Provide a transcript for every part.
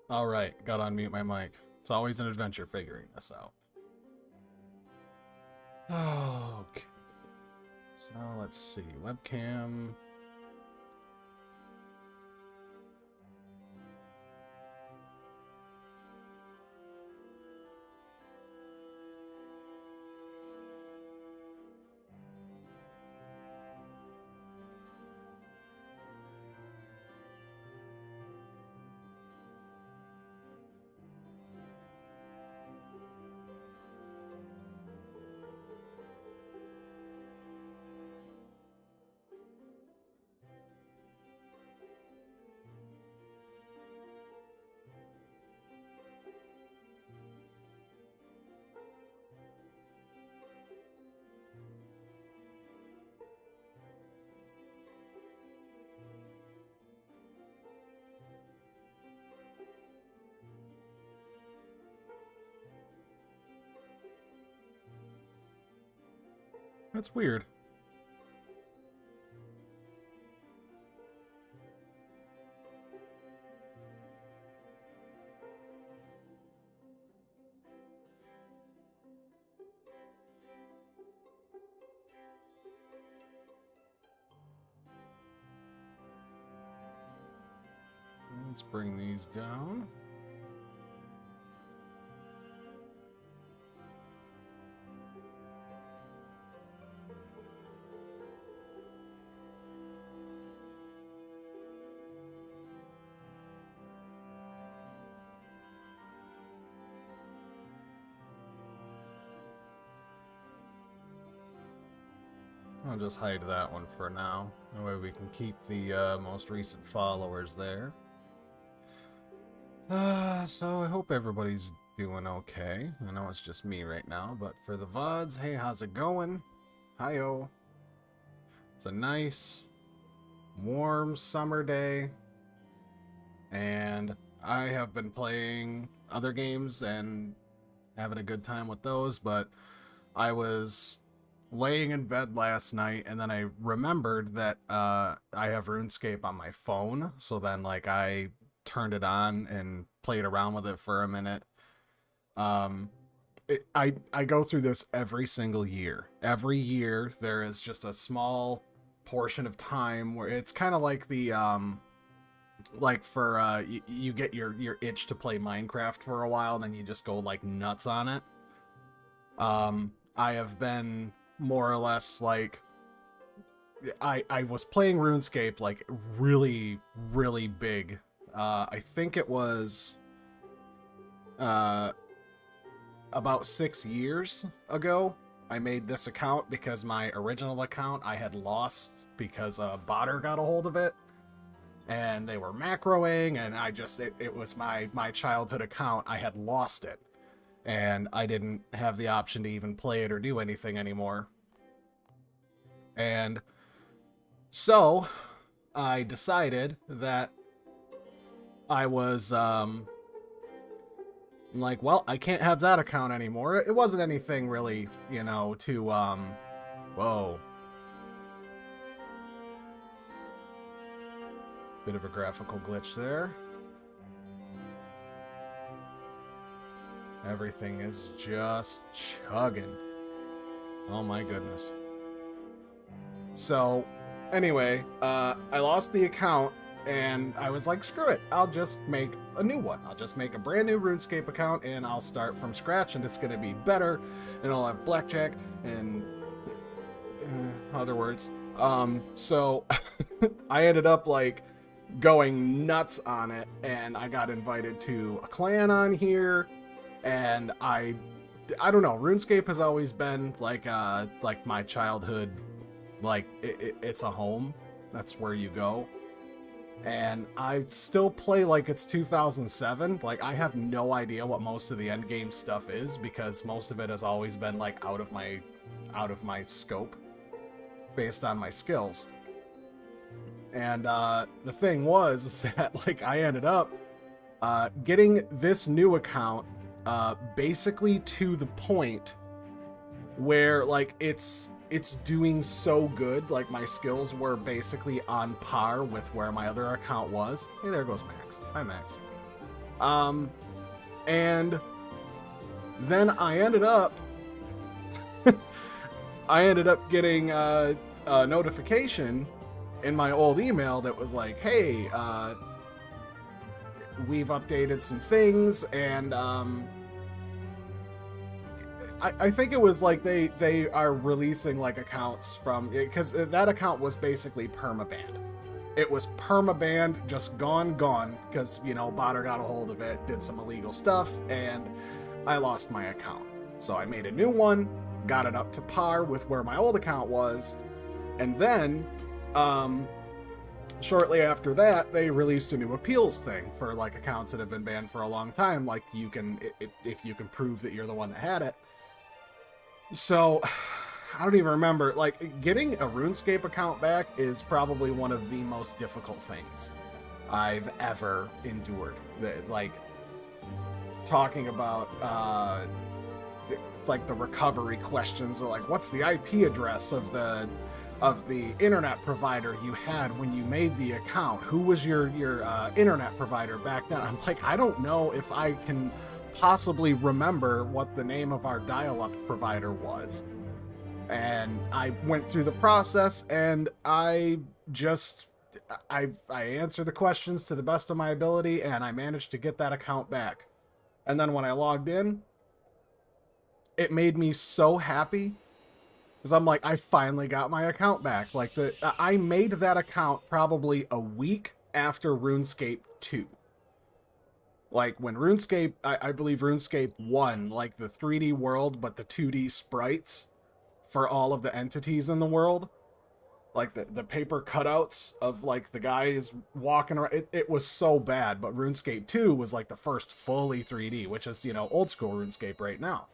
Alright, gotta unmute my mic. It's always an adventure figuring this out. Okay. So let's see. Webcam. That's weird. Let's bring these down. I'll just hide that one for now. That way we can keep the most recent followers there. So I hope everybody's doing okay. I know it's just me right now, but for the VODs, hey, how's it going? Hi-yo. It's a nice, warm summer day, and I have been playing other games and having a good time with those, but I was laying in bed last night, and then I remembered that I have Runescape on my phone, so then like I turned it on and played around with it for a minute. I go through this every single year. Every year there is just a small portion of time where it's kind of like the like for you get your itch to play Minecraft for a while, and then you just go like nuts on it. I have been more or less like I was playing RuneScape like really big. I think it was about 6 years ago. I made this account because my original account I had lost because a botter got a hold of it, and they were macroing, and it was my childhood account. I had lost it, and I didn't have the option to even play it or do anything anymore. And so I decided that I was like, well, I can't have that account anymore. It wasn't anything really, you know, to whoa. Bit of a graphical glitch there. Everything is just chugging. Oh my goodness. So, anyway, I lost the account, and I was like, screw it, I'll just make a new one. I'll just make a brand new RuneScape account, and I'll start from scratch, and it's gonna be better, and I'll have blackjack, and other words. So, I ended up, like, going nuts on it, and I got invited to a clan on here, and I don't know, RuneScape has always been, like my childhood. Like, it's a home. That's where you go. And I still play like it's 2007. Like, I have no idea what most of the endgame stuff is, because most of it has always been like out of my scope based on my skills. And the thing was is that like I ended up getting this new account basically to the point where like it's doing so good. Like, my skills were basically on par with where my other account was. Hey, there goes Max. Hi, Max. And then I ended up getting a notification in my old email that was like, hey, we've updated some things, and I think it was like they are releasing like accounts from, because that account was basically permabanned. It was permabanned, just gone, because, you know, Botter got a hold of it, did some illegal stuff, and I lost my account. So I made a new one, got it up to par with where my old account was, and then, shortly after that, they released a new appeals thing for, like, accounts that have been banned for a long time, like, you can, if you can prove that you're the one that had it. So, I don't even remember, like, getting a RuneScape account back is probably one of the most difficult things I've ever endured. Like, talking about, like, the recovery questions, or like, what's the IP address of the internet provider you had when you made the account? Who was your internet provider back then? I'm like, I don't know if I can possibly remember what the name of our dial-up provider was. And I went through the process, and I answered the questions to the best of my ability, and I managed to get that account back. And then when I logged in, it made me so happy, because I'm like, I finally got my account back. Like, I made that account probably a week after RuneScape 2. Like, when RuneScape, I believe RuneScape 1, like the 3D world, but the 2D sprites for all of the entities in the world, like the paper cutouts of, like, the guys walking around, it was so bad. But RuneScape 2 was like the first fully 3D, which is, you know, old school RuneScape right now.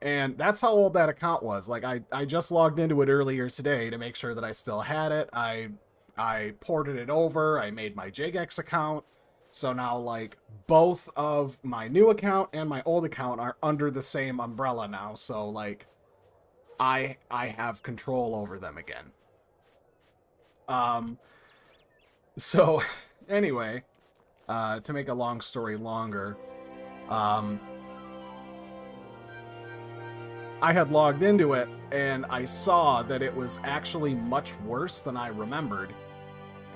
And that's how old that account was. Like, I just logged into it earlier today to make sure that I still had it. I ported it over, I made my JGEX account. So now, like, both of my new account and my old account are under the same umbrella now. So, like, I have control over them again. So, anyway, to make a long story longer, I had logged into it, and I saw that it was actually much worse than I remembered.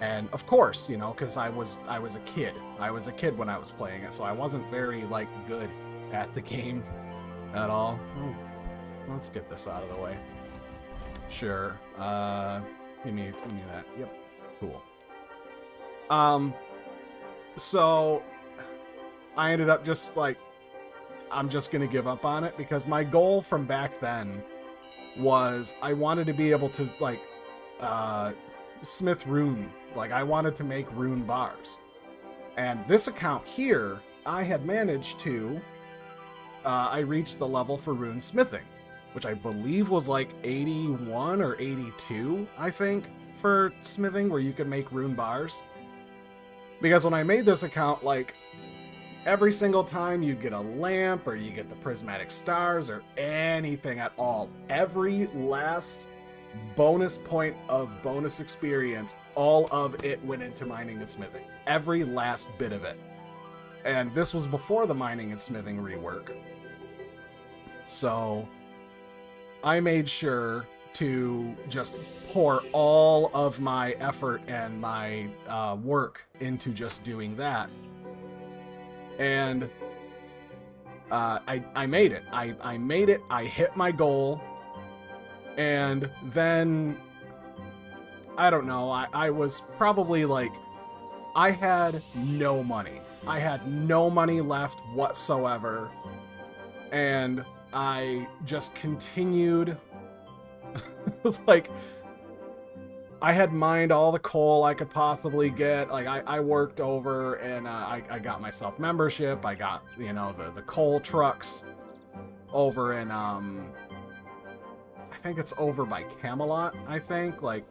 And of course, you know, because I was a kid. I was a kid when I was playing it, so I wasn't very, like, good at the game at all. Oh, let's get this out of the way. Sure. Give me that. Yep. Cool. So I ended up just, like, I'm just gonna give up on it, because my goal from back then was I wanted to be able to, like, smith rune. Like, I wanted to make rune bars. And this account here, I had managed to, I reached the level for rune smithing, which I believe was like 81 or 82, I think, for smithing, where you could make rune bars. Because when I made this account, like, every single time you get a lamp, or you get the prismatic stars, or anything at all, every last bonus point of bonus experience, all of it went into mining and smithing. Every last bit of it. And this was before the mining and smithing rework. So I made sure to just pour all of my effort and my work into just doing that. And I made it. I made it. I hit my goal. And then, I don't know, I was probably, like, I had no money. I had no money left whatsoever. And I just continued, like, I had mined all the coal I could possibly get. Like, I worked over, and I got myself membership. I got, you know, the coal trucks over in, I think it's over by Camelot, I think, like,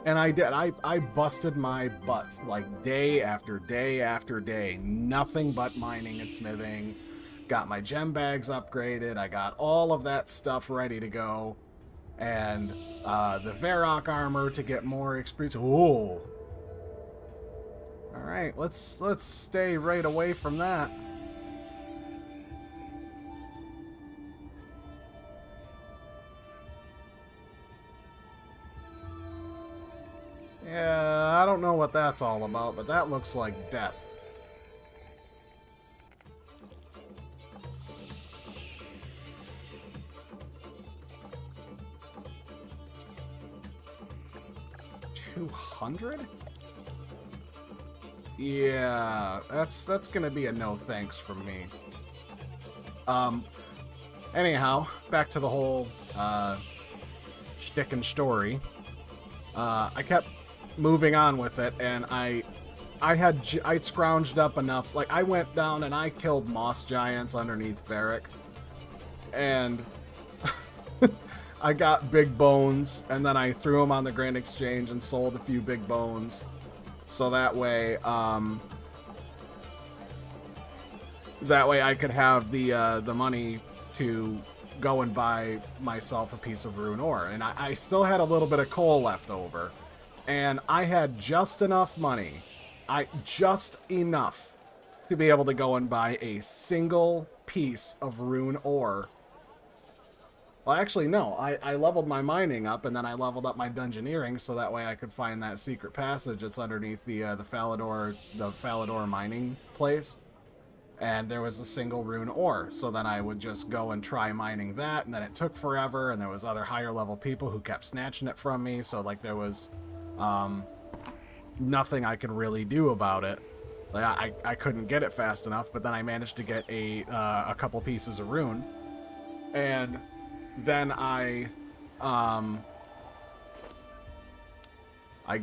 and I did, I busted my butt, like, day after day after day, nothing but mining and smithing, got my gem bags upgraded, I got all of that stuff ready to go, and, the Varrock armor to get more experience. Oh, All right, let's stay right away from that. Yeah, I don't know what that's all about, but that looks like death. $200? Yeah, that's gonna be a no thanks from me. Anyhow, back to the whole shtick and story. I kept moving on with it, and I'd scrounged up enough. Like, I went down and I killed moss giants underneath Varric, and I got big bones, and then I threw them on the Grand Exchange and sold a few big bones, so that way I could have the money to go and buy myself a piece of rune ore. And I still had a little bit of coal left over, and I had just enough money, just enough to be able to go and buy a single piece of rune ore. Well, actually, no. I leveled my mining up, and then I leveled up my dungeoneering, so that way I could find that secret passage that's underneath the Falador mining place. And there was a single rune ore, so then I would just go and try mining that, and then it took forever, and there was other higher level people who kept snatching it from me, so like there was nothing I could really do about it. Like I couldn't get it fast enough, but then I managed to get a couple pieces of rune, and then I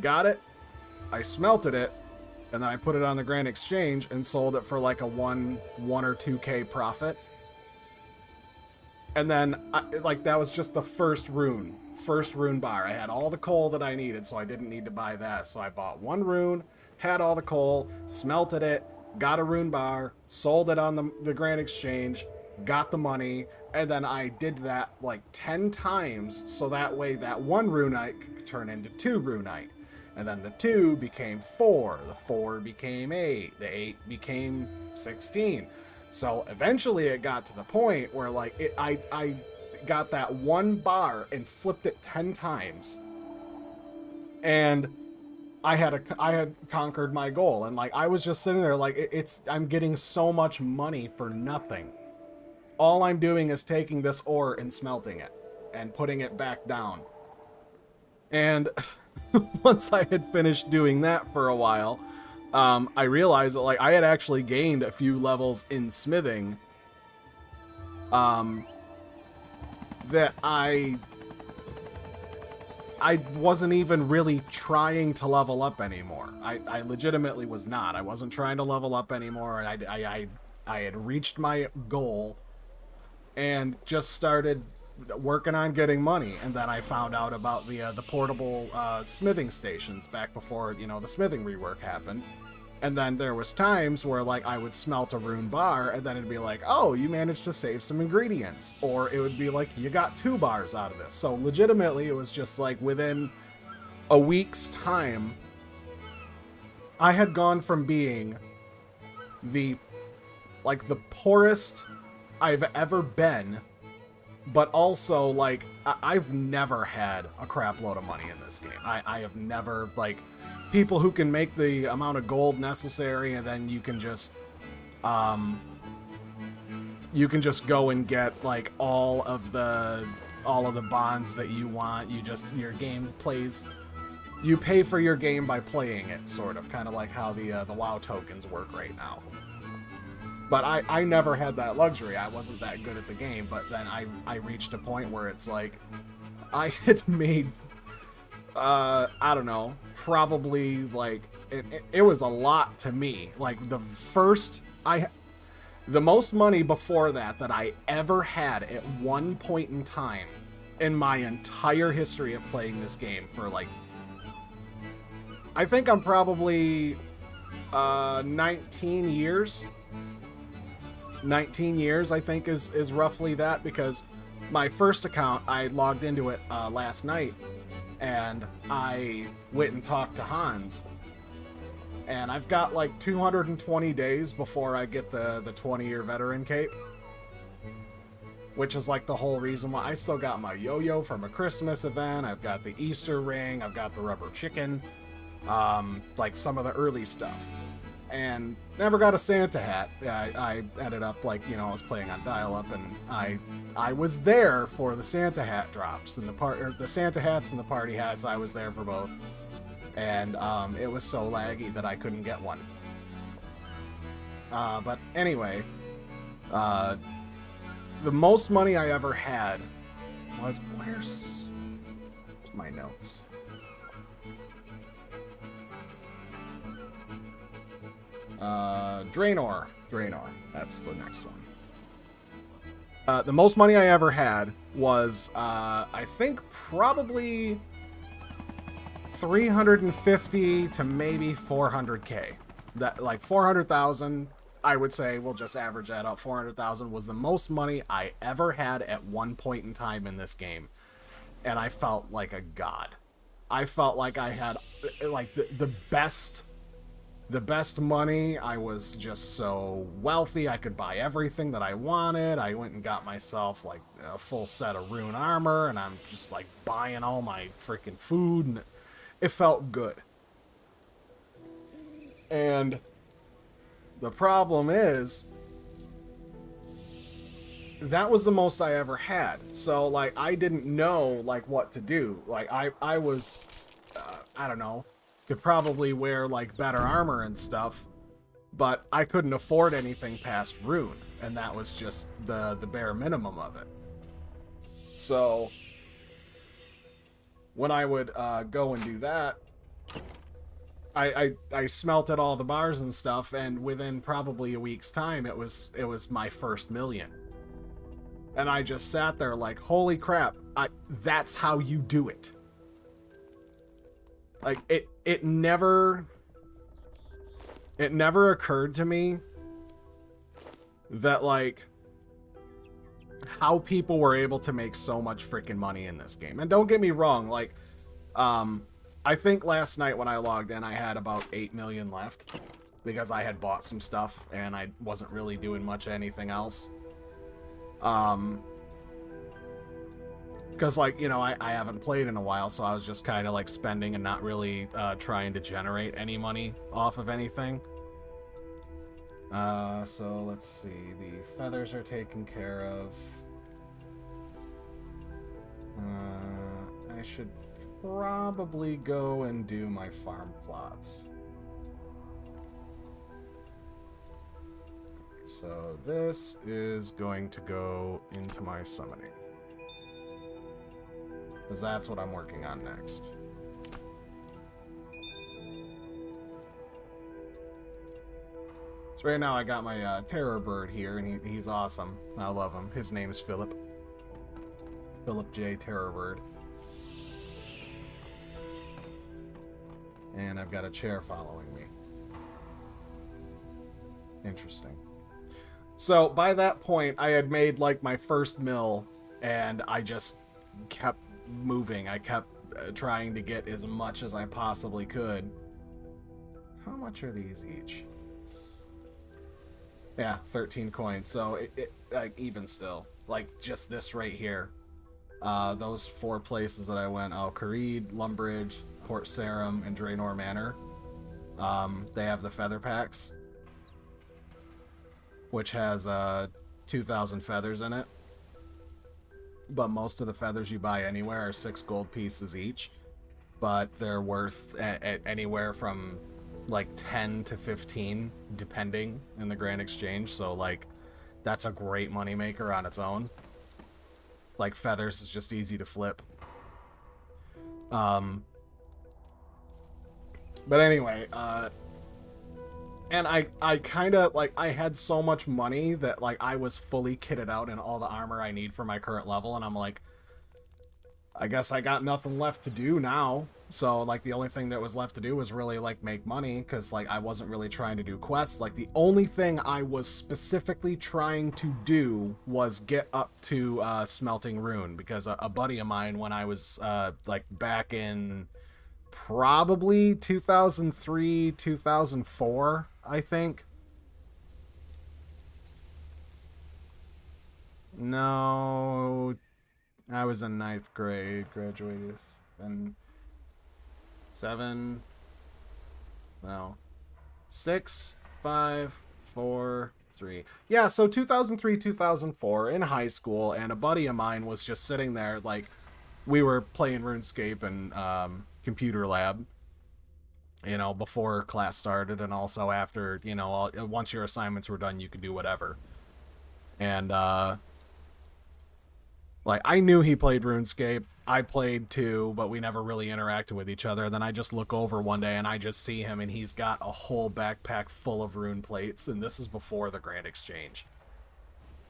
got it, I smelted it, and then I put it on the Grand Exchange and sold it for like a 1 or 2k profit. And then, like, that was just the first rune bar. I had all the coal that I needed, so I didn't need to buy that. So I bought 1 rune, had all the coal, smelted it, got a rune bar, sold it on the Grand Exchange, got the money, and then I did that like 10 times, so that way that 1 runite could turn into 2 runite. And then the 2 became 4, the 4 became 8, the 8 became 16. So eventually it got to the point where like I got that 1 bar and flipped it 10 times. And I had conquered my goal, and like I was just sitting there like I'm getting so much money for nothing. All I'm doing is taking this ore and smelting it and putting it back down. And once I had finished doing that for a while, I realized that like I had actually gained a few levels in smithing that I wasn't even really trying to level up anymore. I legitimately was not. I wasn't trying to level up anymore. I had reached my goal and just started working on getting money. And then I found out about the portable smithing stations back before, you know, the smithing rework happened. And then there was times where like I would smelt a rune bar, and then it'd be like, oh, you managed to save some ingredients, or it would be like, you got 2 bars out of this. So legitimately it was just like within a week's time I had gone from being the poorest I've ever been, but also like I've never had a crap load of money in this game. I have never, like, people who can make the amount of gold necessary, and then you can just go and get like all of the bonds that you want. Your game plays, you pay for your game by playing it, sort of, kind of like how the WoW tokens work right now. But I never had that luxury. I wasn't that good at the game, but then I reached a point where it's like I had made I don't know, probably like it was a lot to me. Like the most money before that I ever had at one point in time in my entire history of playing this game for like, I think I'm probably 19 years. 19 years, I think, is roughly that, because my first account, I logged into it last night, and I went and talked to Hans, And I've got like 220 days before I get the 20-year veteran cape. Which is like the whole reason why I still got my yo-yo from a Christmas event. I've got the Easter ring. I've got the rubber chicken. Like some of the early stuff. And never got a Santa hat. I ended up like, I was playing on dial-up, and I was there for the Santa hat drops and the Santa hats and the party hats. I was there for both. And it was so laggy that I couldn't get one. But anyway, the most money I ever had was... Where's my notes? Draenor. That's the next one. The most money I ever had was, I think, probably 350 to maybe 400k. That, like, 400,000... I would say we'll just average that out. 400,000 was the most money I ever had at one point in time in this game. And I felt like a god. I felt like I had like the best money. I was just so wealthy. I could buy everything that I wanted. I went and got myself like a full set of rune armor, and I'm just like buying all my freaking food, and it felt good. And the problem is, that was the most I ever had. So, like, I didn't know, like, what to do. Like, I was, I don't know, could probably wear, like, better armor and stuff, but I couldn't afford anything past rune, and that was just the bare minimum of it. So, when I would go and do that, I smelted all the bars and stuff, and within probably a week's time, it was my first million. And I just sat there like, holy crap, that's how you do it. Like, it never occurred to me that, like, how people were able to make so much freaking money in this game. And don't get me wrong, like, I think last night when I logged in, I had about 8 million left because I had bought some stuff and I wasn't really doing much of anything else. Because, like, I haven't played in a while, so I was just kind of like spending and not really trying to generate any money off of anything. So let's see. The feathers are taken care of. I should probably go and do my farm plots. So this is going to go into my summoning, because that's what I'm working on next. So right now I got my terror bird here, and he's awesome. I love him. His name is Philip. Philip J. Terror Bird. And I've got a chair following me. Interesting. So by that point, I had made like my first mill, and I just kept moving. I kept trying to get as much as I possibly could. How much are these each? Yeah, 13 coins. So it like, even still, like just this right here. Those 4 places that I went: Careed, Lumbridge, Port Sarum, and Draenor Manor. They have the feather packs, which has 2,000 feathers in it. But most of the feathers you buy anywhere are 6 gold pieces each. But they're worth anywhere from like 10 to 15, depending, in the Grand Exchange. So, like, that's a great moneymaker on its own. Like, feathers is just easy to flip. But anyway, and I kind of, like, I had so much money that, like, I was fully kitted out in all the armor I need for my current level, and I'm like, I guess I got nothing left to do now. So, like, the only thing that was left to do was really, like, make money, because, like, I wasn't really trying to do quests. Like, the only thing I was specifically trying to do was get up to Smelting Rune, because a buddy of mine, when I was, like, back in probably 2003, 2004, I think. No, I was in ninth grade, graduated, and seven, no, 6, 5, 4, 3. Yeah, so 2003, 2004 in high school, and a buddy of mine was just sitting there, like, we were playing RuneScape and computer lab, before class started, and also after, once your assignments were done, you could do whatever. And like, I knew he played RuneScape. I played too, but we never really interacted with each other. Then I just look over one day and I just see him, and he's got a whole backpack full of rune plates, and this is before the Grand Exchange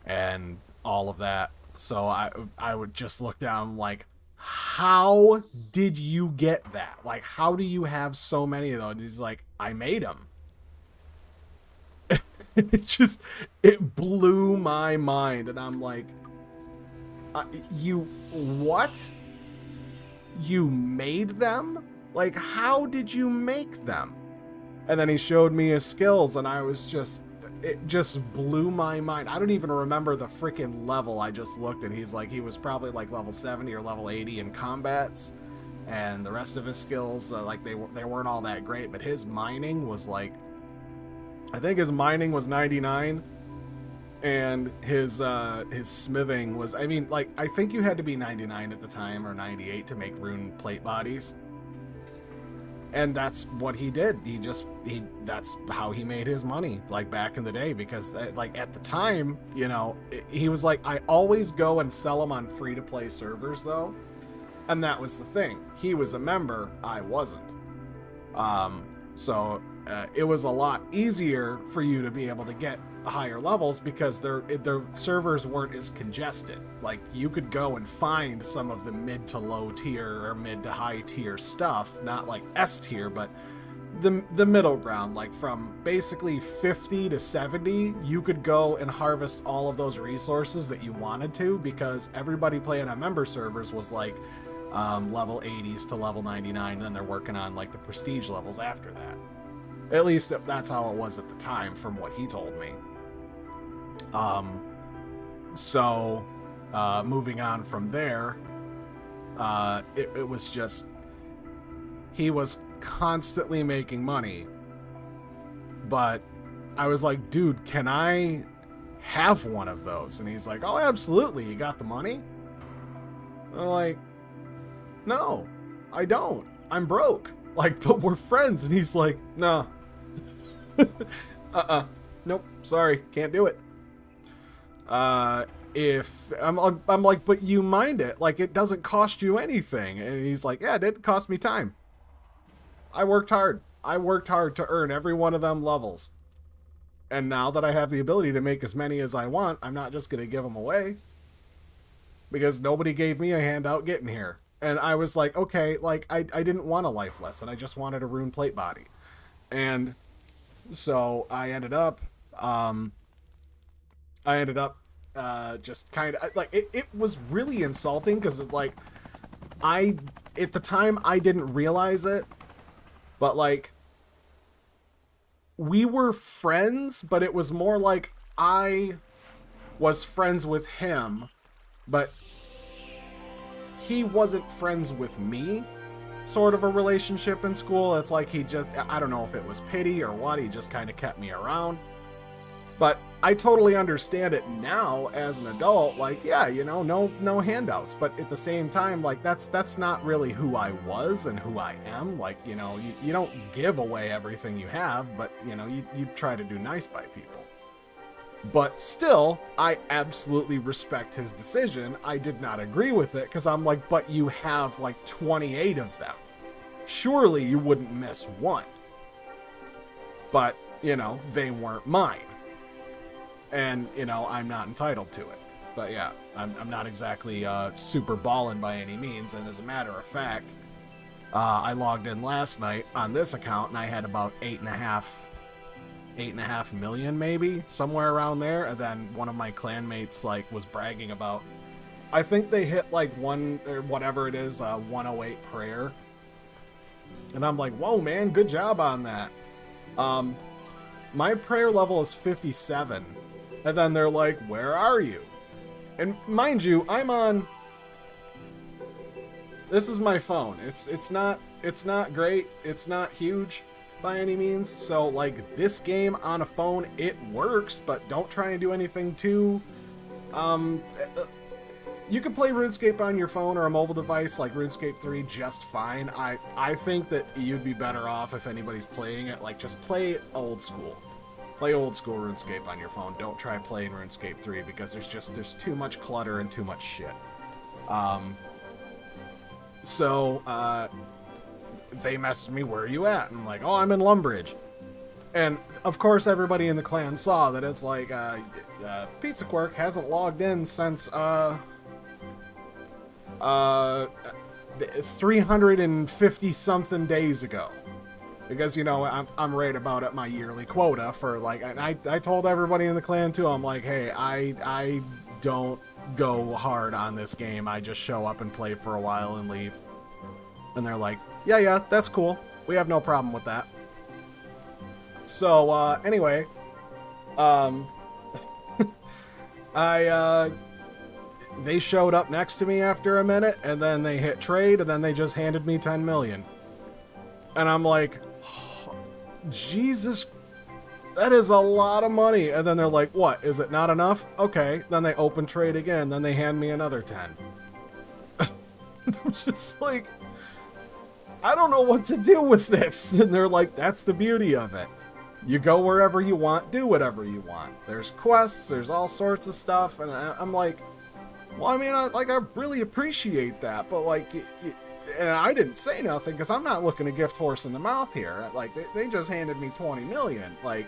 and all of that. So I would just look down like, how did you get that? Like, how do you have so many of those? And he's like, I made them. It blew my mind, and I'm like, you what? You made them? Like, how did you make them? And then he showed me his skills, and it just blew my mind. I don't even remember the freaking level I just looked at. He's like, he was probably like level 70 or level 80 in combats, and the rest of his skills, like, they weren't all that great, but his mining was like, I think his mining was 99, and his smithing was, I mean, like, I think you had to be 99 at the time, or 98, to make rune plate bodies. And that's what he did. That's how he made his money, like, back in the day, because, like, at the time, he was like, I always go and sell them on free-to-play servers, though. And that was the thing. He was a member, I wasn't. So it was a lot easier for you to be able to get higher levels, because their servers weren't as congested. Like, you could go and find some of the mid to low tier or mid to high tier stuff, not like S tier, but the middle ground, like from basically 50 to 70, you could go and harvest all of those resources that you wanted to, because everybody playing on member servers was like level 80s to level 99, and then they're working on like the prestige levels after that. At least that's how it was at the time, from what he told me. So moving on from there, it was just, he was constantly making money, but I was like, dude, can I have one of those? And he's like, oh, absolutely. You got the money? I'm like, no, I don't. I'm broke. Like, but we're friends. And he's like, no. Nope, sorry, can't do it. If I'm like, but you mind it, like, it doesn't cost you anything. And he's like, yeah, it didn't cost me time. I worked hard to earn every one of them levels, and now that I have the ability to make as many as I want, I'm not just gonna give them away, because nobody gave me a handout getting here. And I was like, okay, like, I didn't want a life lesson, I just wanted a rune plate body. And so I ended up just kind of, like, it was really insulting, because it's like, at the time, I didn't realize it, but, like, we were friends, but it was more like I was friends with him, but he wasn't friends with me, sort of a relationship in school. It's like he just, I don't know if it was pity or what, he just kind of kept me around. But I totally understand it now as an adult, like, yeah, no handouts. But at the same time, like, that's not really who I was and who I am. Like, you don't give away everything you have, but, you try to do nice by people. But still, I absolutely respect his decision. I did not agree with it, because I'm like, but you have like 28 of them. Surely you wouldn't miss one. But, they weren't mine. And, I'm not entitled to it. But yeah, I'm not exactly super ballin' by any means. And as a matter of fact, I logged in last night on this account, and I had about 8.5 million, maybe, somewhere around there. And then one of my clanmates, like, was bragging about, I think they hit like one, or whatever it is, 108 prayer. And I'm like, whoa, man, good job on that. My prayer level is 57. And then they're like, where are you? And mind you, I'm on... This is my phone. It's not great. It's not huge by any means. So, like, this game on a phone, it works, but don't try and do anything too... You can play RuneScape on your phone or a mobile device like RuneScape 3 just fine. I think that you'd be better off if anybody's playing it. Like, just play it old school. Play old school RuneScape on your phone. Don't try playing RuneScape 3 because there's too much clutter and too much shit. They messaged me, where are you at? And I'm like, oh, I'm in Lumbridge. And, of course, everybody in the clan saw that it's like, Pizza Quirk hasn't logged in since, 350 something days ago, because you know I'm right about at my yearly quota for like, and I told everybody in the clan too, I'm like, hey, I don't go hard on this game, I just show up and play for a while and leave. And they're like, yeah, that's cool, we have no problem with that. So anyway, they showed up next to me after a minute, and then they hit trade, and then they just handed me 10 million. And I'm like, oh, Jesus, that is a lot of money. And then they're like, what, is it not enough? Okay, then they open trade again, then they hand me another 10. I'm just like, I don't know what to do with this. And they're like, that's the beauty of it. You go wherever you want, do whatever you want. There's quests, there's all sorts of stuff, and I'm like, well, I mean, I really appreciate that, but like, and I didn't say nothing because I'm not looking to gift horse in the mouth here. Like, they just handed me 20 million. Like,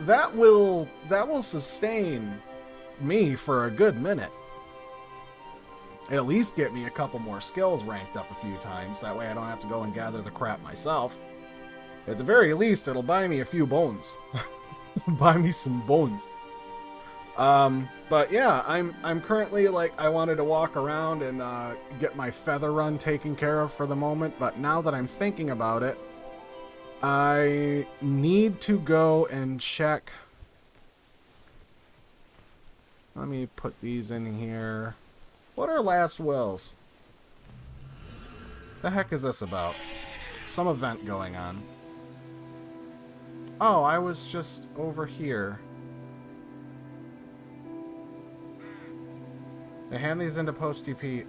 that will sustain me for a good minute. At least get me a couple more skills ranked up a few times. That way I don't have to go and gather the crap myself. At the very least, it'll buy me a few bones. Buy me some bones. But yeah, I'm currently, like, I wanted to walk around and get my feather run taken care of for the moment, but now that I'm thinking about it, I need to go and check. Let me put these in here. What are last wills? The heck is this about? Some event going on. Oh, I was just over here. They hand these into Post TP.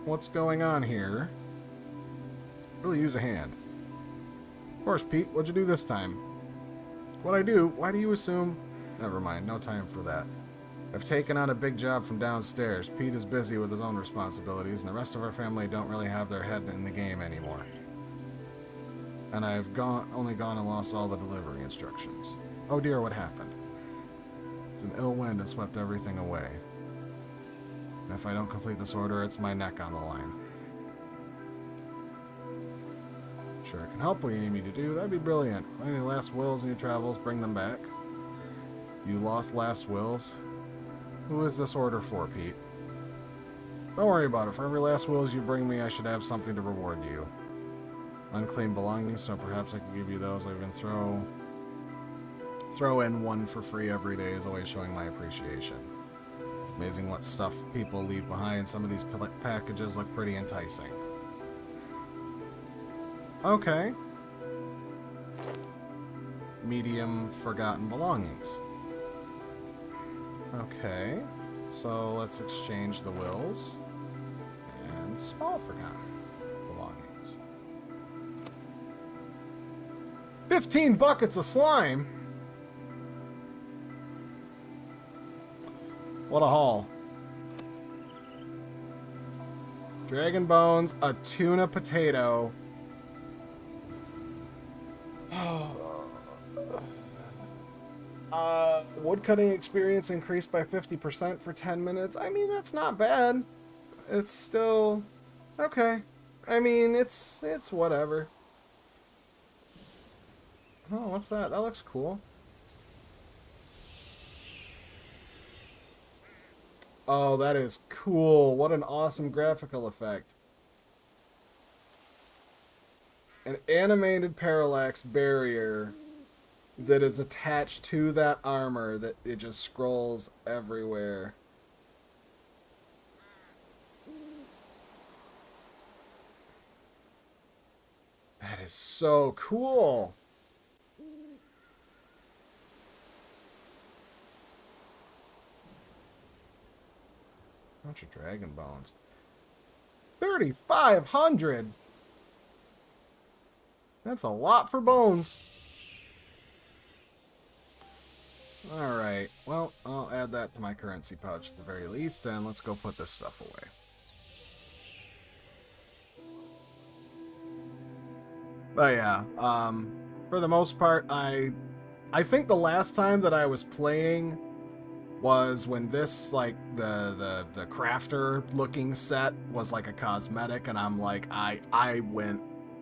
What's going on here? Really use a hand. Of course, Pete, what'd you do this time? What'd I do? Why do you assume? Never mind, no time for that. I've taken on a big job from downstairs. Pete is busy with his own responsibilities, and the rest of our family don't really have their head in the game anymore. And I've only gone and lost all the delivery instructions. Oh dear, what happened? It's an ill wind and swept everything away. And if I don't complete this order, it's my neck on the line. Sure, I can help what you need me to do. That'd be brilliant. Find any last wills in your travels, bring them back. You lost last wills? Who is this order for, Pete? Don't worry about it. For every last wills you bring me, I should have something to reward you. Unclaimed belongings, so perhaps I can give you those. I can throw in one for free every day, is always showing my appreciation. It's amazing what stuff people leave behind. Some of these packages look pretty enticing. Okay. Medium forgotten belongings. Okay. So let's exchange the wills. And small forgotten belongings. 15 buckets of slime! What a haul. Dragon bones, a tuna potato. Woodcutting experience increased by 50% for 10 minutes. I mean, that's not bad. It's still okay. I mean, it's whatever. Oh, what's that? That looks cool. Oh, that is cool. What an awesome graphical effect. An animated parallax barrier that is attached to that armor that it just scrolls everywhere. That is so cool. Bunch of dragon bones. 3,500. That's a lot for bones. Alright, well, I'll add that to my currency pouch at the very least, and let's go put this stuff away. But yeah, for the most part, I think the last time that I was playing was when this, like, the crafter looking set was like a cosmetic, and I'm like, I went.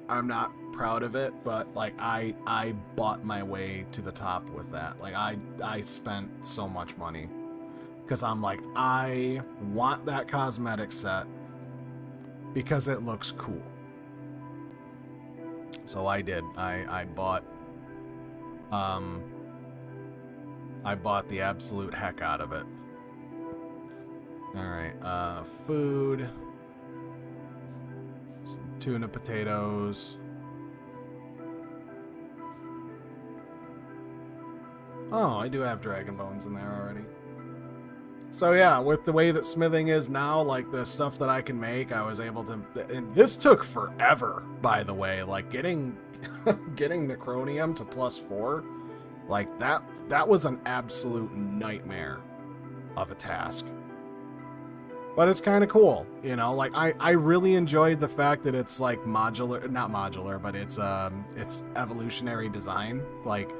I'm not proud of it, but like I bought my way to the top with that. Like I spent so much money because I'm like, I want that cosmetic set because it looks cool. So I did. I bought the absolute heck out of it. Alright, food. Some tuna potatoes. Oh, I do have dragon bones in there already. So yeah, with the way that smithing is now, like the stuff that I can make, I was able to... And this took forever, by the way. Like getting Necronium to +4, like that was an absolute nightmare of a task. But it's kind of cool, you know, like I really enjoyed the fact that it's like modular, not modular, but it's evolutionary design. Like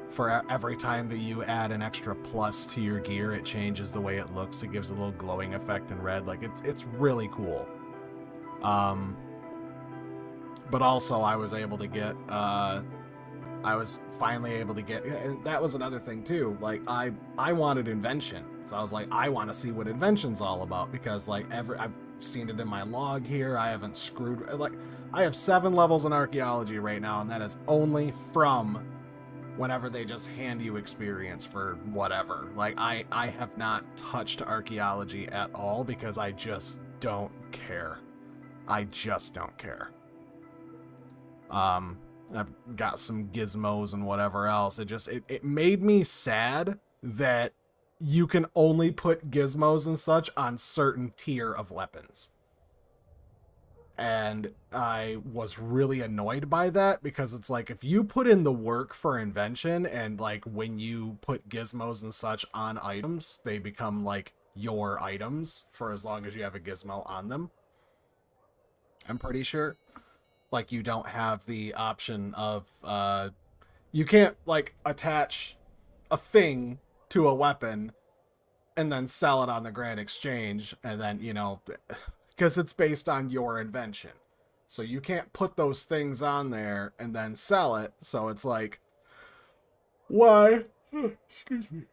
for every time that you add an extra plus to your gear, it changes the way it looks. It gives a little glowing effect in red. Like it's really cool. But also I was able to get, I was finally able to get, and that was another thing too. Like I wanted invention. So I was like, I want to see what invention's all about, because like I've seen it in my log here. I haven't screwed, like I have 7 levels in archaeology right now, and that is only from whenever they just hand you experience for whatever. Like I have not touched archaeology at all because I just don't care. I just don't care. I've got some gizmos and whatever else. It made me sad that you can only put gizmos and such on certain tier of weapons. And I was really annoyed by that, because it's like, if you put in the work for invention, and like when you put gizmos and such on items, they become like your items for as long as you have a gizmo on them. I'm pretty sure. Like you don't have the option of, you can't like attach a thing to a weapon and then sell it on the Grand Exchange, and then, you know, because it's based on your invention. So you can't put those things on there and then sell it. So it's like, why? Excuse me.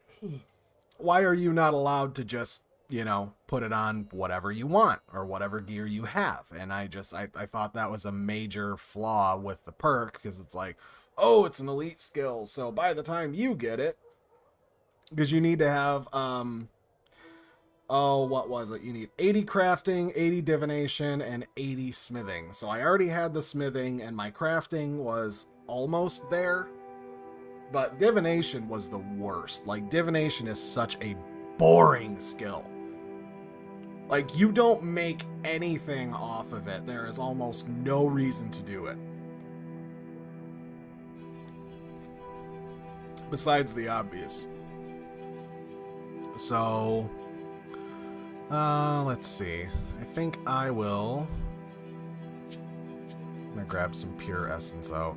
Why are you not allowed to just, you know, put it on whatever you want or whatever gear you have? And I thought that was a major flaw with the perk, because it's like, oh, it's an elite skill, so by the time you get it, because you need to have, oh, what was it? You need 80 crafting, 80 divination, and 80 smithing. So I already had the smithing, and my crafting was almost there, but divination was the worst. Like, divination is such a boring skill. Like, you don't make anything off of it. There is almost no reason to do it. Besides the obvious. So, let's see. I think I will... I'm gonna grab some pure essence out.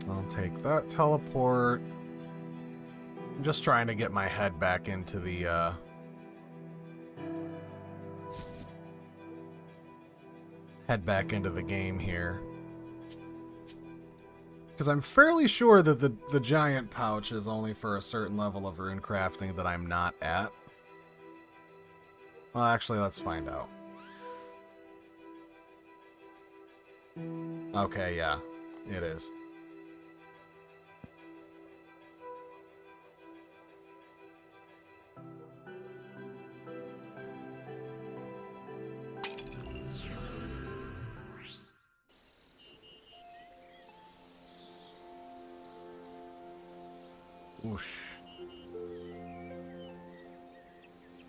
I'll take that teleport. I'm just trying to get my head back into the head back into the game here. Because I'm fairly sure that the giant pouch is only for a certain level of rune crafting that I'm not at. Well, actually, let's find out. Okay, yeah, it is. Whoosh.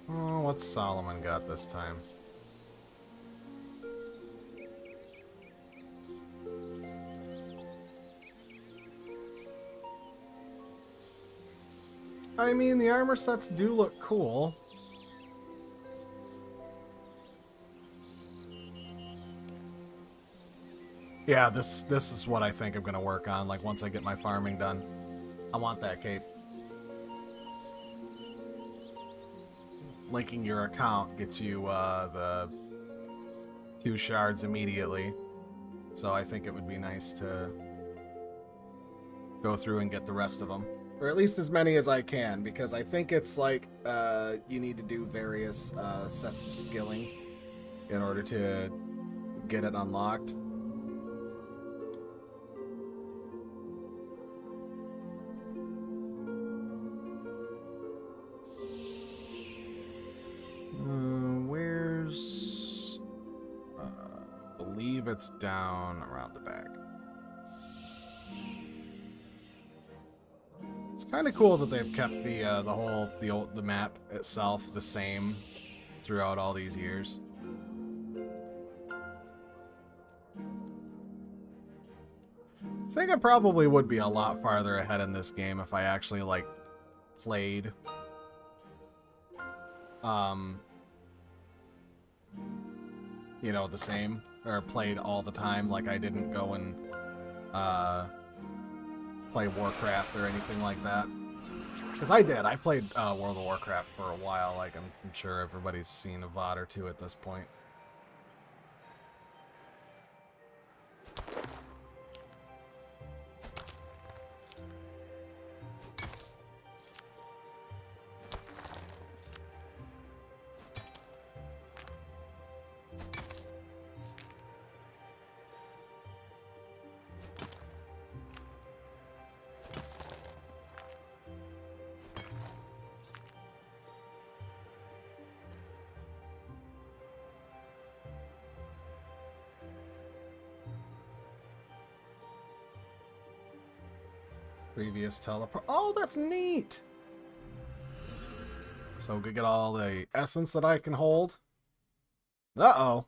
Oh, what's Solomon got this time? I mean, the armor sets do look cool. Yeah, this is what I think I'm gonna work on, like, once I get my farming done. I want that cape. Linking your account gets you the 2 shards immediately. So I think it would be nice to go through and get the rest of them. Or at least as many as I can, because I think it's like you need to do various sets of skilling in order to get it unlocked. Where's... I believe it's down around the back. It's kind of cool that they've kept the map itself the same throughout all these years. I think I probably would be a lot farther ahead in this game if I actually, like, played you know, the same, or played all the time. Like, I didn't go and play Warcraft or anything like that. Because I did. I played World of Warcraft for a while. Like, I'm sure everybody's seen a VOD or two at this point. Previous teleport. Oh, that's neat! So we get all the essence that I can hold. Uh-oh.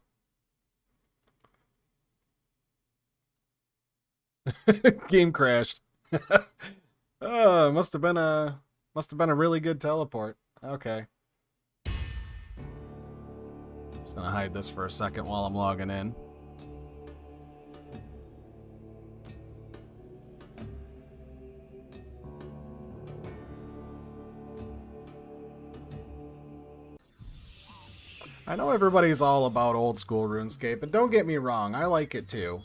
Game crashed. Must have been a really good teleport. Okay. Just gonna hide this for a second while I'm logging in. I know everybody's all about old school RuneScape, and don't get me wrong, I like it too.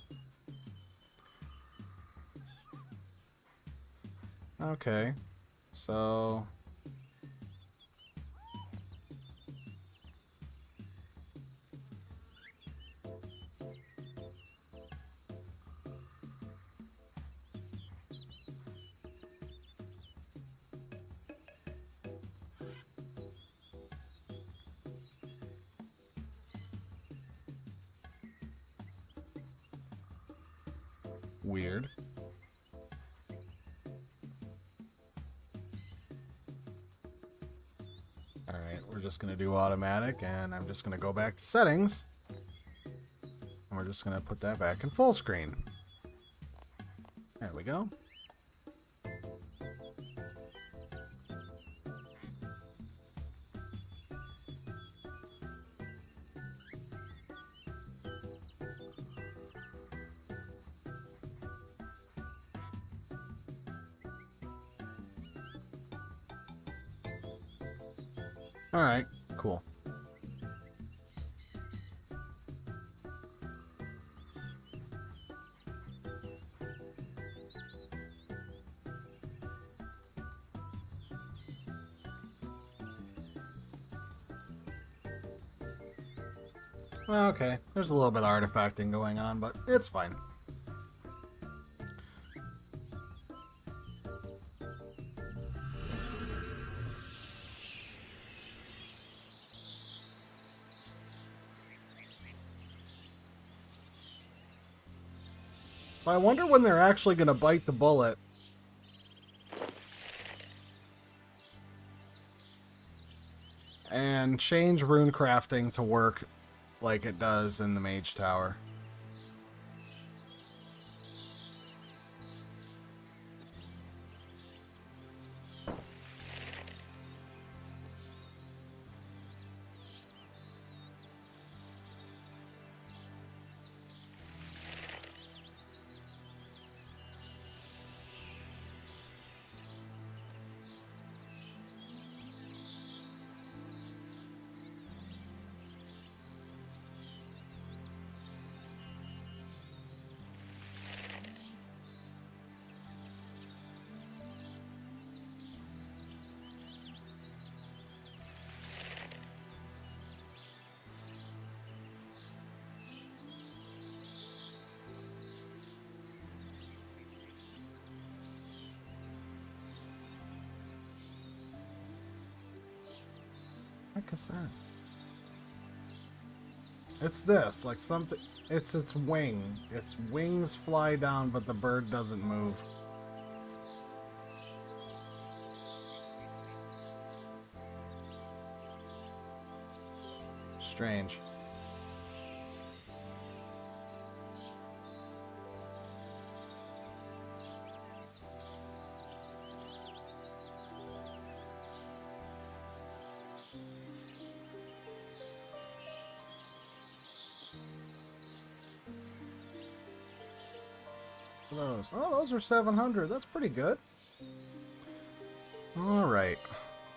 Okay, so... weird. Alright, we're just going to do automatic, and I'm just going to go back to settings. And we're just going to put that back in full screen. There we go. Alright, cool. Okay, there's a little bit of artifacting going on, but it's fine. So I wonder when they're actually going to bite the bullet. And change rune crafting to work like it does in the Mage Tower. What is that? It's this, like something. It's its wing. Its wings fly down, but the bird doesn't move. Strange. Those. Oh, those are 700. That's pretty good. Alright.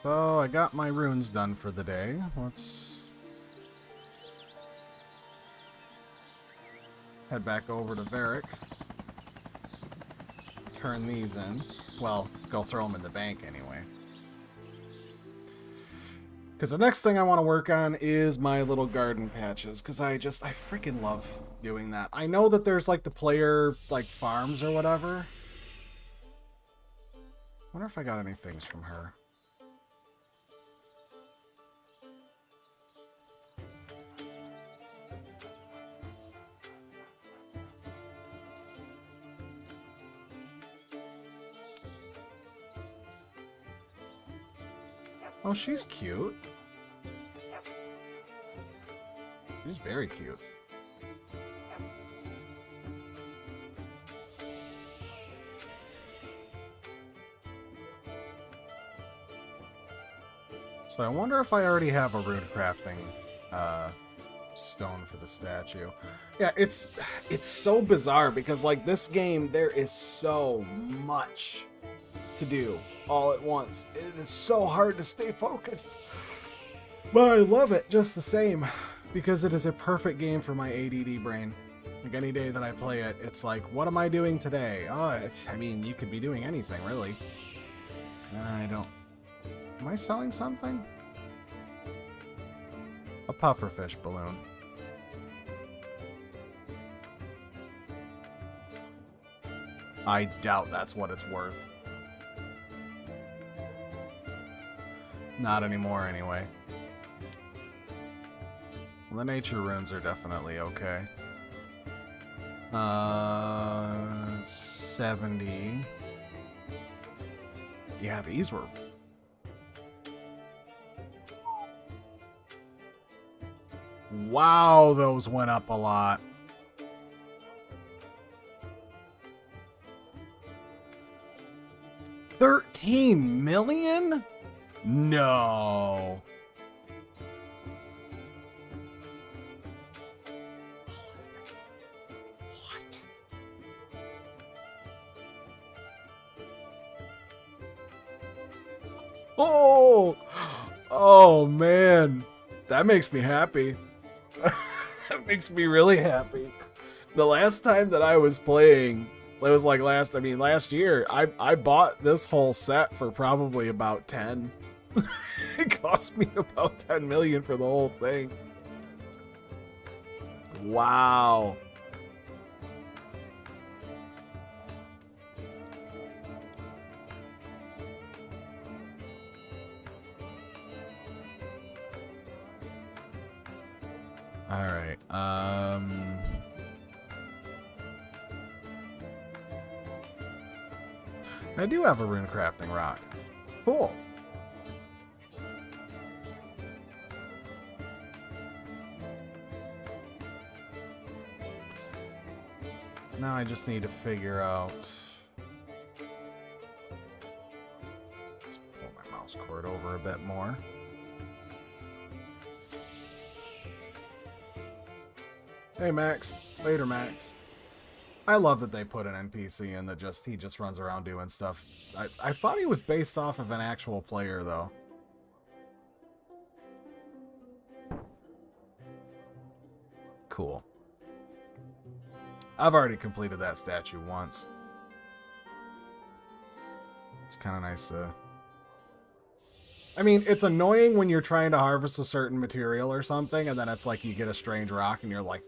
So, I got my runes done for the day. Let's head back over to Varric. Turn these in. Well, go throw them in the bank anyway. Because the next thing I want to work on is my little garden patches. Because I freaking love doing that. I know that there's like the player like farms or whatever. Wonder if I got any things from her. Oh, she's cute. She's very cute. So I wonder if I already have a rune crafting stone for the statue. Yeah, it's so bizarre because like this game, there is so much to do all at once. It is so hard to stay focused. But I love it just the same because it is a perfect game for my ADD brain. Like any day that I play it, it's like, what am I doing today? Oh, I mean, you could be doing anything, really. I don't... Am I selling something? A pufferfish balloon. I doubt that's what it's worth. Not anymore, anyway. Well, the nature runes are definitely okay. 70. Yeah, these were... Wow, those went up a lot. $13 million? No. What? Oh man. That makes me happy. That makes me really happy. The last time that I was playing, it was like last year, I bought this whole set for probably about 10. It cost me about 10 million for the whole thing. Wow. All right. I do have a rune crafting rock. Cool. Now I just need to figure out. Let's pull my mouse cord over a bit more. Hey Max. Later Max. I love that they put an NPC in that he just runs around doing stuff. I thought he was based off of an actual player though. Cool. I've already completed that statue once. It's kind of nice to... I mean, it's annoying when you're trying to harvest a certain material or something, and then it's like you get a strange rock, and you're like,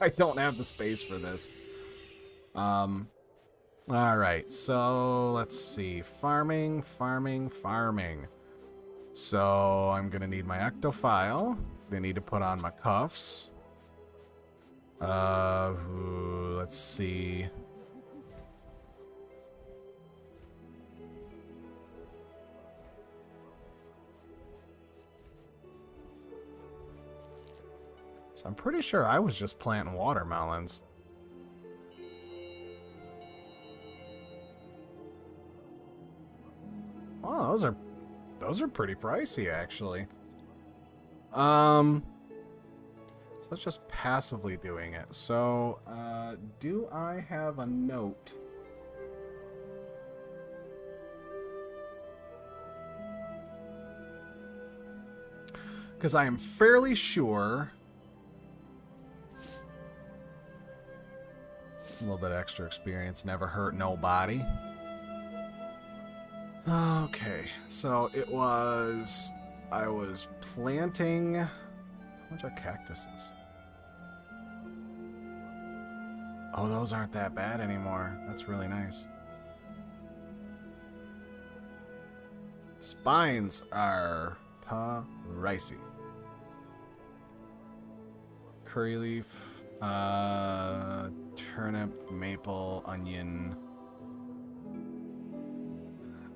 I don't have the space for this. Alright, so let's see. Farming. So I'm gonna need my ectophile. I need to put on my cuffs. Let's see. So I'm pretty sure I was just planting watermelons. Oh, those are pretty pricey actually. So it's just passively doing it. So, do I have a note? Because I am fairly sure... A little bit extra experience never hurt nobody. Okay, so it was... I was planting... How much are cactuses? Oh, those aren't that bad anymore. That's really nice. Spines are pricey. Curry leaf, turnip, maple, onion.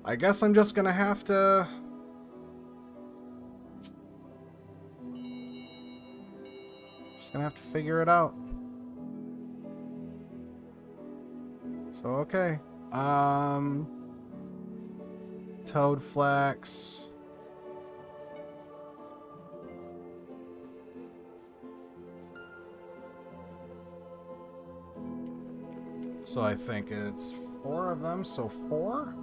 I guess I'm just gonna have to... Gonna have to figure it out. So okay. Toad flax. So I think it's 4 of them, so 4?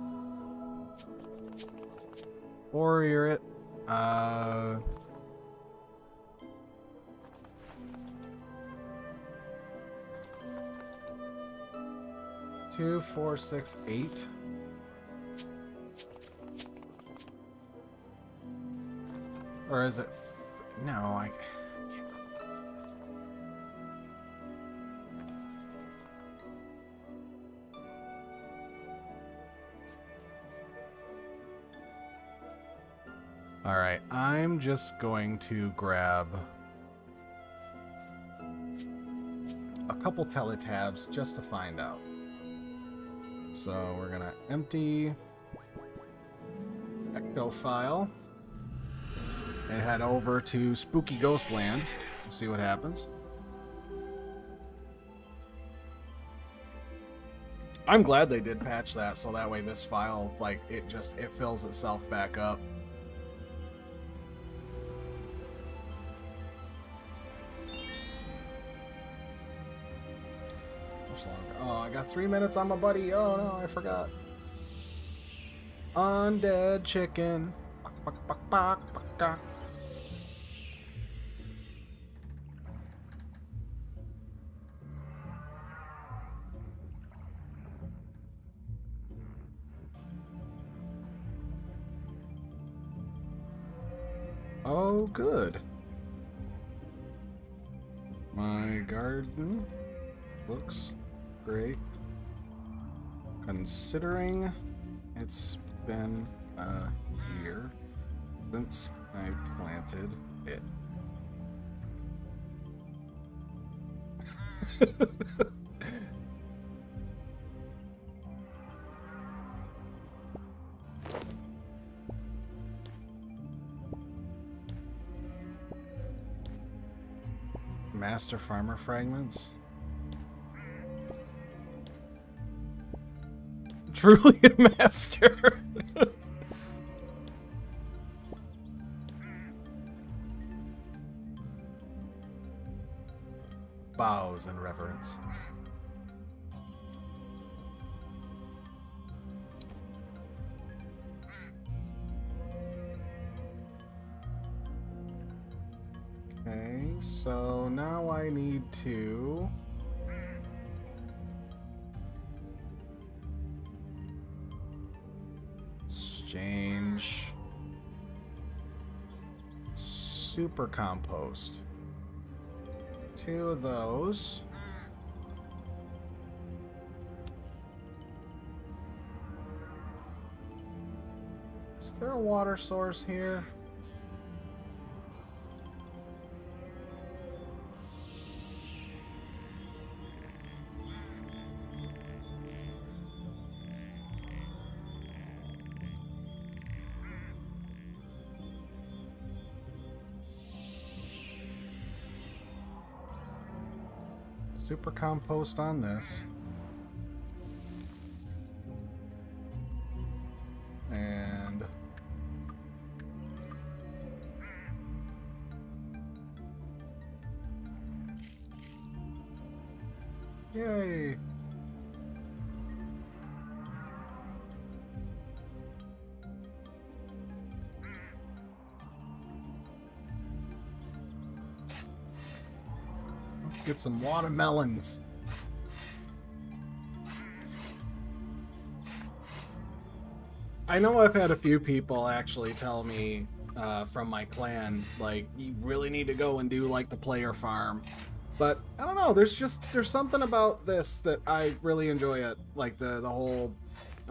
Or you're it. 2, 4, 6, 8. Or is it... No, I can't. Alright, I'm just going to grab a couple teletabs just to find out. So we're gonna empty Ecto file and head over to Spooky Ghostland and see what happens. I'm glad they did patch that, so that way this file, like, it fills itself back up. Oh, I got 3 minutes on my buddy. Oh no, I forgot. Undead chicken. Oh, good. My garden looks great, considering it's been a year since I planted it. Master farmer fragments. Truly a master. Bows in reverence. Okay, so now I need to exchange super compost. 2 of those. Is there a water source here? Super compost on this. And yay! Let's get some watermelons. I know I've had a few people actually tell me from my clan, like, you really need to go and do like the player farm. But I don't know, there's something about this that I really enjoy it. Like the whole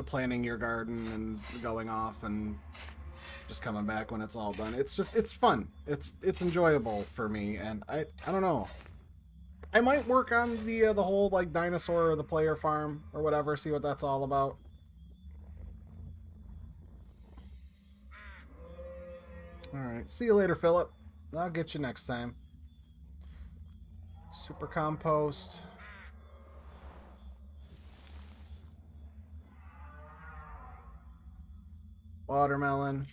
planting your garden and going off and just coming back when it's all done. It's fun. It's enjoyable for me, and I don't know. I might work on the whole like dinosaur or the player farm or whatever, see what that's all about. Alright, see you later, Philip. I'll get you next time. Super compost. Watermelon.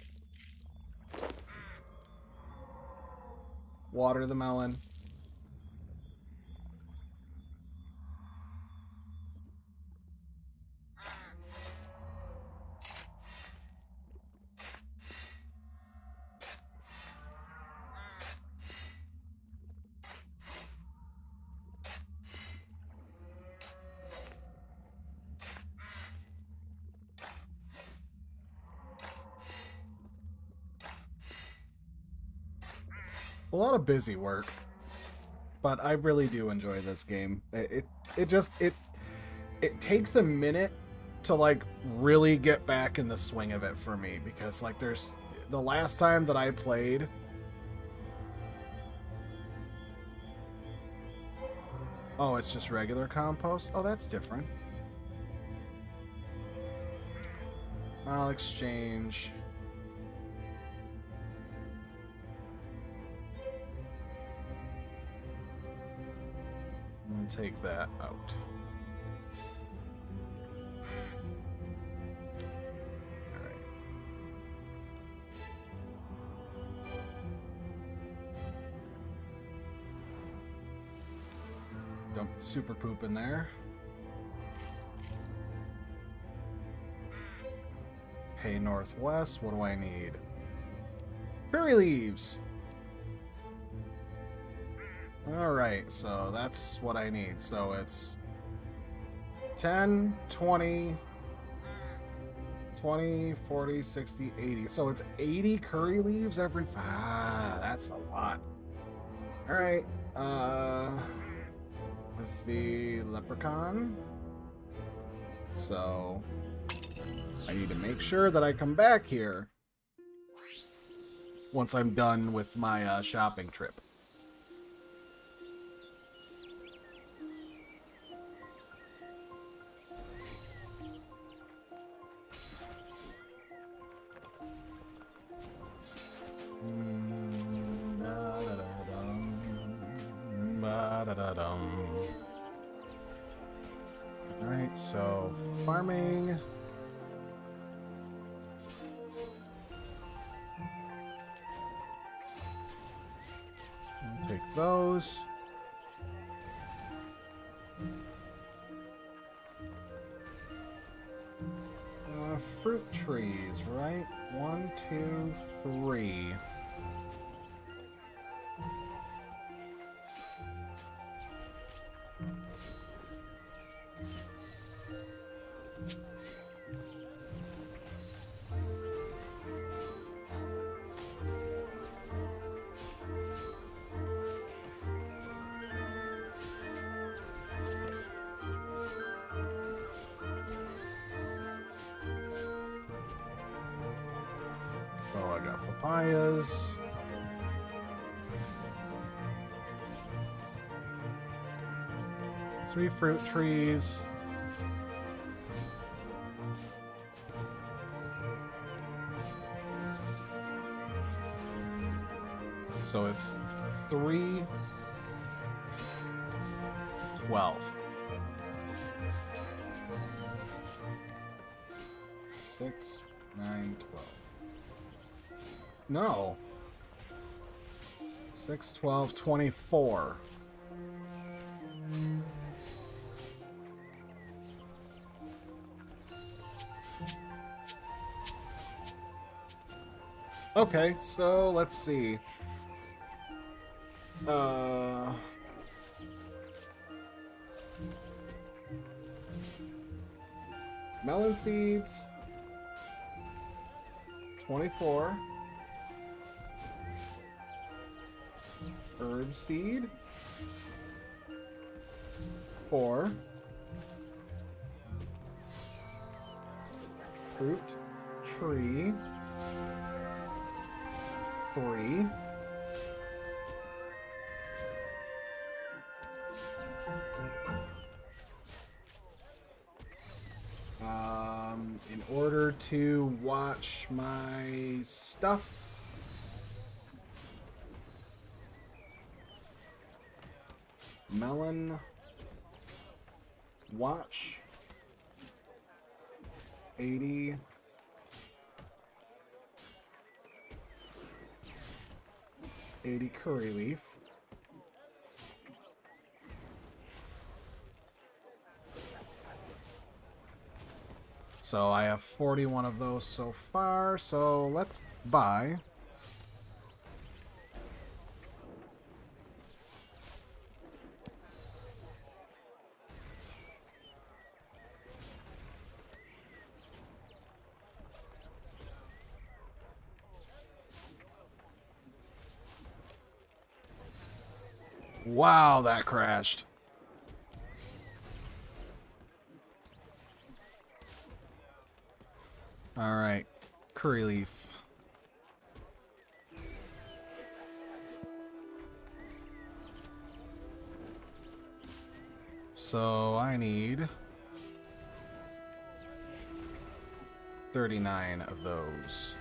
Water the melon. A lot of busy work, but I really do enjoy this game. It takes a minute to like really get back in the swing of it for me, because like there's the last time that I played, oh, it's just regular compost. Oh, that's different. I'll exchange. And take that out. Alright. Dump super poop in there. Hay northwest, what do I need? Berry leaves! Alright, so that's what I need. So it's 10, 20, 20, 40, 60, 80. So it's 80 curry leaves every 5. That's a lot. Alright, with the leprechaun. So I need to make sure that I come back here once I'm done with my shopping trip. Alright, so farming. I'll take those. Fruit trees, right? 1, 2, 3. Oh, I got papayas. Three fruit trees. So it's 3, 12. 6, 9, 12. No. 6, 12, 24. Okay, so let's see. Melon seeds. 24. Herb seed. 4. Fruit tree. 3. In order to watch my stuff, melon, watch, 80, 80 curry leaf. So I have 41 of those so far, so let's buy. Wow, that crashed. All right, curry leaf. So I need 39 of those.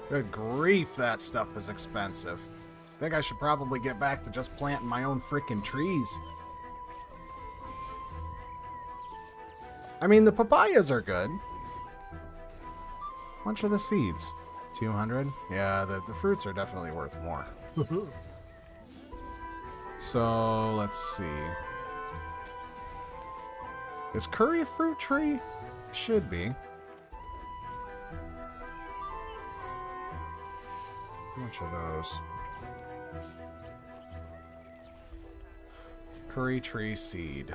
Good grief, that stuff is expensive. I think I should probably get back to just planting my own freaking trees. I mean, the papayas are good. How much are the seeds? 200? Yeah, the fruits are definitely worth more. So, let's see. Is curry a fruit tree? Should be. How much are those? Hickory tree seed.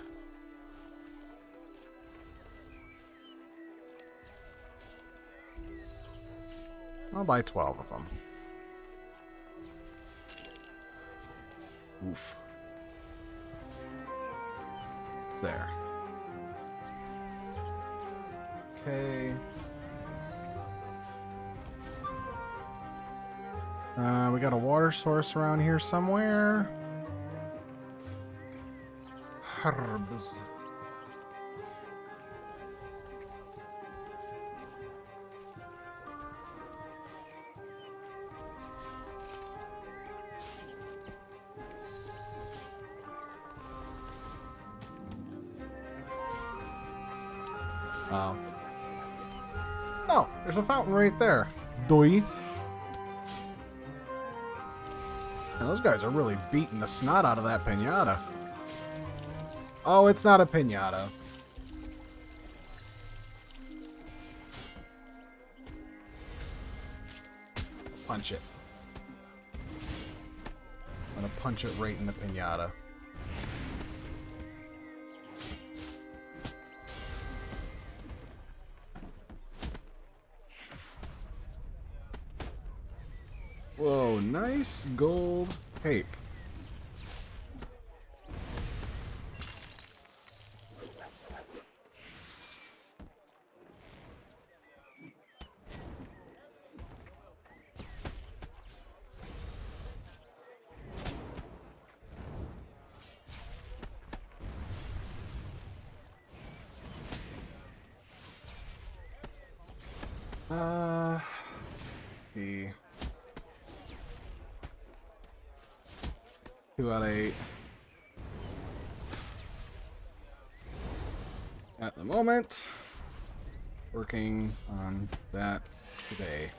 I'll buy 12 of them. Oof. There. Okay. We got a water source around here somewhere. Herbs. Oh, there's a fountain right there. Doi. Now, those guys are really beating the snot out of that piñata. Oh, it's not a piñata. Punch it. I'm gonna punch it right in the piñata. Whoa, nice gold tape. The 2 out of 8 at the moment. Working on that today.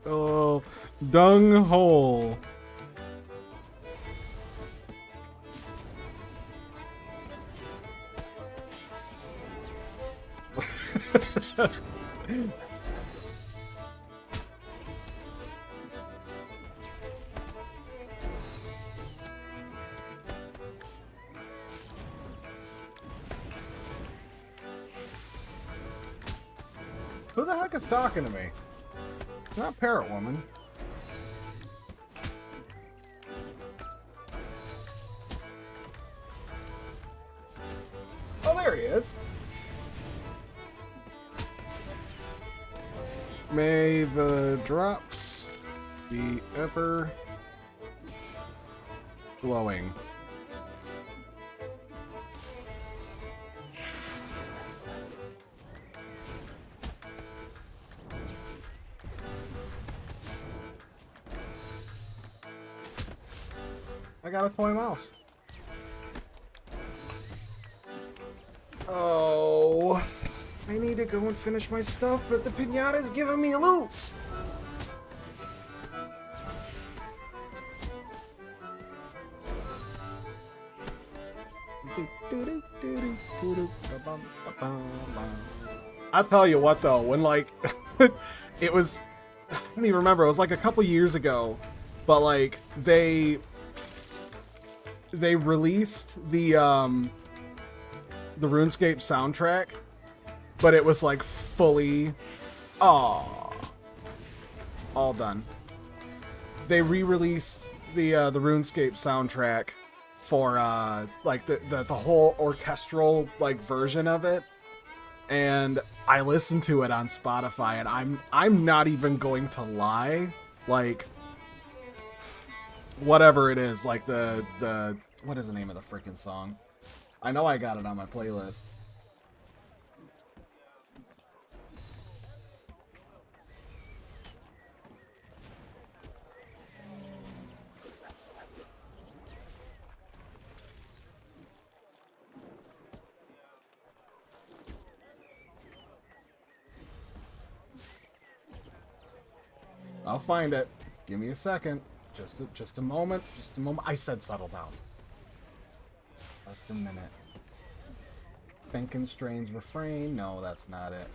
Oh, dung hole. Who the heck is talking to me? It's not Parrot Woman. Oh, there he is. May the drops be ever glowing. I got a toy mouse. Oh, I need to go and finish my stuff, but the piñata's giving me loot. I'll tell you what though, when like it was, I don't even remember, it was like a couple years ago, but like they released the RuneScape soundtrack, but it was like fully all done. They re-released the RuneScape soundtrack for like the whole orchestral like version of it, and I listened to it on Spotify, and I'm not even going to lie, like whatever it is, like the what is the name of the freaking song? I know I got it on my playlist. I'll find it. Give me a second. Just a moment. Just a moment. I said settle down. Just a minute. Finkenstrain's refrain. No, that's not it.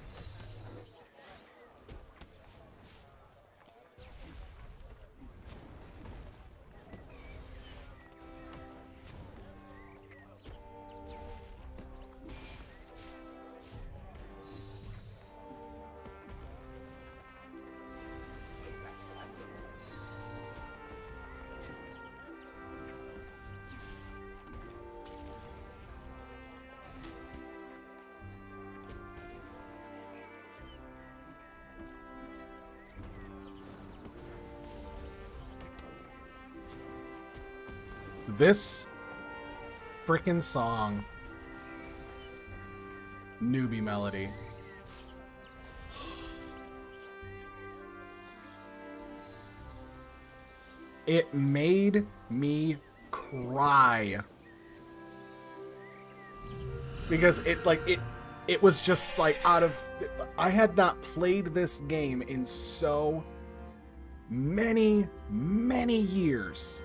This frickin' song, Newbie Melody. It made me cry. Because it was just like I had not played this game in so many years.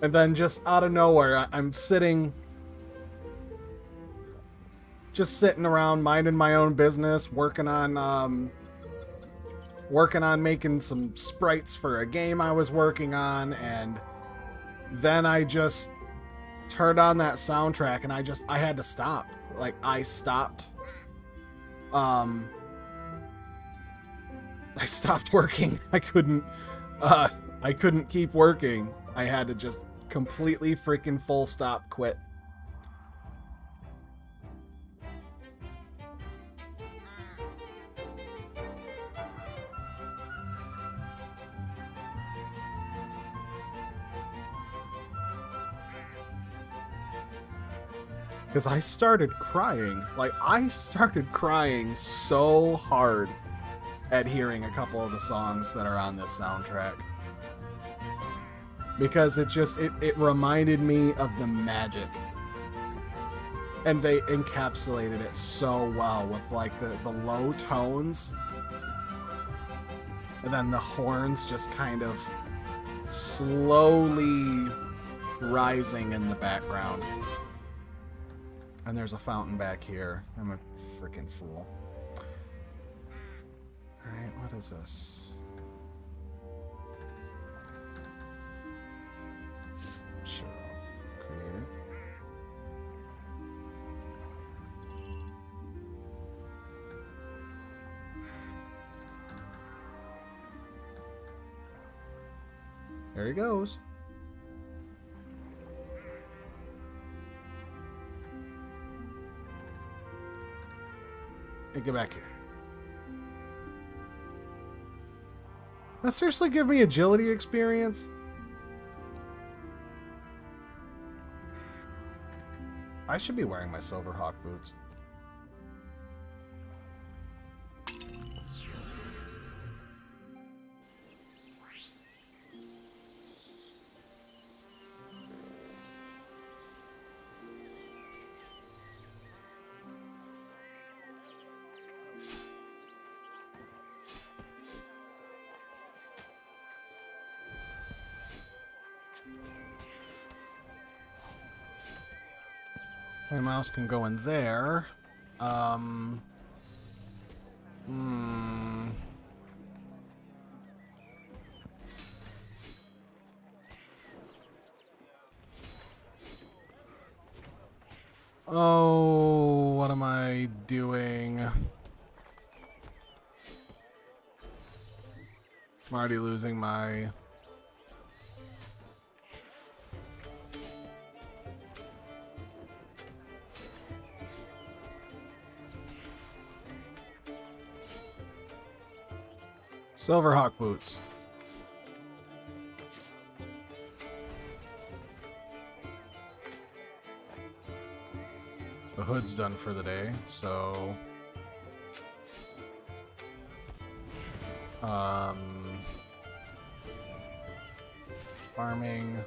And then just out of nowhere, I'm sitting around minding my own business, working on making some sprites for a game I was working on, and then I just turned on that soundtrack and I had to stop. Like, I stopped. I stopped working. I couldn't keep working. I had to just completely freaking full stop quit. Because I started crying. Like, I started crying so hard at hearing a couple of the songs that are on this soundtrack. Because it reminded me of the magic. And they encapsulated it so well with like the low tones. And then the horns just kind of slowly rising in the background. And there's a fountain back here. I'm a freaking fool. Alright, what is this? Sure, create it. There he goes. Hey, get back here. That seriously give me agility experience? I should be wearing my Silverhawk boots. My mouse can go in there. Oh, what am I doing? I'm already losing my... Silverhawk boots. The hood's done for the day, so... farming.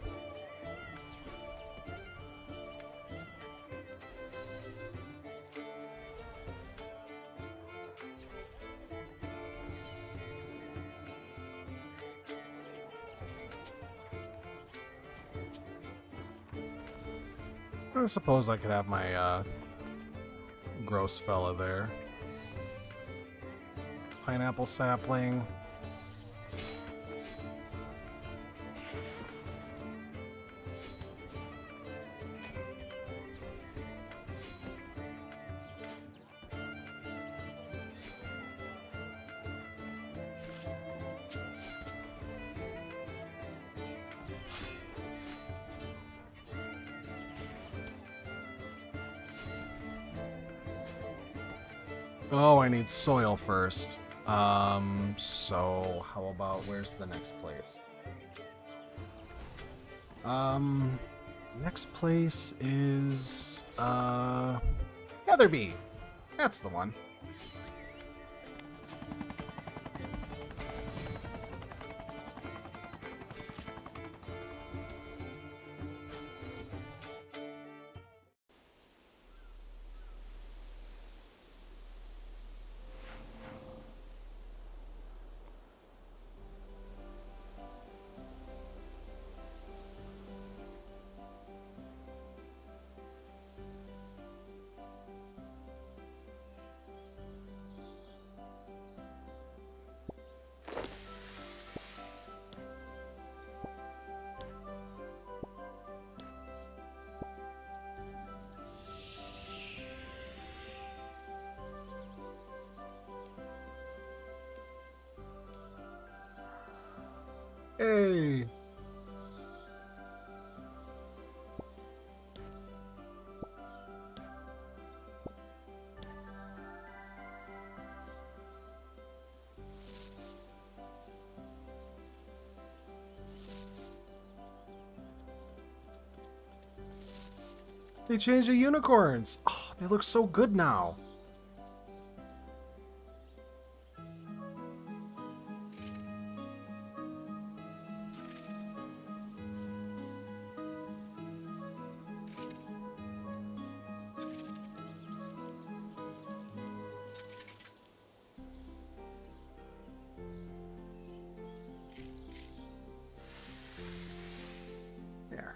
I suppose I could have my gross fella there. Pineapple sapling. Oh, I need soil first. So how about where's the next place? Next place is Heatherby. That's the one. Hey. They changed the unicorns. Oh, they look so good now. There.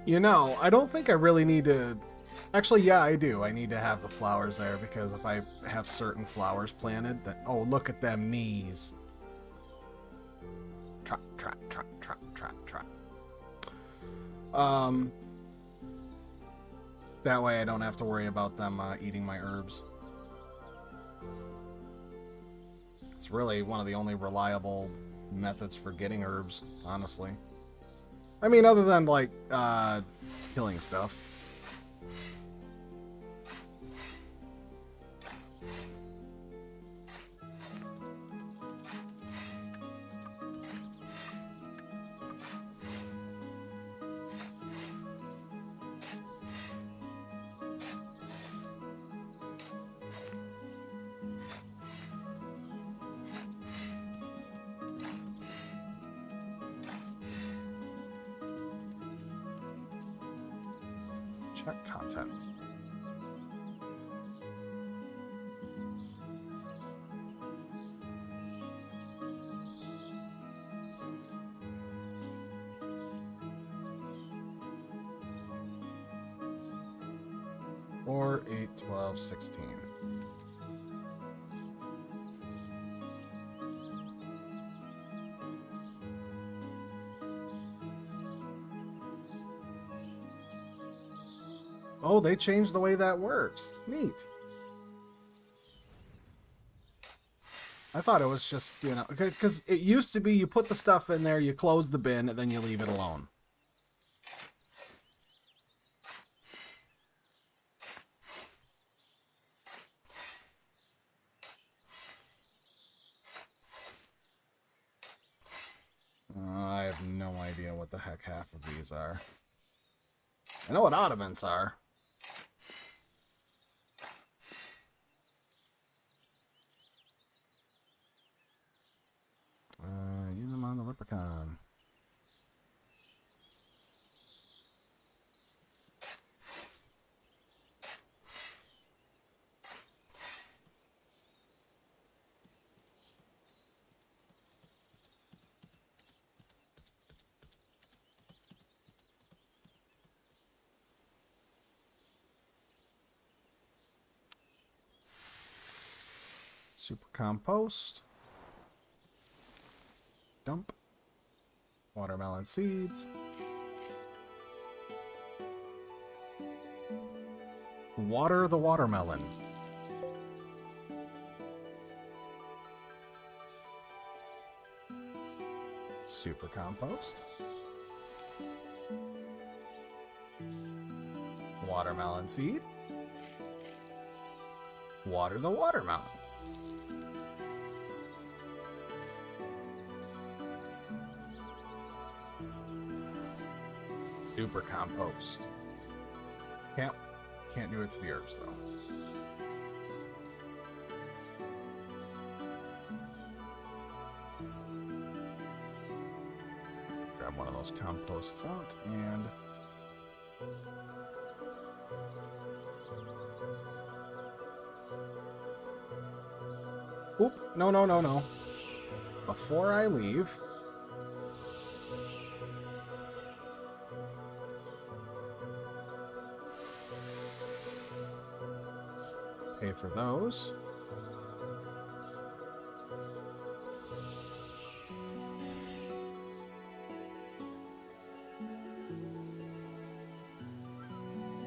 You know, I don't think I really need to... Actually, yeah, I do. I need to have the flowers there because if I have certain flowers planted, that... Oh, look at them knees. Trot, trot, trot, trot, trot, trot. That way I don't have to worry about them eating my herbs. It's really one of the only reliable methods for getting herbs, honestly. I mean, other than, like, killing stuff. Check contents. Four, 8, 12, 16. Oh, they changed the way that works. Neat. I thought it was just, you know, because it used to be you put the stuff in there, you close the bin, and then you leave it alone. I have no idea what the heck half of these are. I know what ottomans are. Use them on the leprechaun. Super compost. Dump. Watermelon seeds. Water the watermelon. Super compost. Watermelon seed. Water the watermelon. Super compost. Can't do it to the herbs though. Grab one of those composts out and oop, no. Before I leave, pay for those.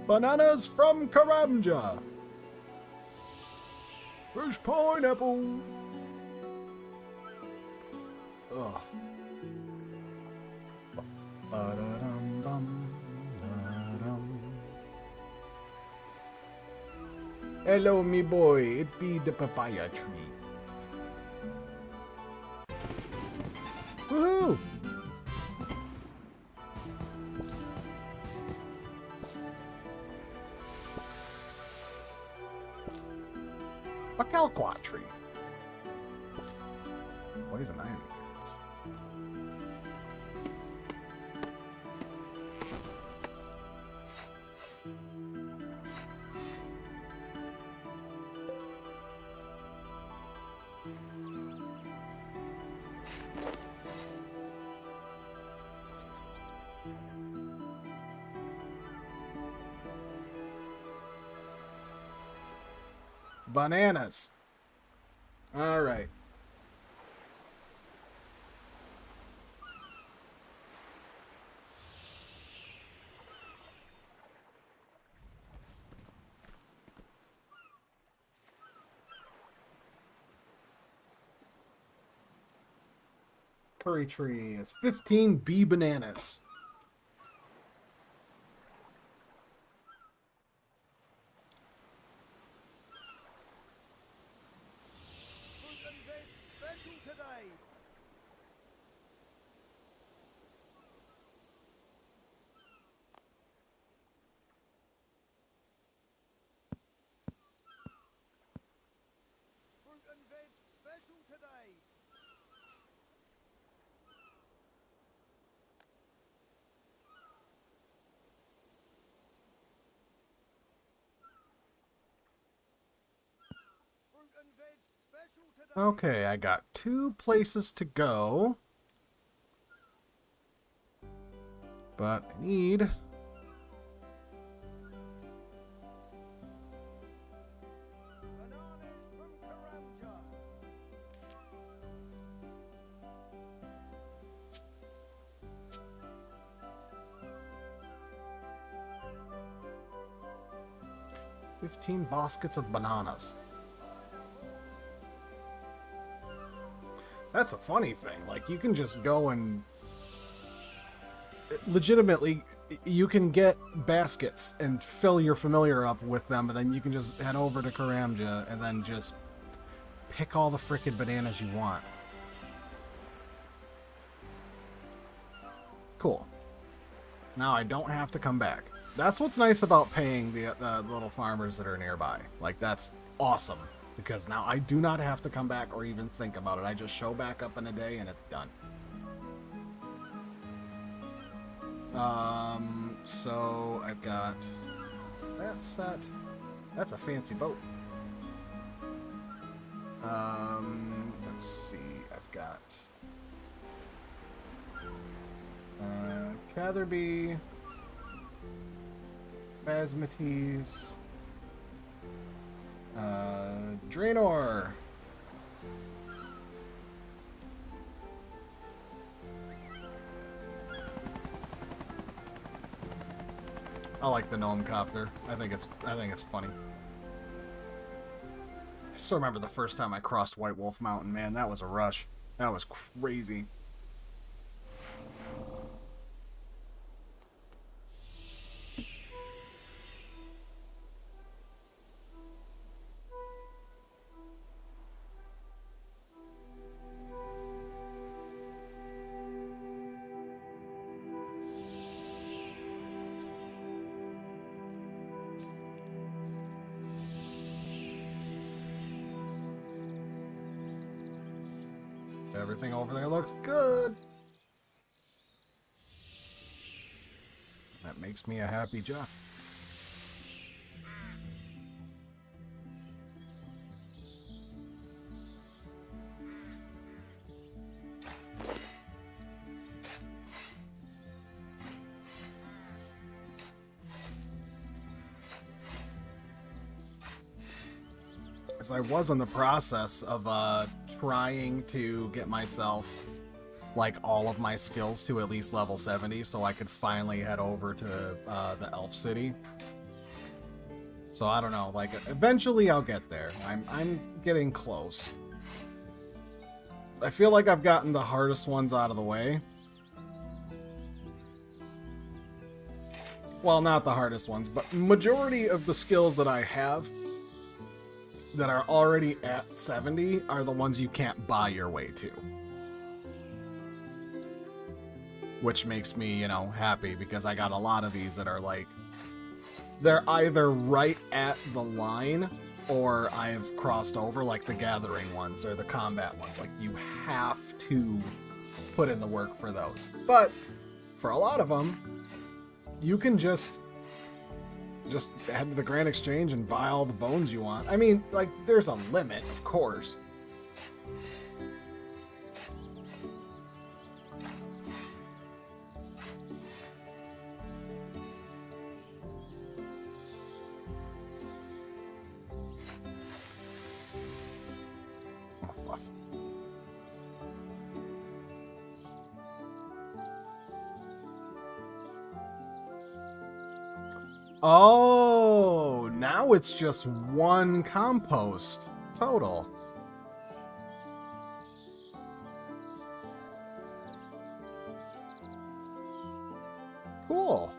Bananas from Karamja. Fresh pineapple. Ugh. Hello, me boy. It be the papaya tree. Woohoo! Bacalqua tree. Poison ivy. Bananas. All right. Curry tree is 15 bee bananas. Okay, I got 2 places to go. But I need... $15 baskets of bananas. That's a funny thing. Like, you can just go and... Legitimately, you can get baskets and fill your familiar up with them, and then you can just head over to Karamja and then just pick all the frickin' bananas you want. Cool. Now I don't have to come back. That's what's nice about paying the little farmers that are nearby. Like, that's awesome. Because now I do not have to come back or even think about it. I just show back up in a day and it's done. So I've got that set. That's a fancy boat. Let's see. I've got Catherby, Basmates, Draenor. I like the gnome copter. I think it's funny. I still remember the first time I crossed White Wolf Mountain, man. That was a rush. That was crazy. Everything over there looked good. That makes me a happy Jeff. As I was in the process of trying to get myself, like, all of my skills to at least level 70 so I could finally head over to the Elf City. So I don't know, like, eventually I'll get there. I'm getting close. I feel like I've gotten the hardest ones out of the way. Well, not the hardest ones, but majority of the skills that I have that are already at 70 are the ones you can't buy your way to. Which makes me, you know, happy because I got a lot of these that are like, they're either right at the line or I've crossed over, like the gathering ones or the combat ones. Like, you have to put in the work for those. But for a lot of them, you can just head to the Grand Exchange and buy all the bones you want. I mean, like, there's a limit, of course. Oh, fluff. Oh, now it's just one compost total. Cool.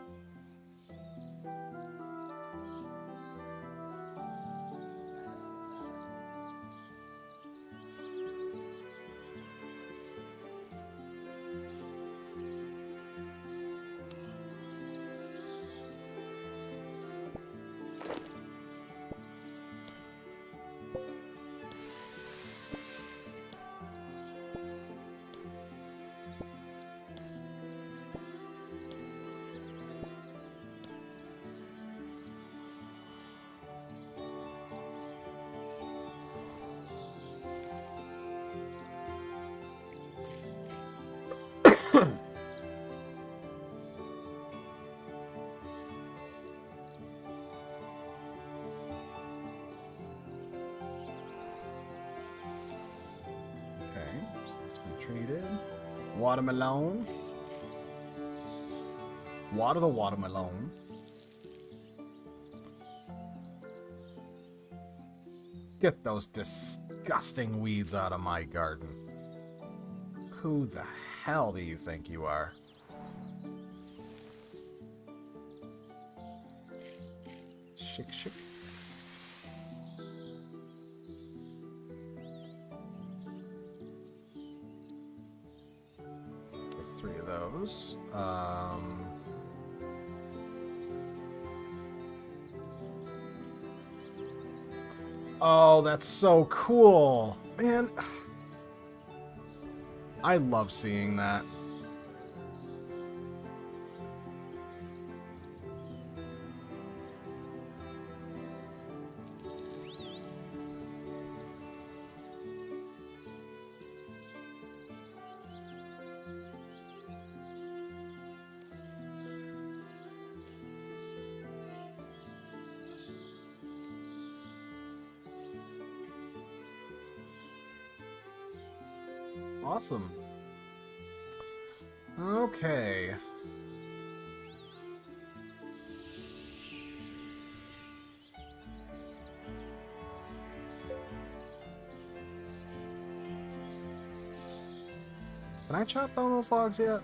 Treated. Watermelon. Water the watermelon. Get those disgusting weeds out of my garden. Who the hell do you think you are? Shik shik. Three of those. Oh, that's so cool. Man, I love seeing that. Awesome. Okay. Can I chop down those logs yet?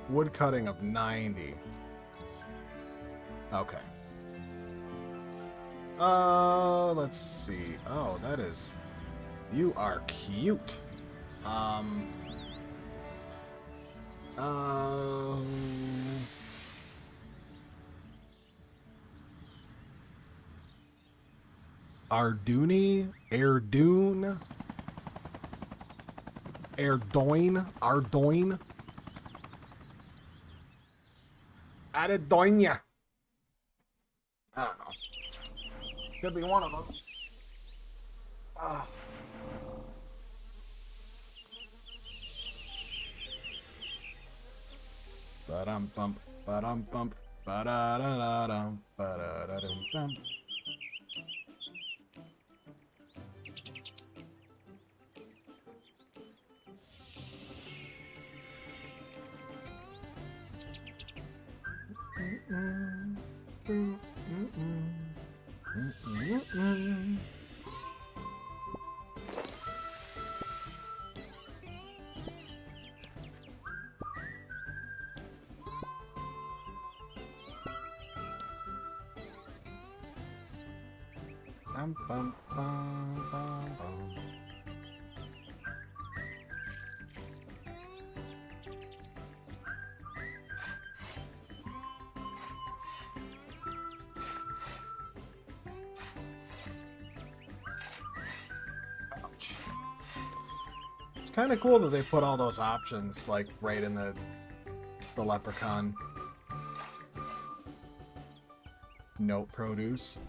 Wood cutting of 90. Okay. Let's see. Oh, that is... You are cute. Arduni? Erdune? Erdoin? Ardoin? Adedonia. I don't know. Could be one of them. Ba-dum bump, ba-dum bump, ba-da-da-da-dum, ba-da-da-dum-dum. Bum, bum, bum, bum, bum. Ouch. It's kind of cool that they put all those options like right in the leprechaun note produce.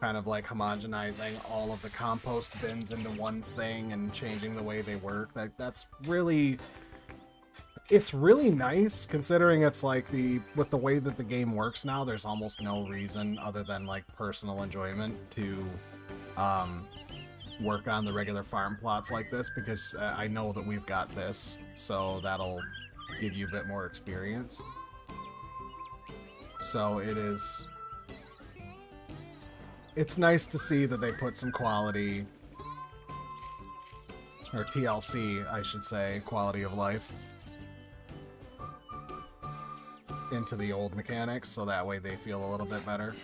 Kind of like homogenizing all of the compost bins into one thing and changing the way they work. That's really... It's really nice, considering it's like with the way that the game works now, there's almost no reason other than like personal enjoyment to work on the regular farm plots like this, because I know that we've got this, so that'll give you a bit more experience. So it's nice to see that they put some quality, or TLC, I should say, quality of life, into the old mechanics, so that way they feel a little bit better.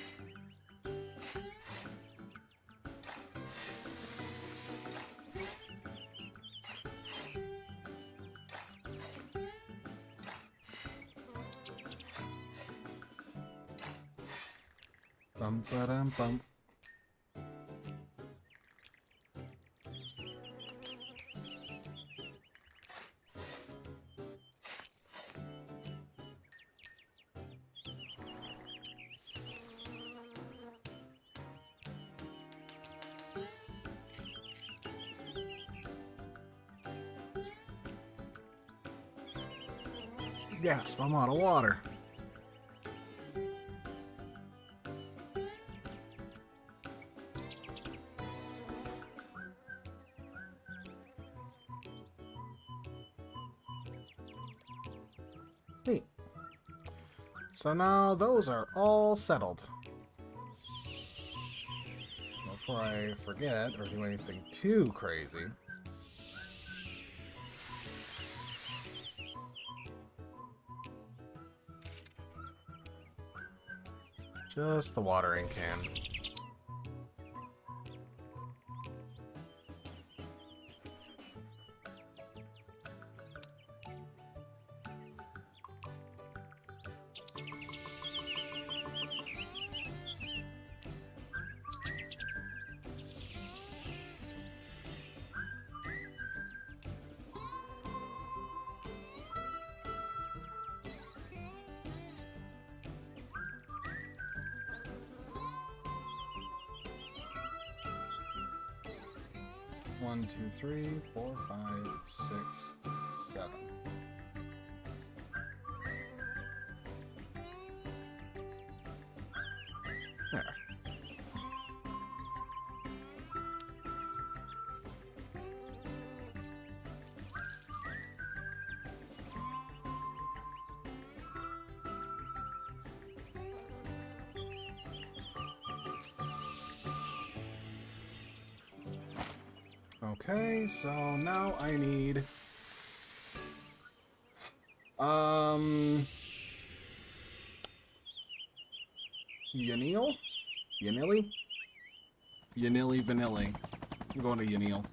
Bum ba dum bum. Yes, I'm out of water. Neat. So now those are all settled. Before I forget or do anything too crazy, just the watering can. 1, 2, 3, 4, 5, 6, 7. There. Okay, so now I need Yanil? Yanili? Yanili Vanilli. I'm going to Yanil.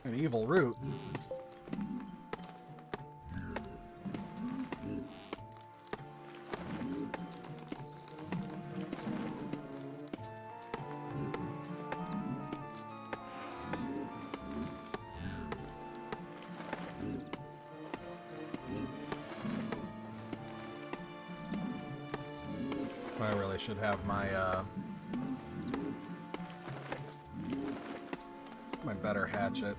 An evil root. I really should have my my better hatchet.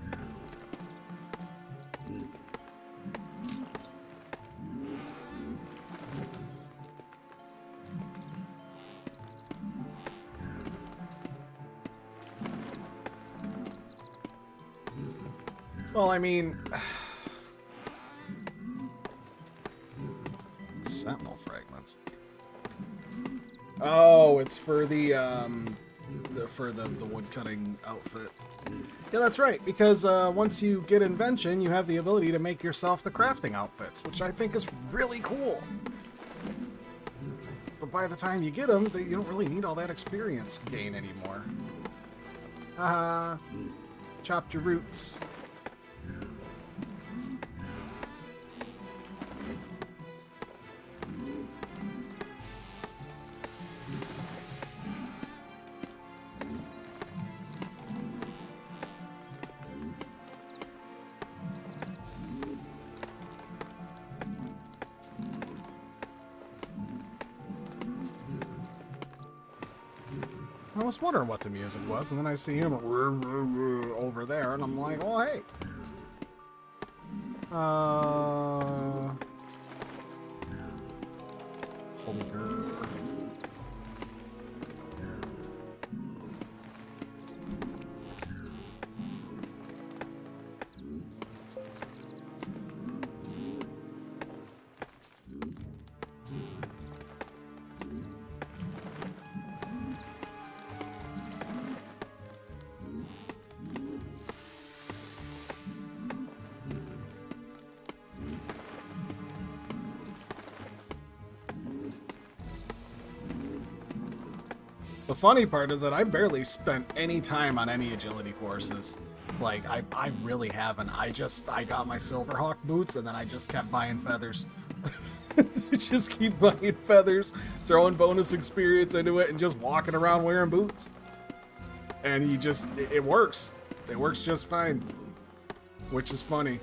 Well, I mean, sentinel fragments. Oh, it's for the wood cutting outfit. Yeah, that's right. Because once you get invention, you have the ability to make yourself the crafting outfits, which I think is really cool. But by the time you get them, you don't really need all that experience gain anymore. Chopped your roots. I was wondering what the music was, and then I see him over there, and I'm like, oh, hey. Holy girl. The funny part is that I barely spent any time on any agility courses. Like, I really haven't. I got my Silverhawk boots, and then I just kept buying feathers. Just keep buying feathers, throwing bonus experience into it, and just walking around wearing boots. And it works. It works just fine. Which is funny.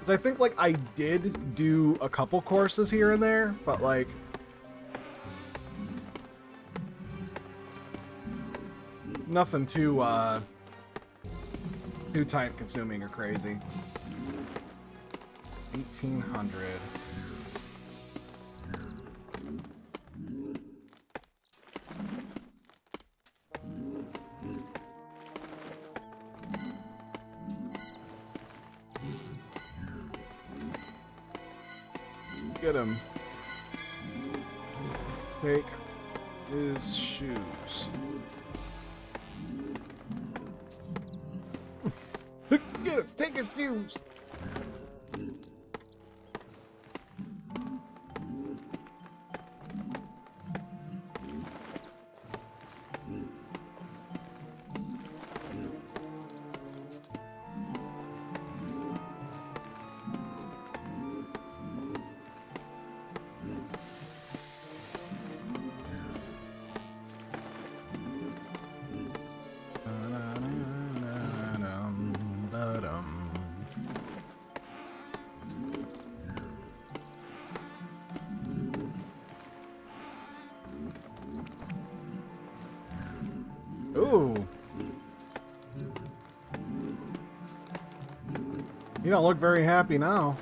I think, like, I did do a couple courses here and there, but, like, nothing too time-consuming or crazy. 1800. Get him. Take his shoes. Get him. Take his shoes. Ooh. You don't look very happy now.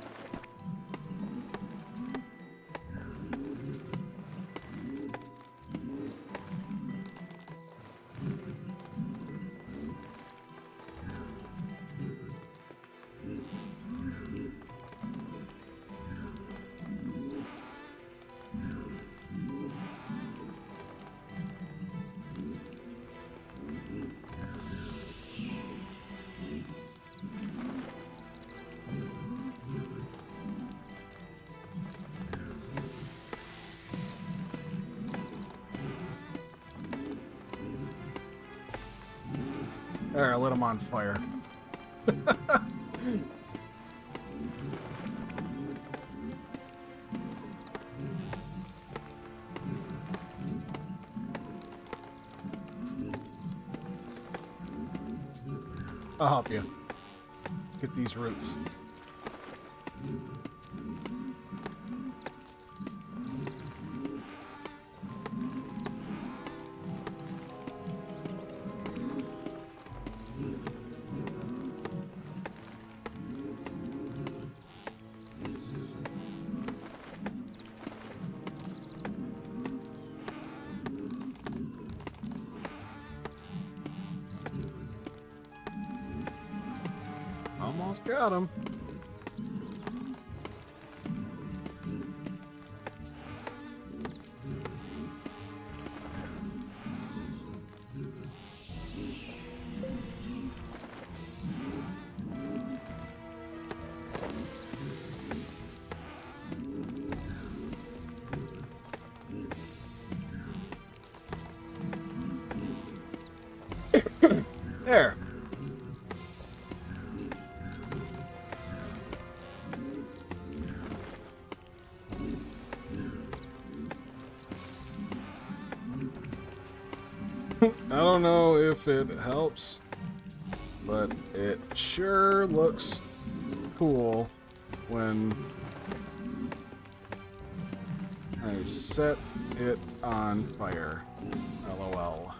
There, I lit him on fire. I'll help you. Get these roots. Almost got him. There. I don't know if it helps, but it sure looks cool when I set it on fire. LOL.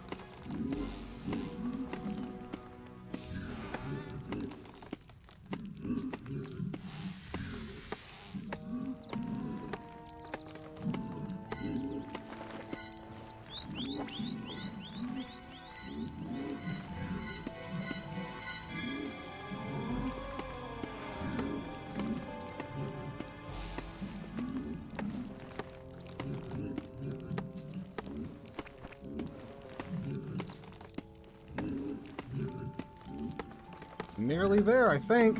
Nearly there, I think.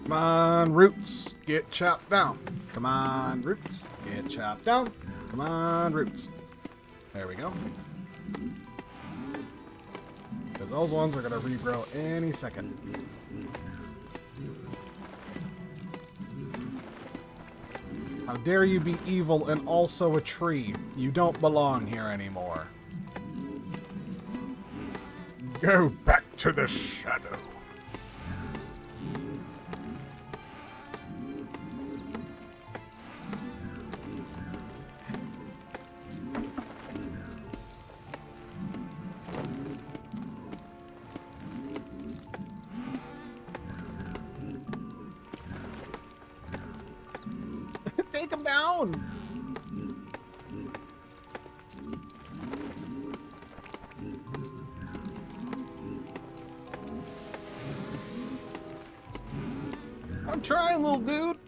Come on, roots, get chopped down. Come on, roots, get chopped down. Come on, roots. There we go. Because those ones are going to regrow any second. How dare you be evil and also a tree? You don't belong here anymore. Go back to the shadow. Take him down! I'm trying, little dude!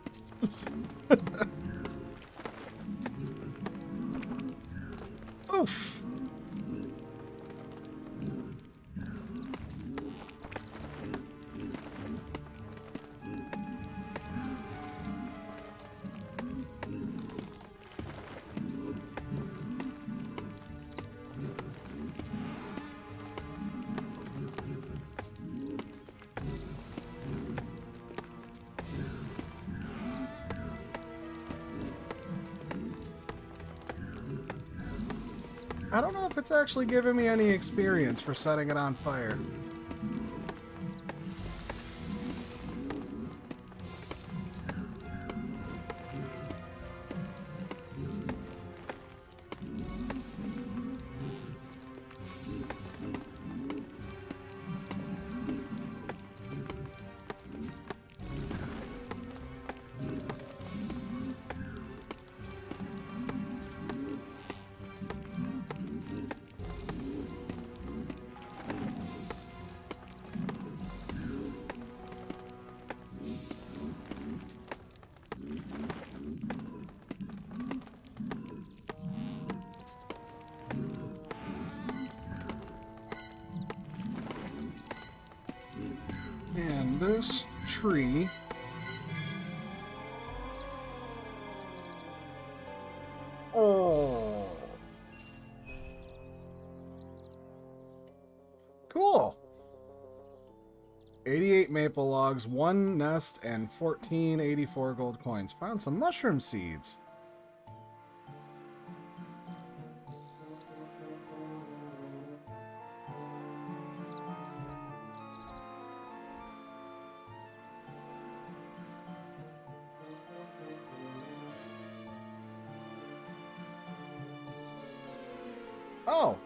I don't know if it's actually giving me any experience for setting it on fire. And this tree... Oh. Cool. 88 maple logs, 1 nest, and 1484 gold coins. Found some mushroom seeds. Oh.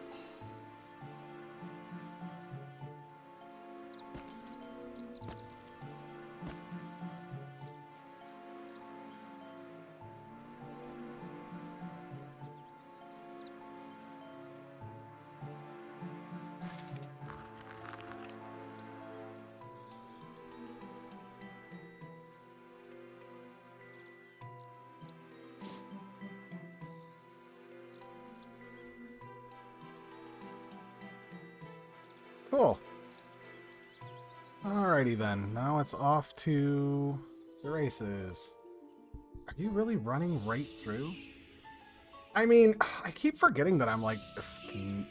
Cool. Alrighty then, now it's off to the races. Are you really running right through? I mean, I keep forgetting that I'm like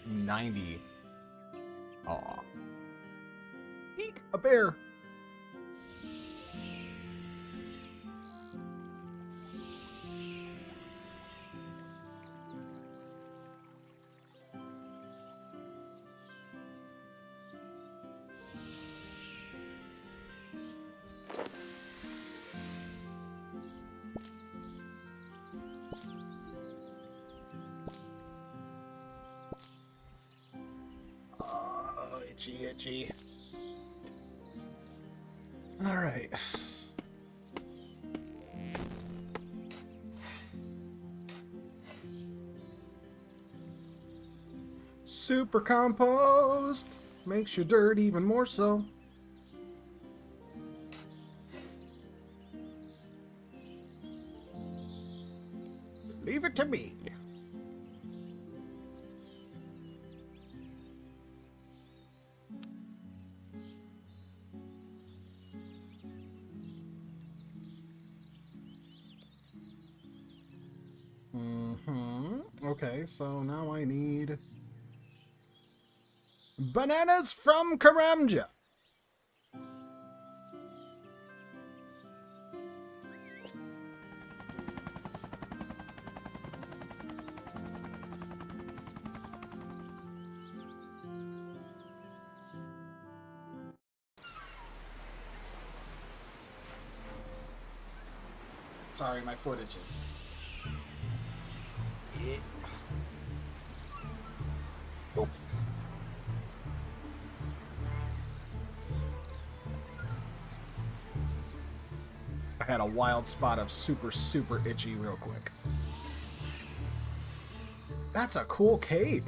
90. Aw. Eek! A bear! Itchy, itchy. All right. Super compost makes your dirt even more so. Leave it to me. Okay, so now I need bananas from Karamja. Sorry, my foot itches. Yeah. Oof. I had a wild spot of super itchy real quick. That's a cool cape.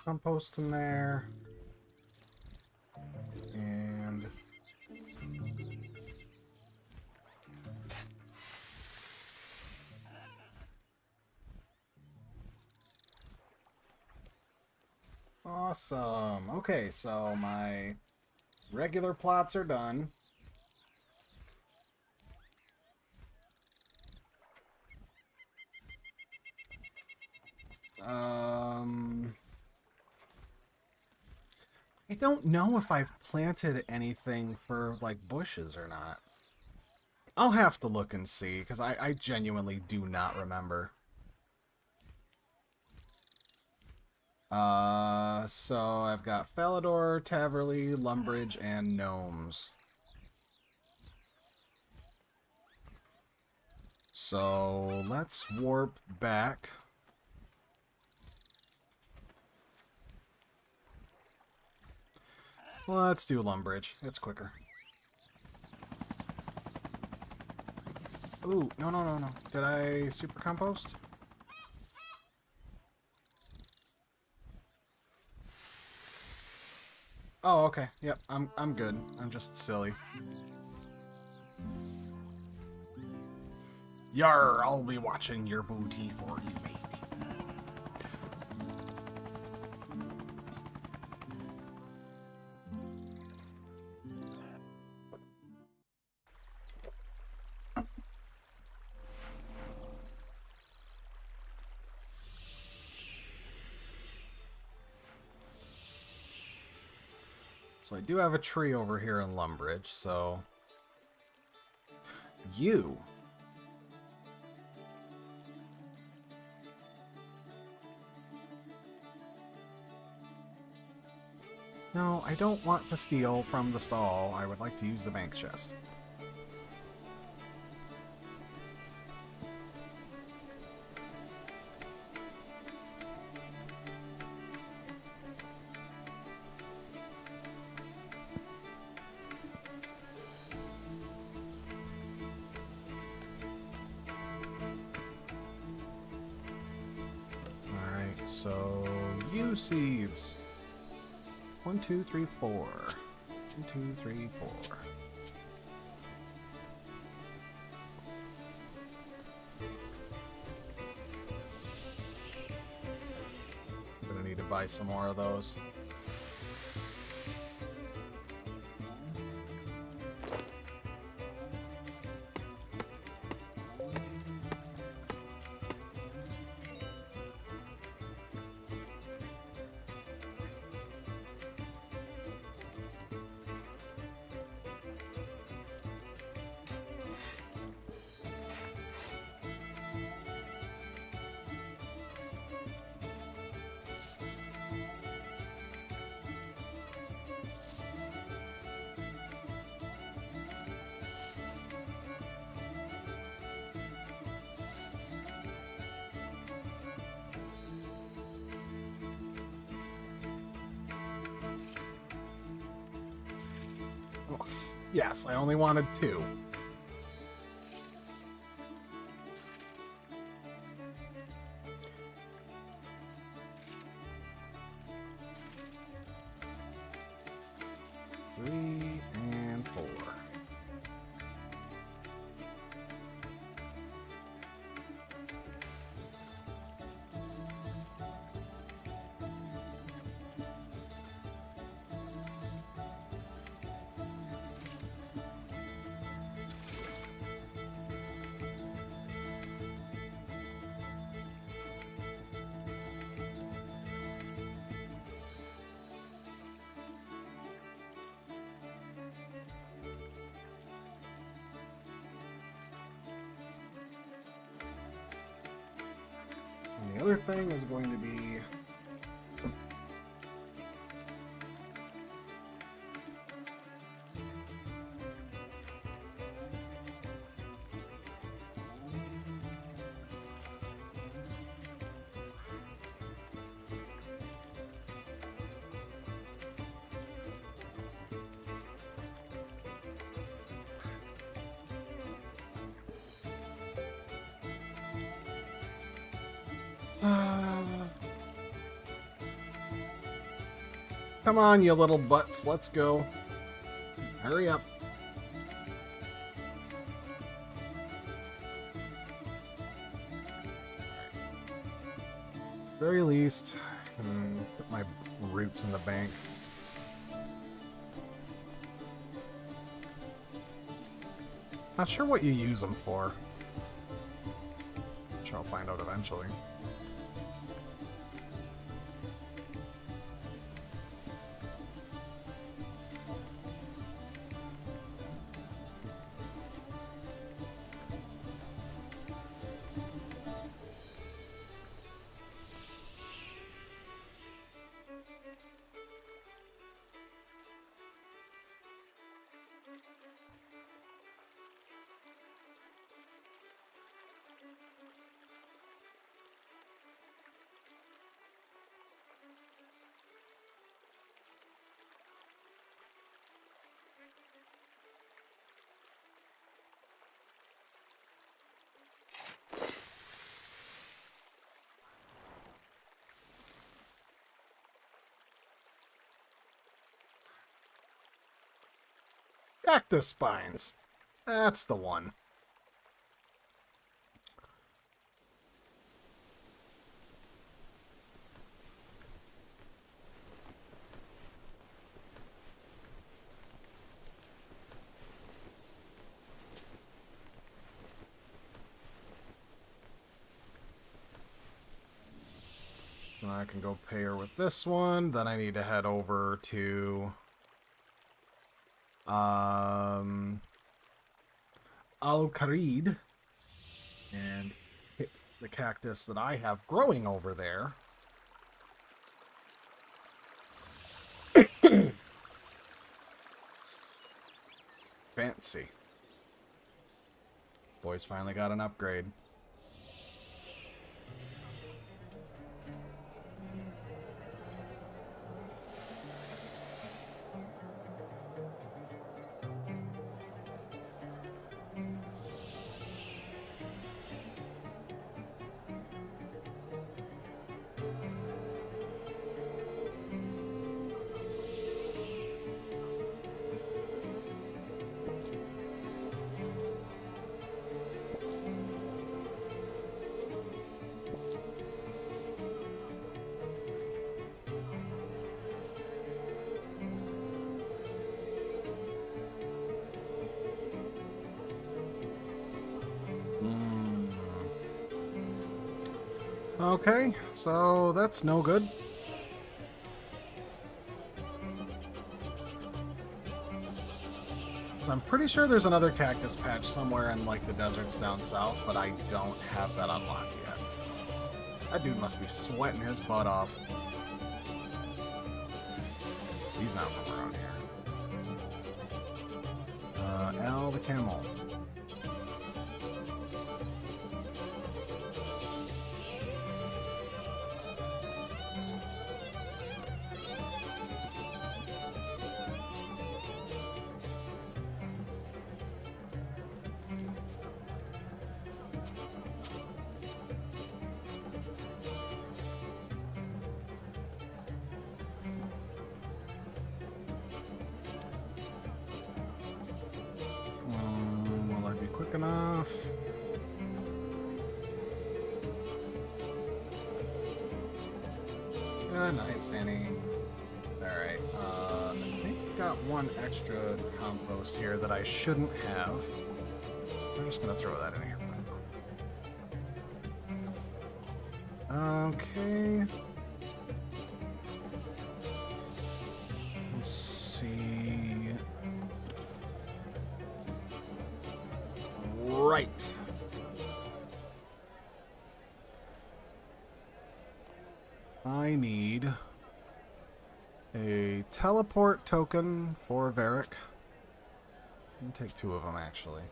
compost in there. And awesome. Okay, so my regular plots are done. I don't know if I've planted anything for, like, bushes or not. I'll have to look and see, because I genuinely do not remember. So I've got Falador, Taverley, Lumbridge, and Gnomes. So let's warp back. Let's do Lumbridge. It's quicker. Ooh, no. Did I super compost? Oh, okay. Yep, I'm good. I'm just silly. Yar, I'll be watching your booty for you, mate. So I do have a tree over here in Lumbridge, so... You! No, I don't want to steal from the stall. I would like to use the bank chest. Alright, so... you seeds. 1, 2, 3, 4. 1, 2, 3, 4. Gonna need to buy some more of those. Yes, I only wanted 2. Three and 4. And the other thing is going to be... Come on, you little butts. Let's go. Hurry up. Very least, put my roots in the bank. Not sure what you use them for. Which I'll find out eventually. Cactus spines. That's the one. So now I can go pay her with this one. Then I need to head over to Al-Kharid and hit the cactus that I have growing over there. Fancy. Boys finally got an upgrade. Okay, so that's no good. So I'm pretty sure there's another cactus patch somewhere in like the deserts down south, but I don't have that unlocked yet. That dude must be sweating his butt off. He's not from around here. Al the camel. Quick enough. Nice, Annie. Alright, I think I got one extra compost here that I shouldn't have. So I'm just gonna throw that in here. Okay. Let's see. Right. I need a teleport token for Varric. I'll take 2 of them, actually.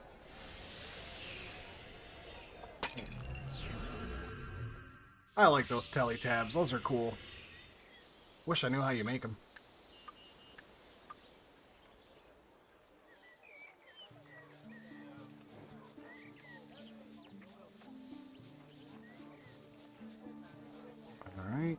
I like those telly tabs. Those are cool. Wish I knew how you make them. Alright,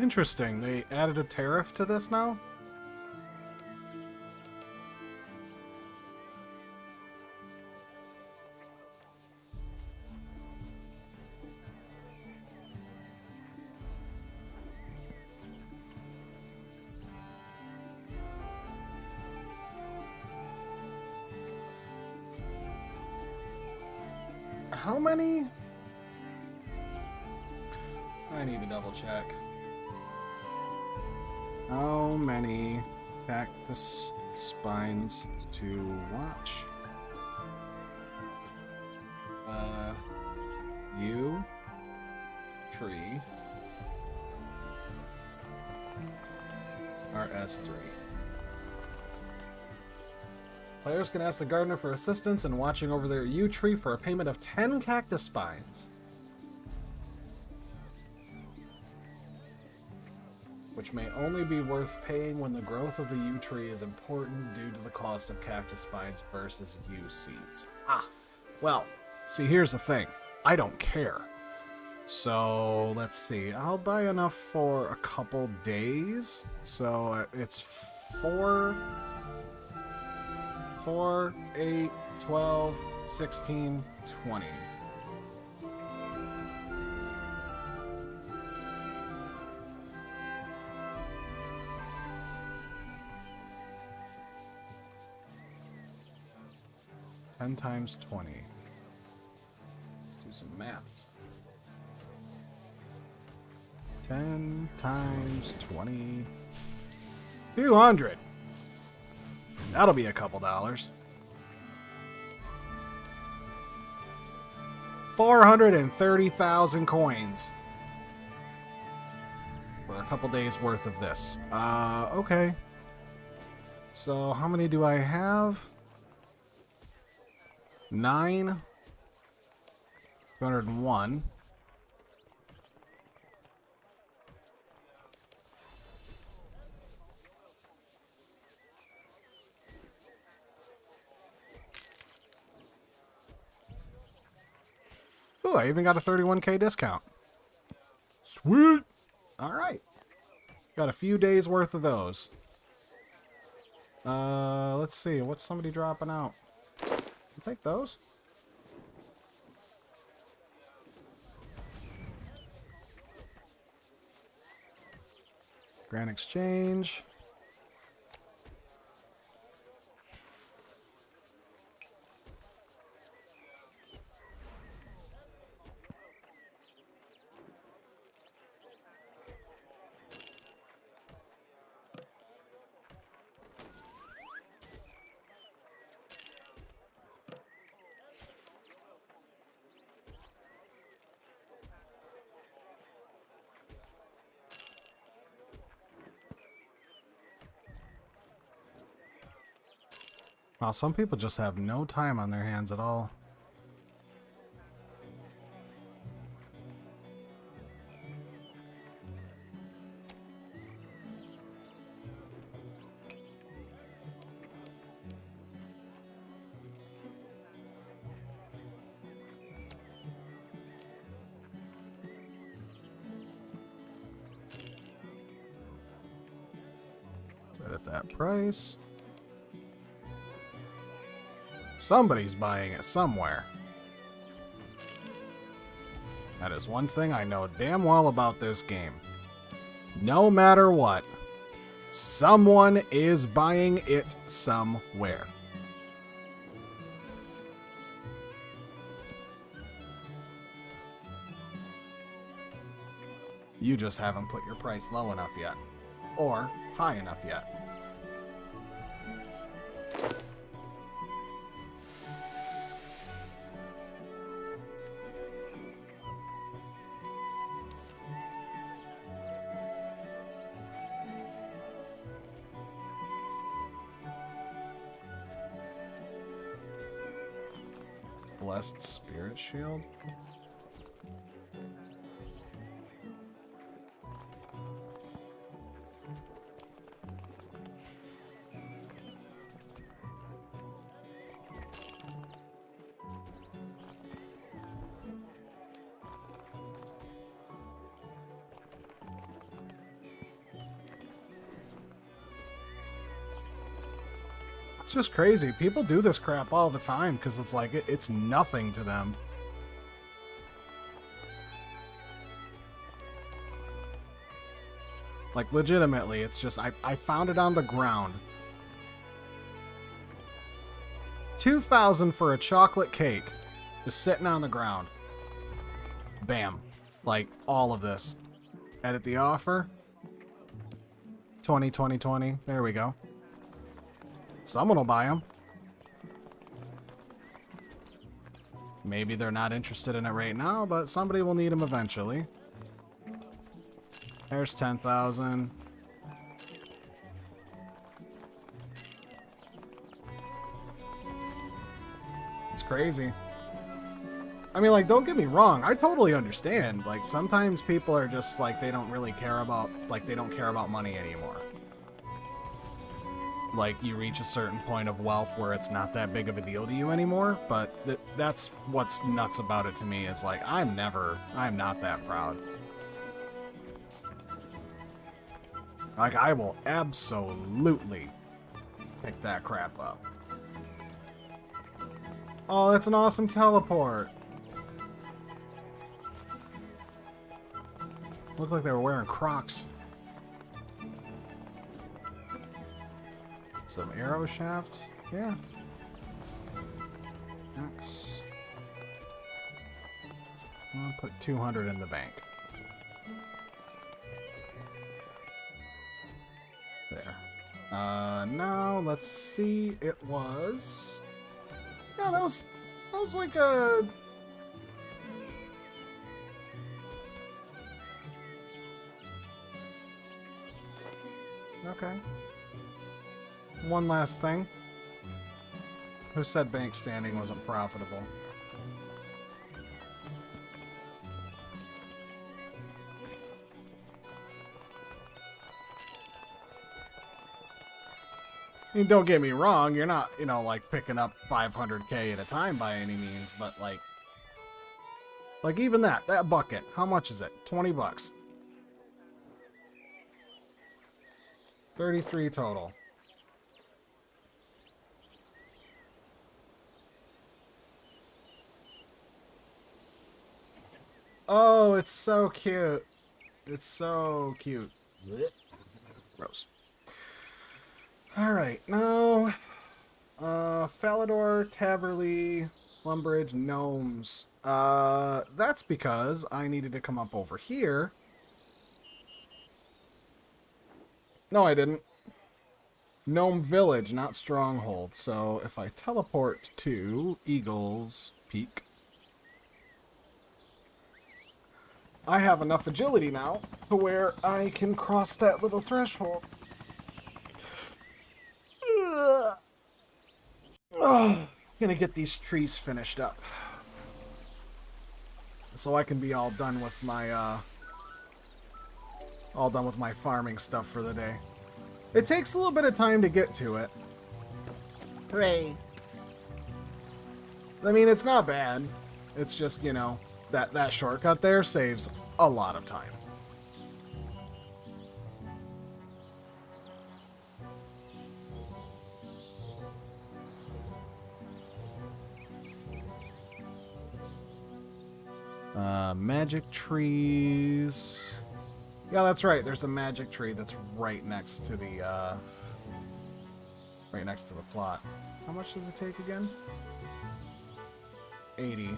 Interesting. They added a tariff to this now? How many? I need to double check. How many cactus spines to watch? U tree RS3. Players can ask the gardener for assistance in watching over their yew tree for a payment of 10 cactus spines, which may only be worth paying when the growth of the yew tree is important due to the cost of cactus spines versus yew seeds. Ah, well, see, here's the thing. I don't care. So, let's see. I'll buy enough for a couple days. So, it's 4, 8, 12, 16, 20. Ten times 20. Let's do some maths. 10 times 20. 200. That'll be a couple dollars. 430,000 coins for a couple days worth of this. Okay. So how many do I have? 9. 201. Ooh, I even got a 31k discount. Sweet! Alright. Got a few days worth of those. Let's see. What's somebody dropping out? I'll take those. Grand Exchange. Wow, some people just have no time on their hands at all. Right at that price. Somebody's buying it somewhere. That is one thing I know damn well about this game. No matter what, someone is buying it somewhere. You just haven't put your price low enough yet. Or high enough yet. Blessed Spirit Shield? It's just crazy. People do this crap all the time because it's like it's nothing to them. Like, legitimately, it's just, I found it on the ground. 2,000 for a chocolate cake. Just sitting on the ground. Bam. Like, all of this. Edit the offer. 20, 20, 20. There we go. Someone will buy them. Maybe they're not interested in it right now, but somebody will need them eventually. There's 10,000. It's crazy. I mean, like, don't get me wrong. I totally understand. Like, sometimes people are just, like, they don't really care about, like, they don't care about money anymore. Like, you reach a certain point of wealth where it's not that big of a deal to you anymore. But that's what's nuts about it to me is, like, I'm not that proud. Like, I will absolutely pick that crap up. Oh, that's an awesome teleport. Looked like they were wearing Crocs. Some arrow shafts. Yeah. Next. I'll put 200 in the bank. There. Now let's see. It was. Yeah, that was like a. Okay. One last thing. Who said bank standing wasn't profitable? I mean, don't get me wrong, you're not, you know, like, picking up 500k at a time by any means, but, like even that bucket, how much is it? 20 bucks. 33 total. Oh, it's so cute. It's so cute. Gross. Alright, now... Falador, Taverley, Lumbridge, Gnomes. That's because I needed to come up over here. No, I didn't. Gnome Village, not Stronghold. So, if I teleport to Eagle's Peak... I have enough agility now to where I can cross that little threshold. Oh, gonna get these trees finished up. So I can be all done with my farming stuff for the day. It takes a little bit of time to get to it. Hooray. I mean, it's not bad. It's just, you know, that shortcut there saves a lot of time. Magic trees. Yeah, that's right. There's a magic tree that's right next to the plot. How much does it take again? 80.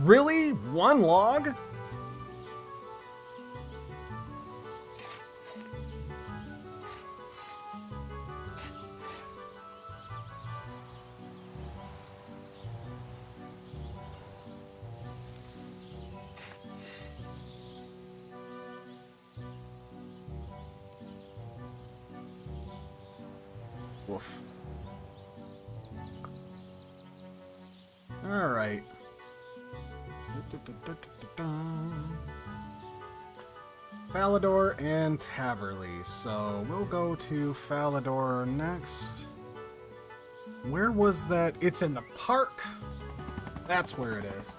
Really? One log? Woof. All right. Falador and Taverley. So we'll go to Falador next. Where was that? It's in the park. That's where it is.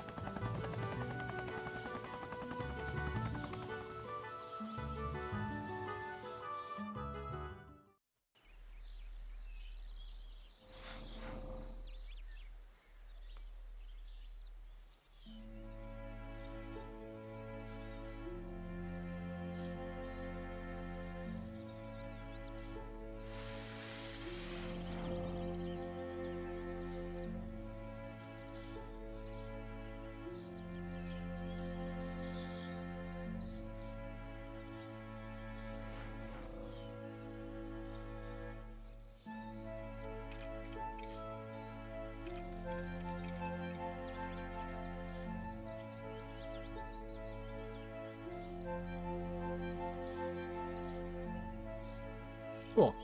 Cool.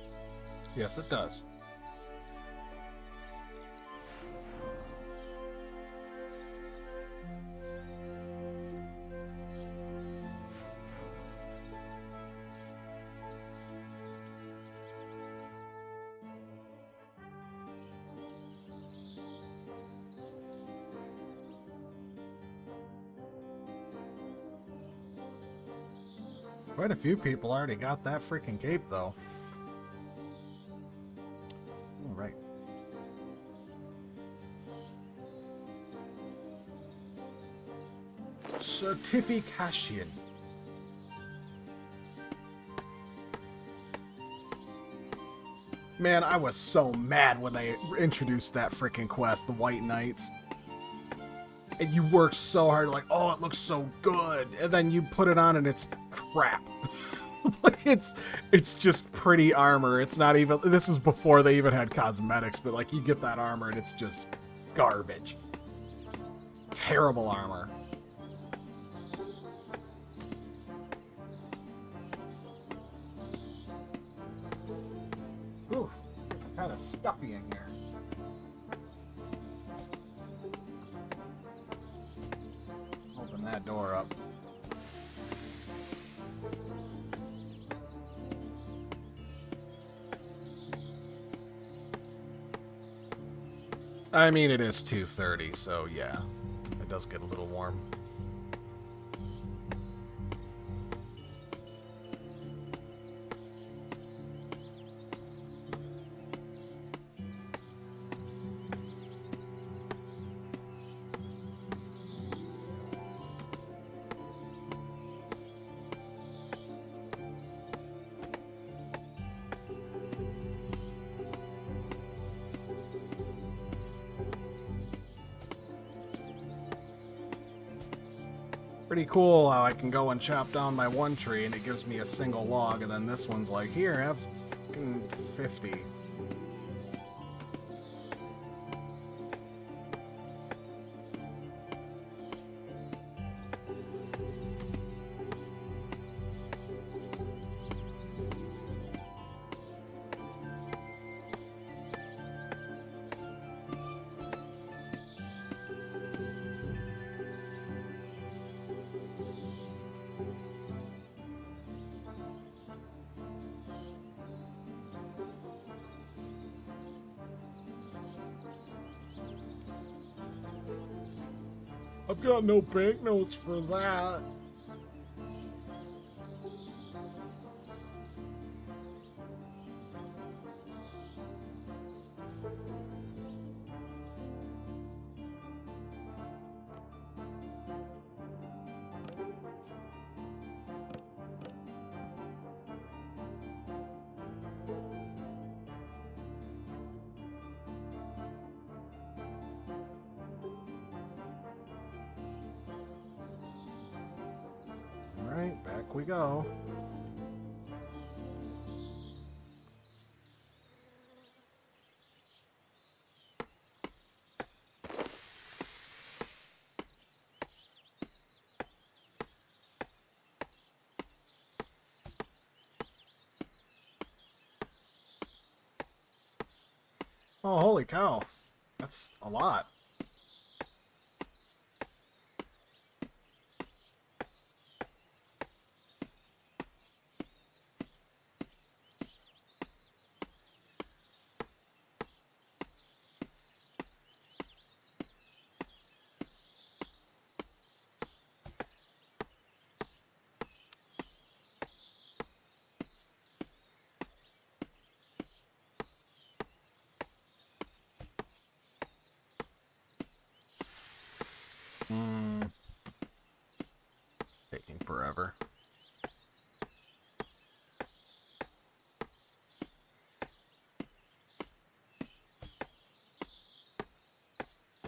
Yes, it does. Quite a few people already got that freaking cape, though. All right. Certification. Man, I was so mad when they introduced that freaking quest, the White Knights. And you work so hard, like, oh, it looks so good. And then you put it on and it's crap. Like, it's just pretty armor. It's not even, this is before they even had cosmetics, but like, you get that armor and it's just garbage. Terrible armor. Ooh, kind of stuffy in here. Open that door up. I mean, it is 2:30, so yeah, it does get a little warm. Pretty cool how I can go and chop down my one tree and it gives me a single log, and then this one's like, here, have fucking 50. I've got no banknotes for that. Alright, back we go. Oh, holy cow. That's a lot.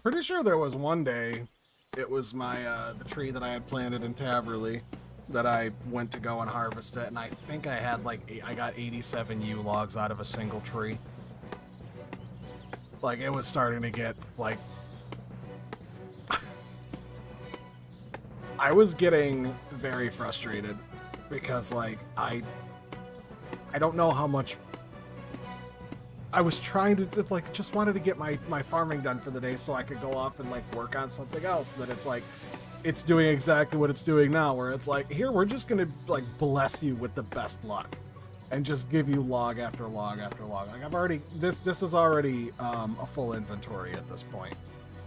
pretty sure there was one day, it was my, the tree that I had planted in Taverley that I went to go and harvest it, and I think I had, like, I got 87 yew logs out of a single tree. Like, it was starting to get, like... I was getting very frustrated because, like, I don't know how much... I was trying to, like, just wanted to get my farming done for the day so I could go off and, like, work on something else. That it's like, it's doing exactly what it's doing now, where it's like, here, we're just gonna, like, bless you with the best luck. And just give you log after log after log. Like, I've already, this is already a full inventory at this point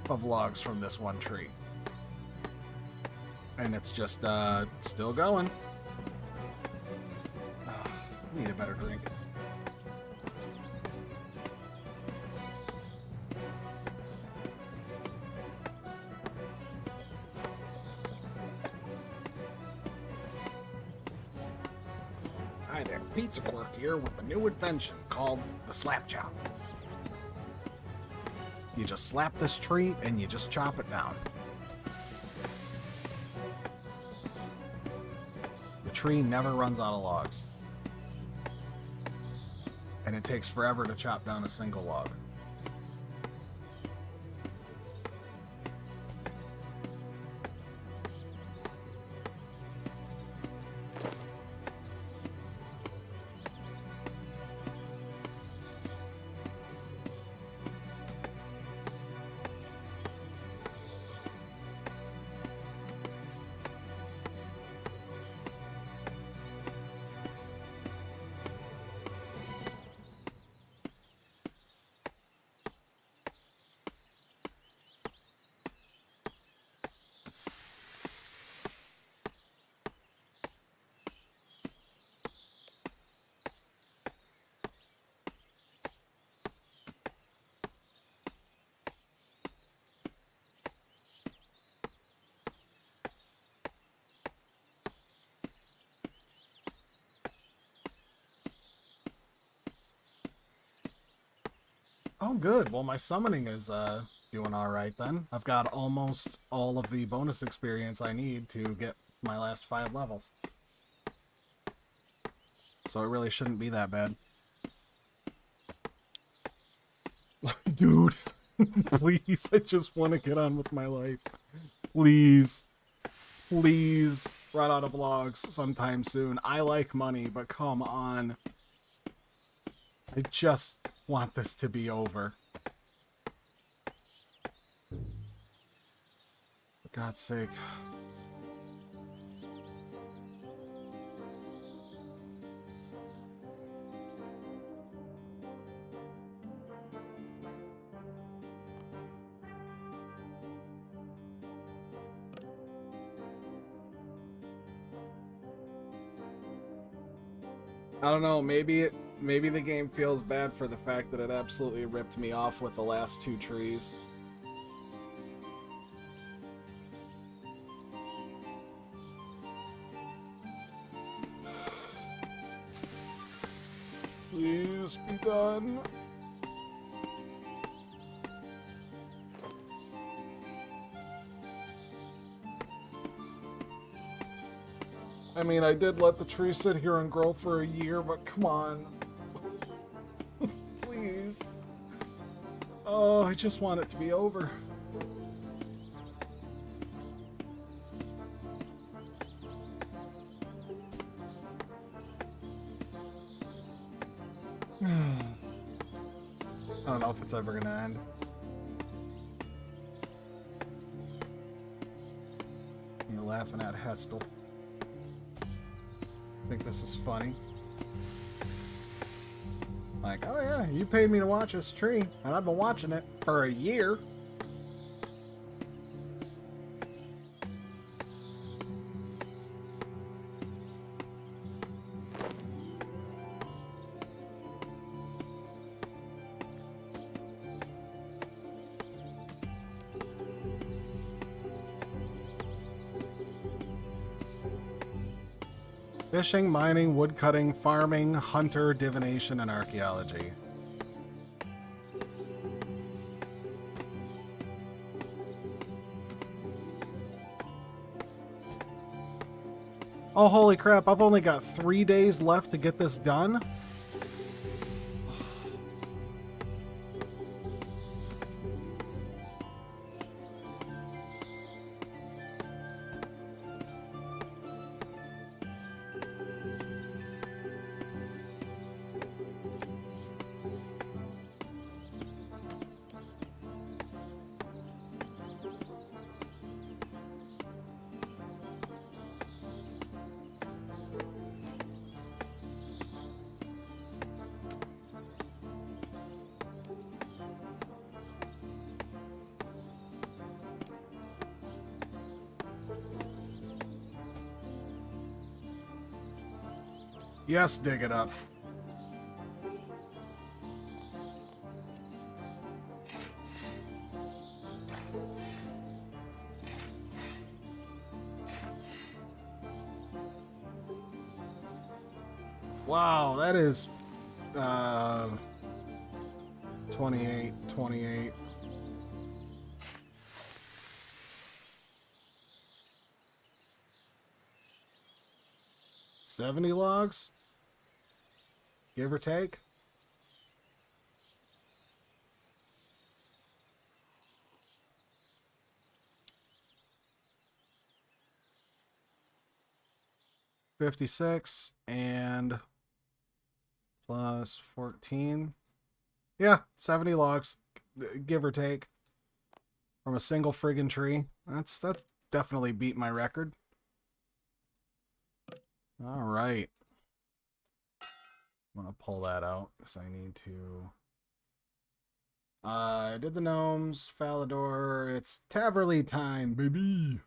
of logs from this one tree. And it's just, still going. I need a better drink. Hi there, Pizza Quirk here with a new invention called the Slap Chop. You just slap this tree and you just chop it down. The tree never runs out of logs. And it takes forever to chop down a single log. Oh, good. Well, my summoning is doing all right then. I've got almost all of the bonus experience I need to get my last 5 levels. So it really shouldn't be that bad. Dude, please, I just want to get on with my life. Please. Please run out of vlogs sometime soon. I like money, but come on. I just want this to be over. For God's sake. I don't know, maybe the game feels bad for the fact that it absolutely ripped me off with the last 2 trees. Please be done. I mean, I did let the tree sit here and grow for a year, but come on. Please. Oh, I just want it to be over. I don't know if it's ever gonna end. You're laughing at Heskel. Think this is funny. Like, oh yeah, you paid me to watch this tree, and I've been watching it for a year. Fishing, mining, woodcutting, farming, hunter, divination, and archaeology. Oh, holy crap. I've only got 3 days left to get this done. Yes, dig it up. Wow, that is 28, 28. $70 logs? Give or take? $56 and plus 14. Yeah, 70 logs, give or take, from a single friggin' tree. That's definitely beat my record. All right. I'm gonna pull that out because I need to. I did the gnomes, Falador. It's Taverly time, baby.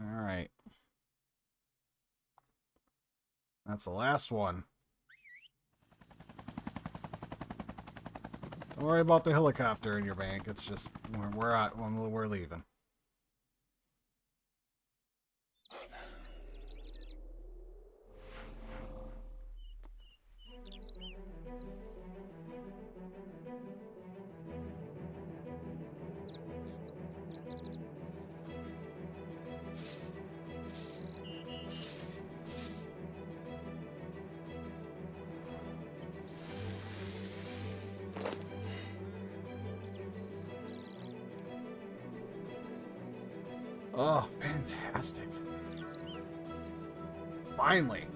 All right. That's the last one. Don't worry about the helicopter in your bank. It's just we're out when we're leaving. Oh, fantastic. Finally.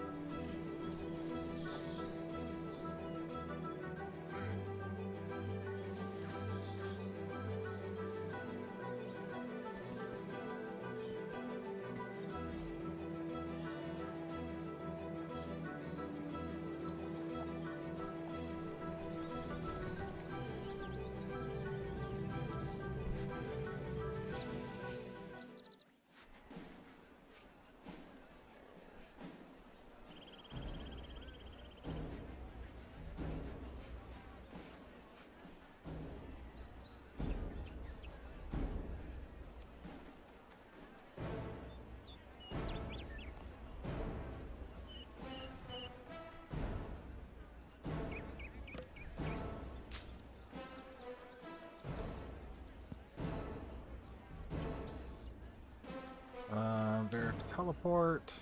Teleport,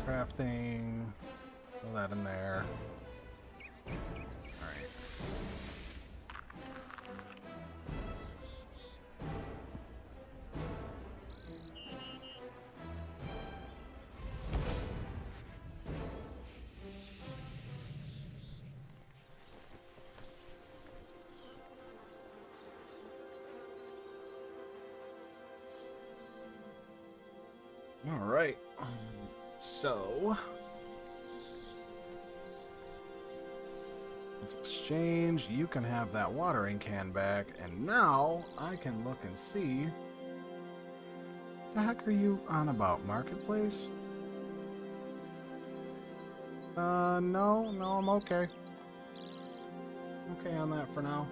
crafting, throw that in there. All right. All right. So let's exchange. You can have that watering can back, and now I can look and see. What the heck are you on about? Marketplace? No, I'm okay. Okay on that for now.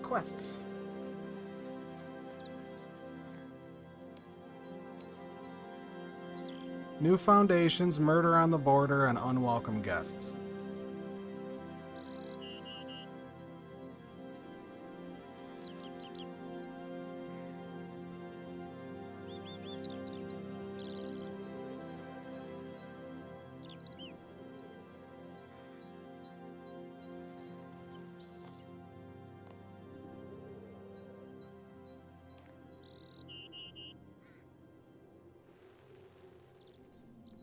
Quests. New foundations, murder on the border, and unwelcome guests.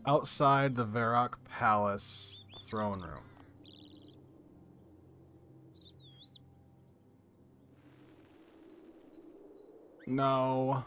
outside the Varrock Palace throne room. No.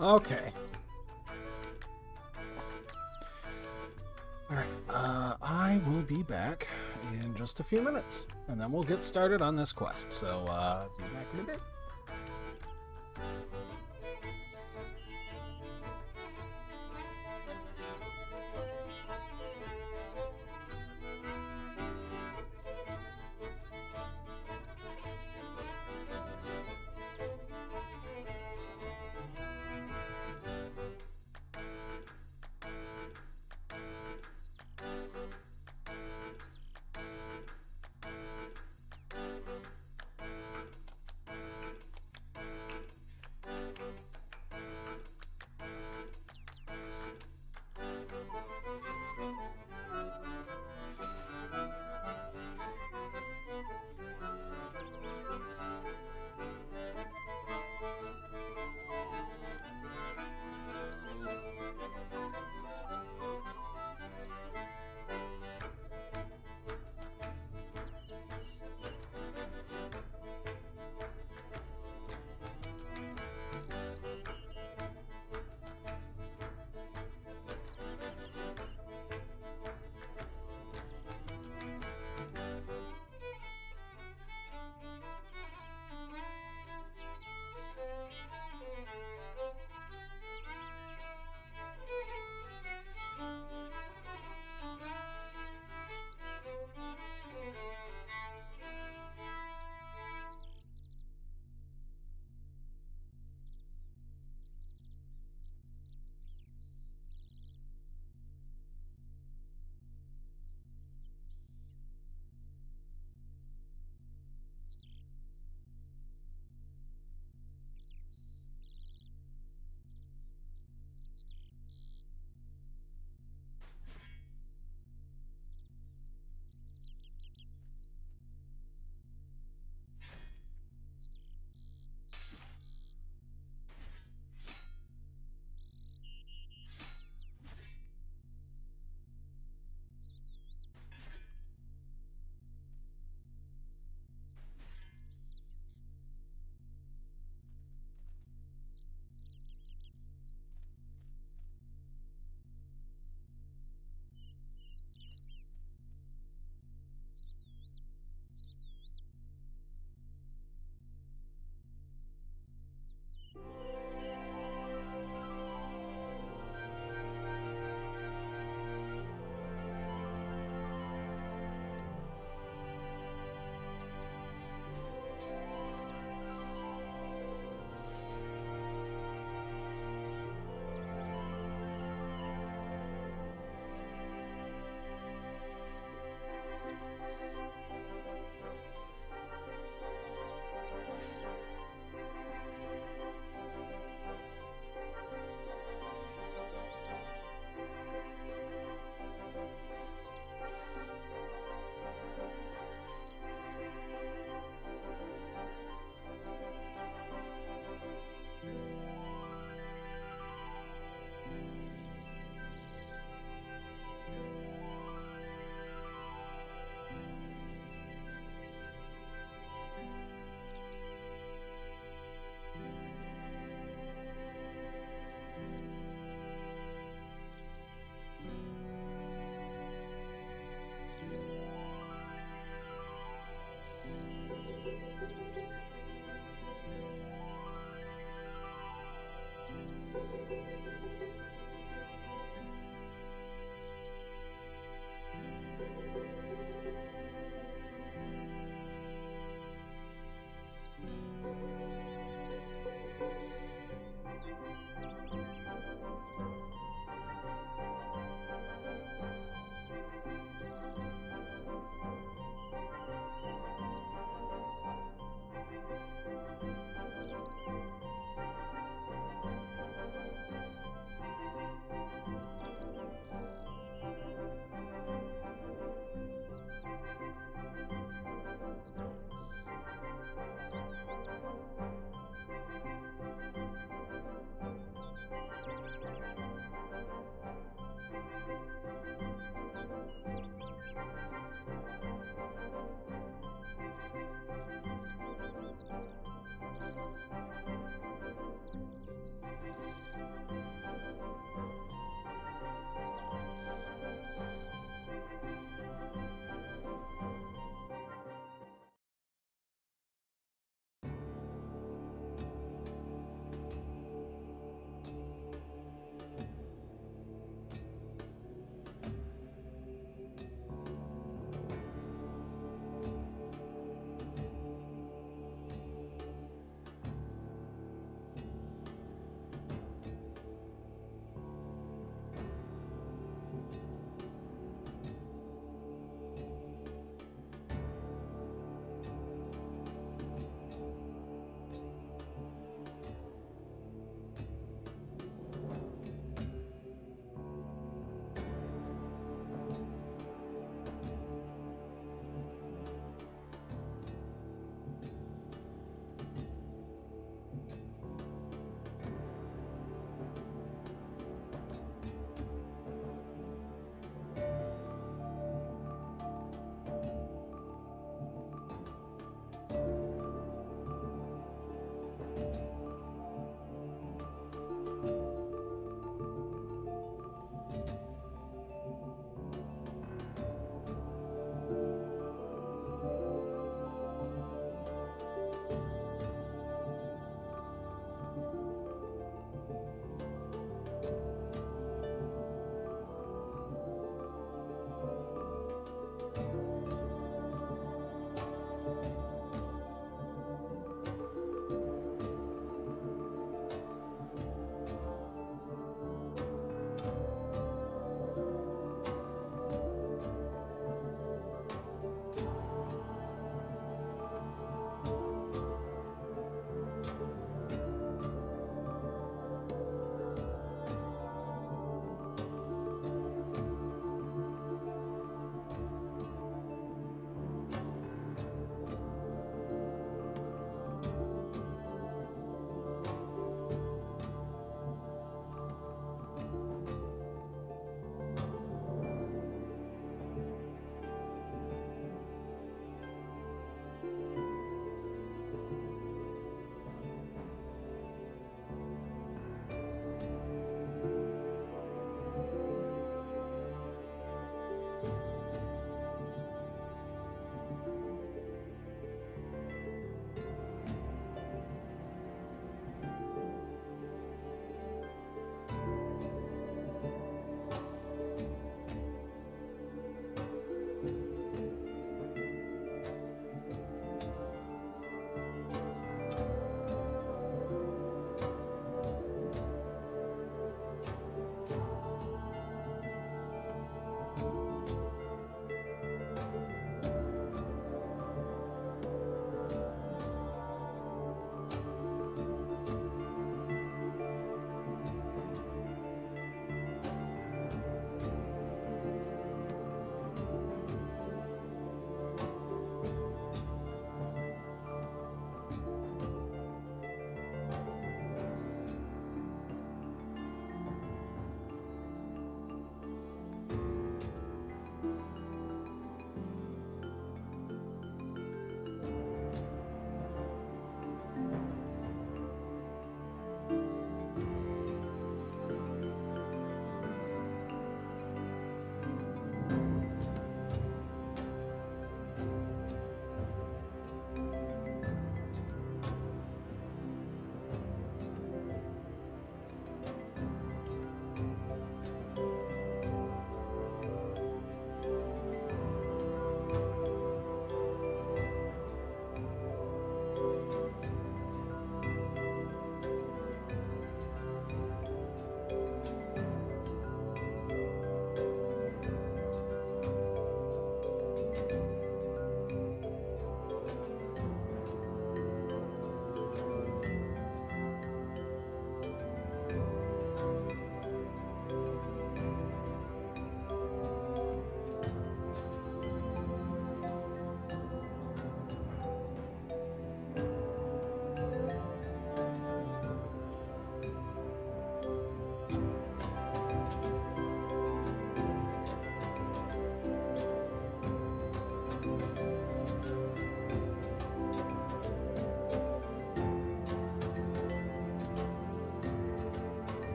Okay. Alright, I will be back in just a few minutes, and then we'll get started on this quest, so, be back in a bit.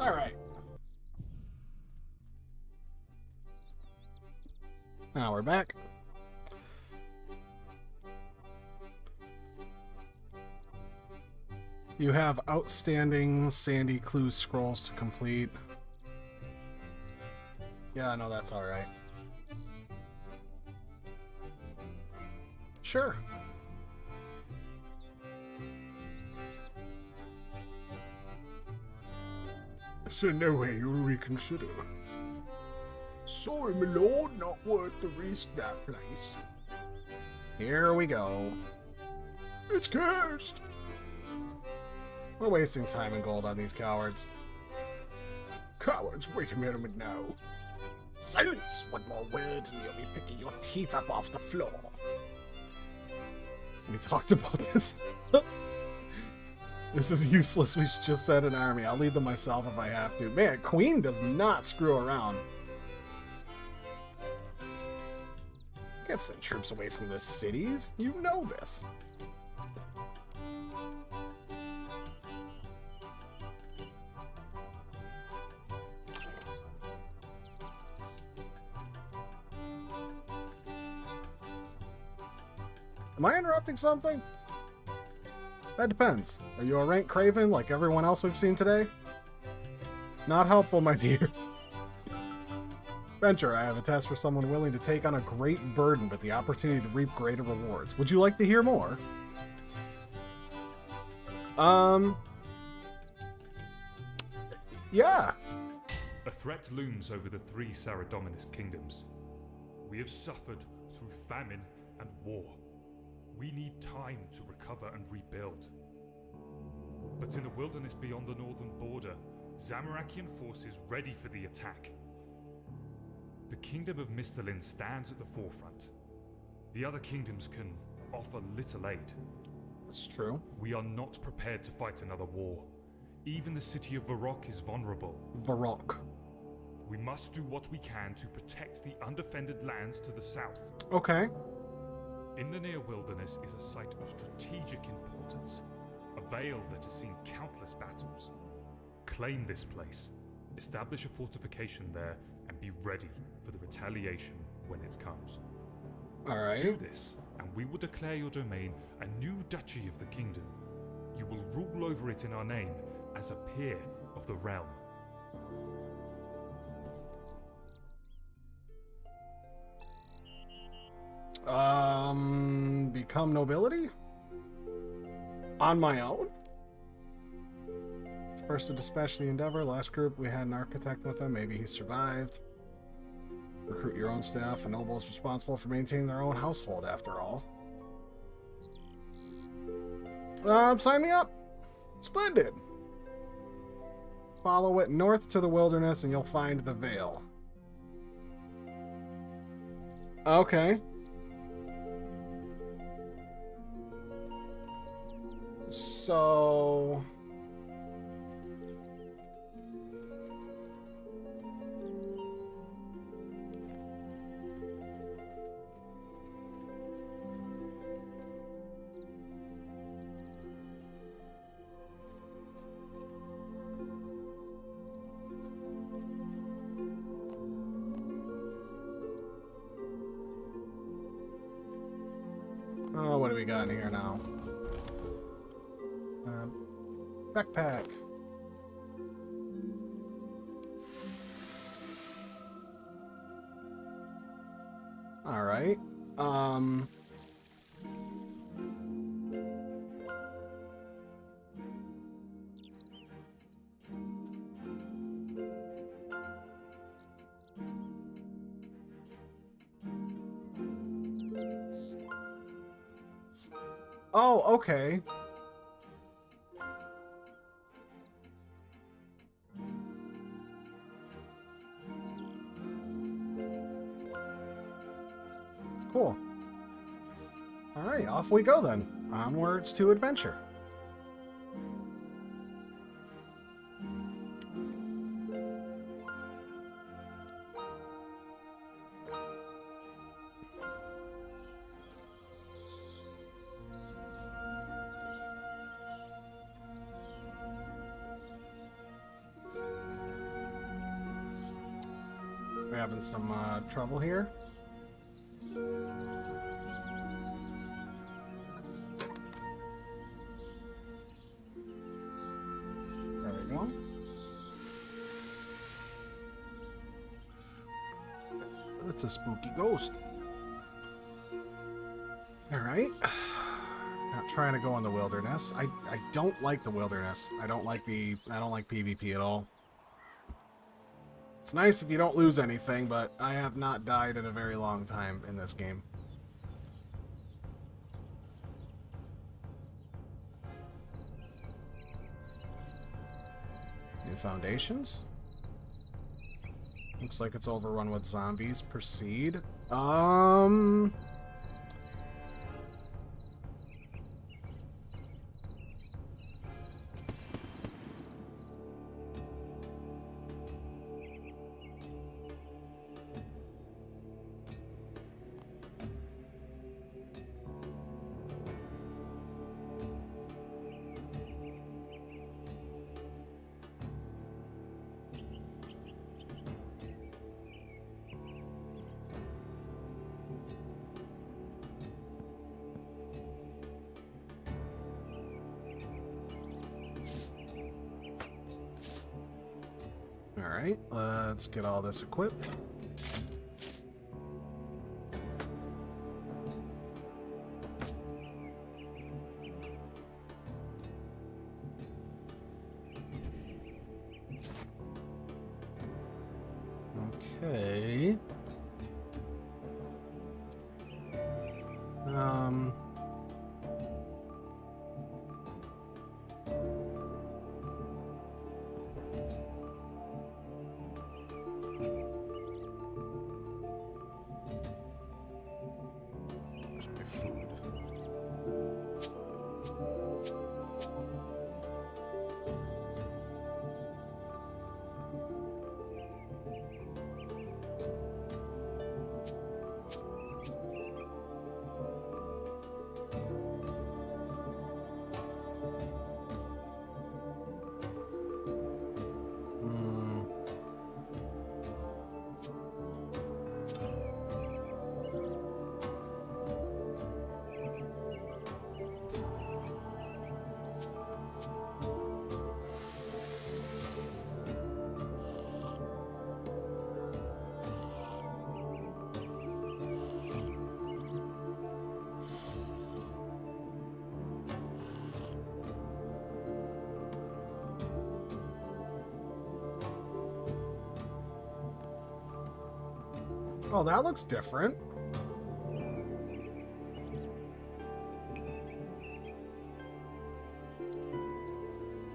Alright. Now we're back. You have outstanding Sandy Clue scrolls to complete. Yeah, no, that's alright. Sure. So no way you reconsider. Sorry, my lord, not worth the risk, that place. Here we go. It's cursed. We're wasting time and gold on these cowards. Cowards, wait a minute now. Silence! One more word and you'll be picking your teeth up off the floor. We talked about this. This is useless. We should just send an army. I'll lead them myself if I have to. Man, Queen does not screw around. Can't send troops away from the cities. You know this. Am I interrupting something? That depends. Are you a rank craven like everyone else we've seen today? Not helpful, my dear. Venture, I have a test for someone willing to take on a great burden but the opportunity to reap greater rewards. Would you like to hear more? Yeah. A threat looms over the three Saradominist kingdoms. We have suffered through famine and war. We need time to recover and rebuild. But in the wilderness beyond the northern border, Zamorakian forces ready for the attack. The kingdom of Mistalin stands at the forefront. The other kingdoms can offer little aid. That's true. We are not prepared to fight another war. Even the city of Varrock is vulnerable. Varrock. We must do what we can to protect the undefended lands to the south. Okay. In the near wilderness is a site of strategic importance, a vale that has seen countless battles. Claim this place, establish a fortification there, and be ready for the retaliation when it comes. Alright. Do this, and we will declare your domain a new duchy of the kingdom. You will rule over it in our name as a peer of the realm. Become nobility? On my own? First to dispatch the Endeavor. Last group, we had an architect with him. Maybe he survived. Recruit your own staff. A noble is responsible for maintaining their own household, after all. Sign me up. Splendid. Follow it north to the wilderness and you'll find the Vale. Okay. So... oh, what do we got in here now? Backpack. All right. Oh, okay. Cool. All right, off we go then. Onwards to adventure. having some trouble here. There we go. It's a spooky ghost. Alright. Not trying to go in the wilderness. I don't like the wilderness. I don't like PvP at all. It's nice if you don't lose anything, but I have not died in a very long time in this game. New foundations? Looks like it's overrun with zombies. Proceed. Alright, let's get all this equipped. Okay. Where's my food? Oh, that looks different.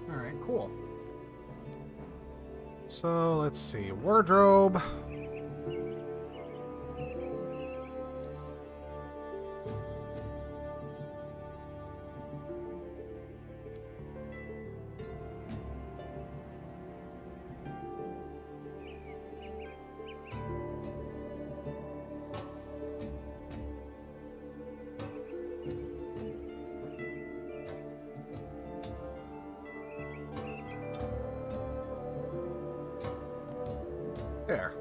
Alright, cool. So, let's see. Wardrobe. There.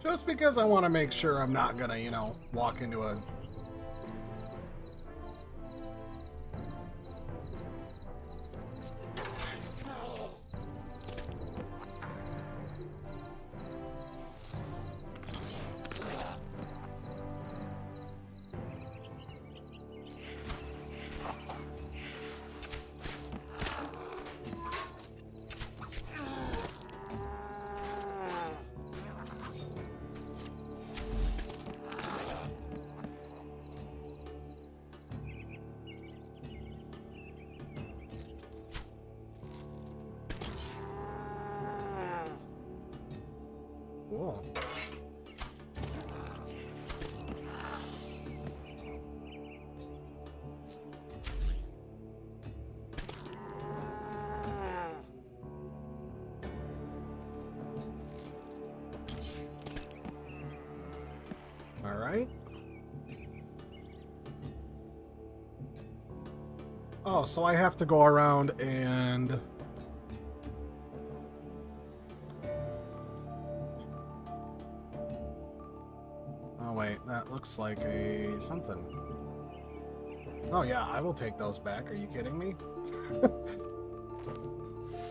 Just because I want to make sure I'm not gonna, you know, walk into a... Cool. Oh, so I have to go around and... Oh, wait. That looks like a... something. Oh, yeah. I will take those back. Are you kidding me?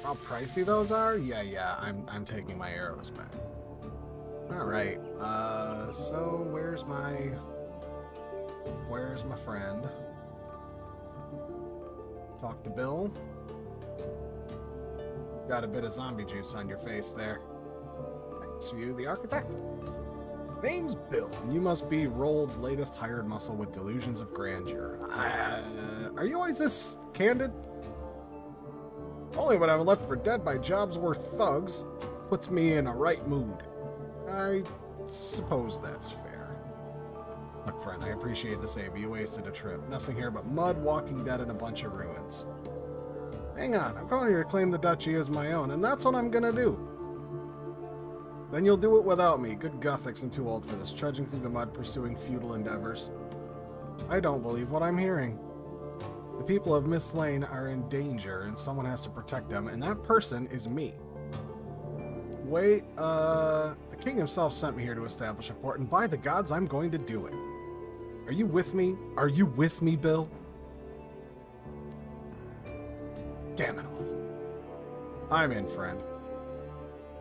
How pricey those are? Yeah. I'm taking my arrows back. Alright. So where's my friend? Talk to Bill. Got a bit of zombie juice on your face there. Thanks to you, the architect. Name's Bill, and you must be Rold's latest hired muscle with delusions of grandeur. Are you always this candid? Only when I'm left for dead by Jobsworth thugs puts me in a right mood. I suppose that's fair. Look, friend, I appreciate the save. You wasted a trip. Nothing here but mud, walking dead, and a bunch of ruins. Hang on, I'm going to reclaim the duchy as my own, and that's what I'm gonna do. Then you'll do it without me. Good Gothics, I'm too old for this, trudging through the mud, pursuing futile endeavors. I don't believe what I'm hearing. The people of Miss Lane are in danger, and someone has to protect them, and that person is me. Wait, the king himself sent me here to establish a port, and by the gods, I'm going to do it. Are you with me? Are you with me, Bill? Damn it all. I'm in, friend.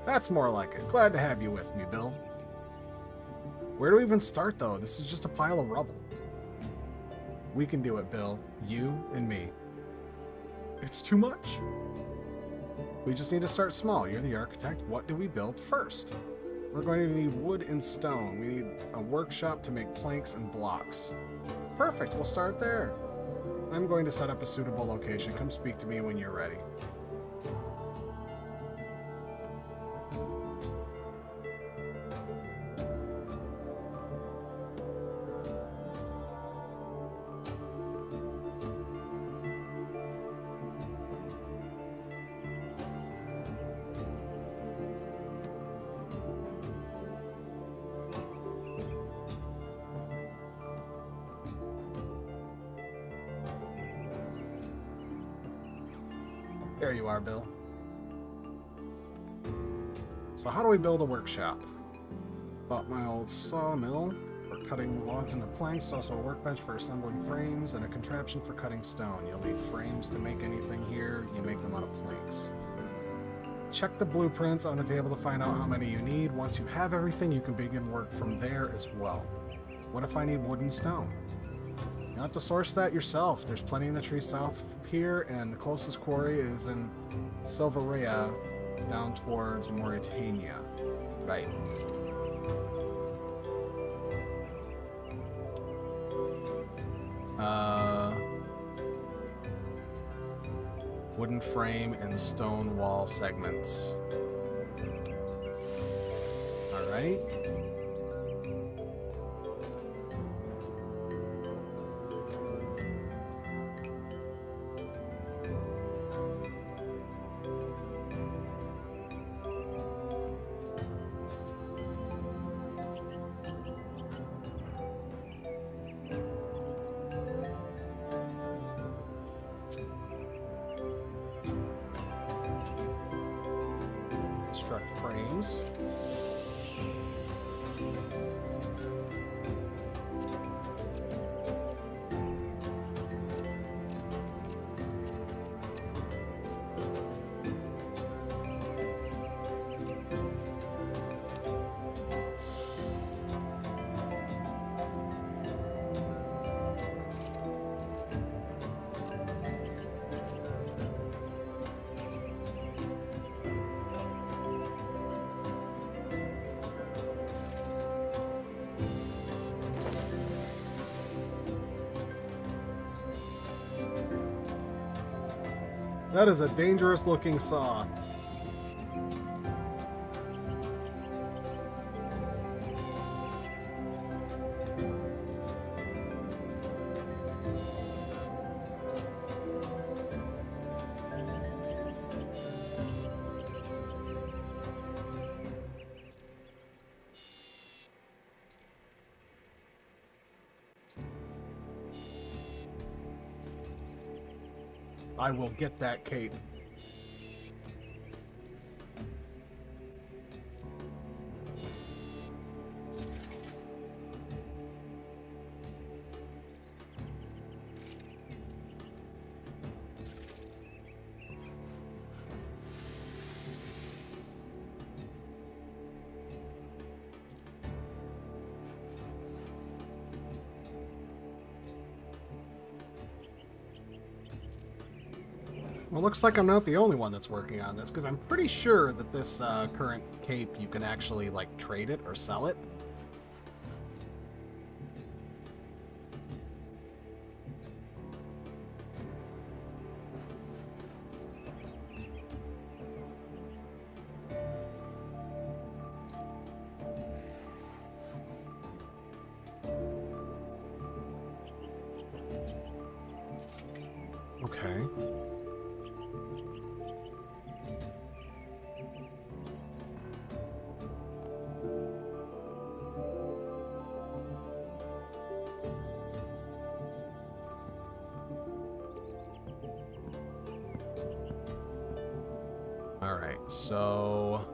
That's more like it. Glad to have you with me, Bill. Where do we even start, though? This is just a pile of rubble. We can do it, Bill. You and me. It's too much. We just need to start small. You're the architect. What do we build first? We're going to need wood and stone. We need a workshop to make planks and blocks. Perfect. We'll start there. I'm going to set up a suitable location. Come speak to me when you're ready. There you are, Bill. So how do we build a workshop? Bought my old sawmill for cutting logs into planks, also a workbench for assembling frames, and a contraption for cutting stone. You'll need frames to make anything here. You make them out of planks. Check the blueprints on the table to find out how many you need. Once you have everything, you can begin work from there as well. What if I need wood and stone? You'll have to source that yourself. There's plenty in the tree south here, and the closest quarry is in Silveria, down towards Mauritania. Right. Wooden frame and stone wall segments. Alright. Construct frames. That is a dangerous looking saw. I will get that cape. Well, looks like I'm not the only one that's working on this, because I'm pretty sure that this current cape, you can actually, like, trade it or sell it. Okay. All right, so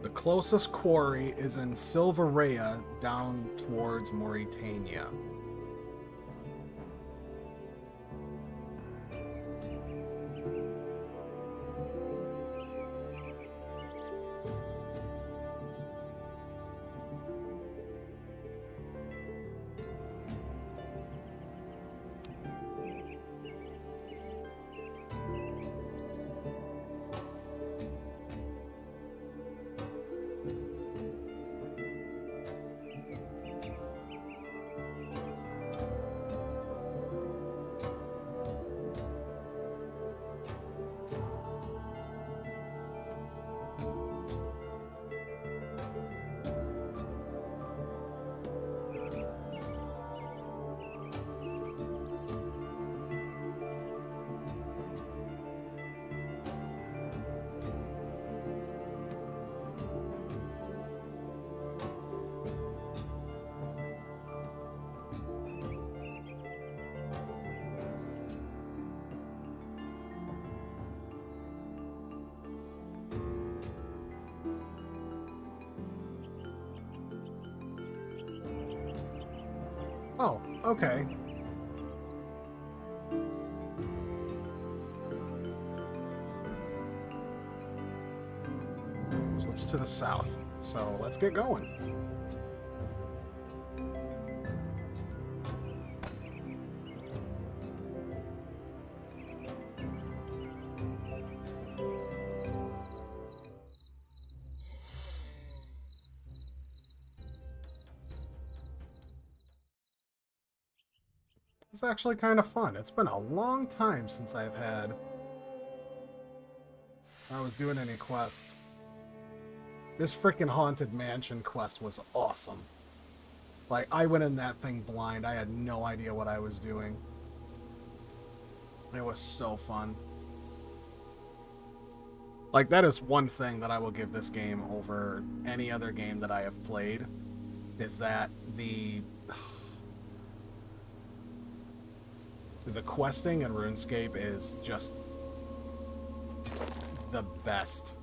the closest quarry is in Silverea, down towards Mauritania. Oh, okay. So it's to the south. So let's get going. It's actually kind of fun. It's been a long time since I was doing any quests. This freaking Haunted Mansion quest was awesome. Like, I went in that thing blind. I had no idea what I was doing. It was so fun. Like, that is one thing that I will give this game over any other game that I have played, is that the questing in RuneScape is just the best.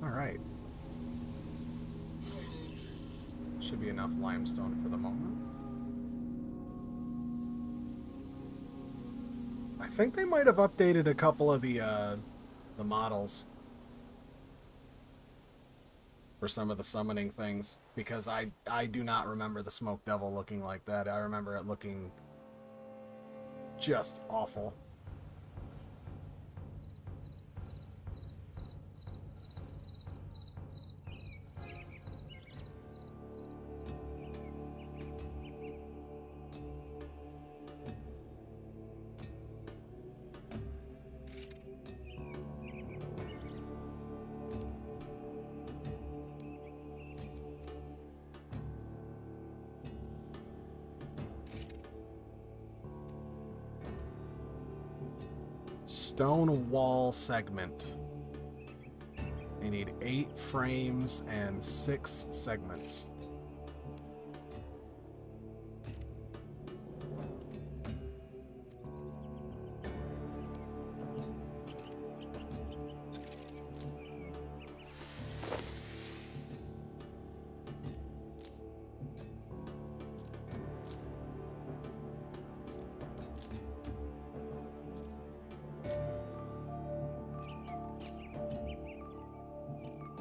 Alright. Should be enough limestone for the moment. I think they might have updated a couple of the models for some of the summoning things, because I do not remember the Smoke Devil looking like that. I remember it looking just awful. Stone wall segment. You need 8 frames and 6 segments.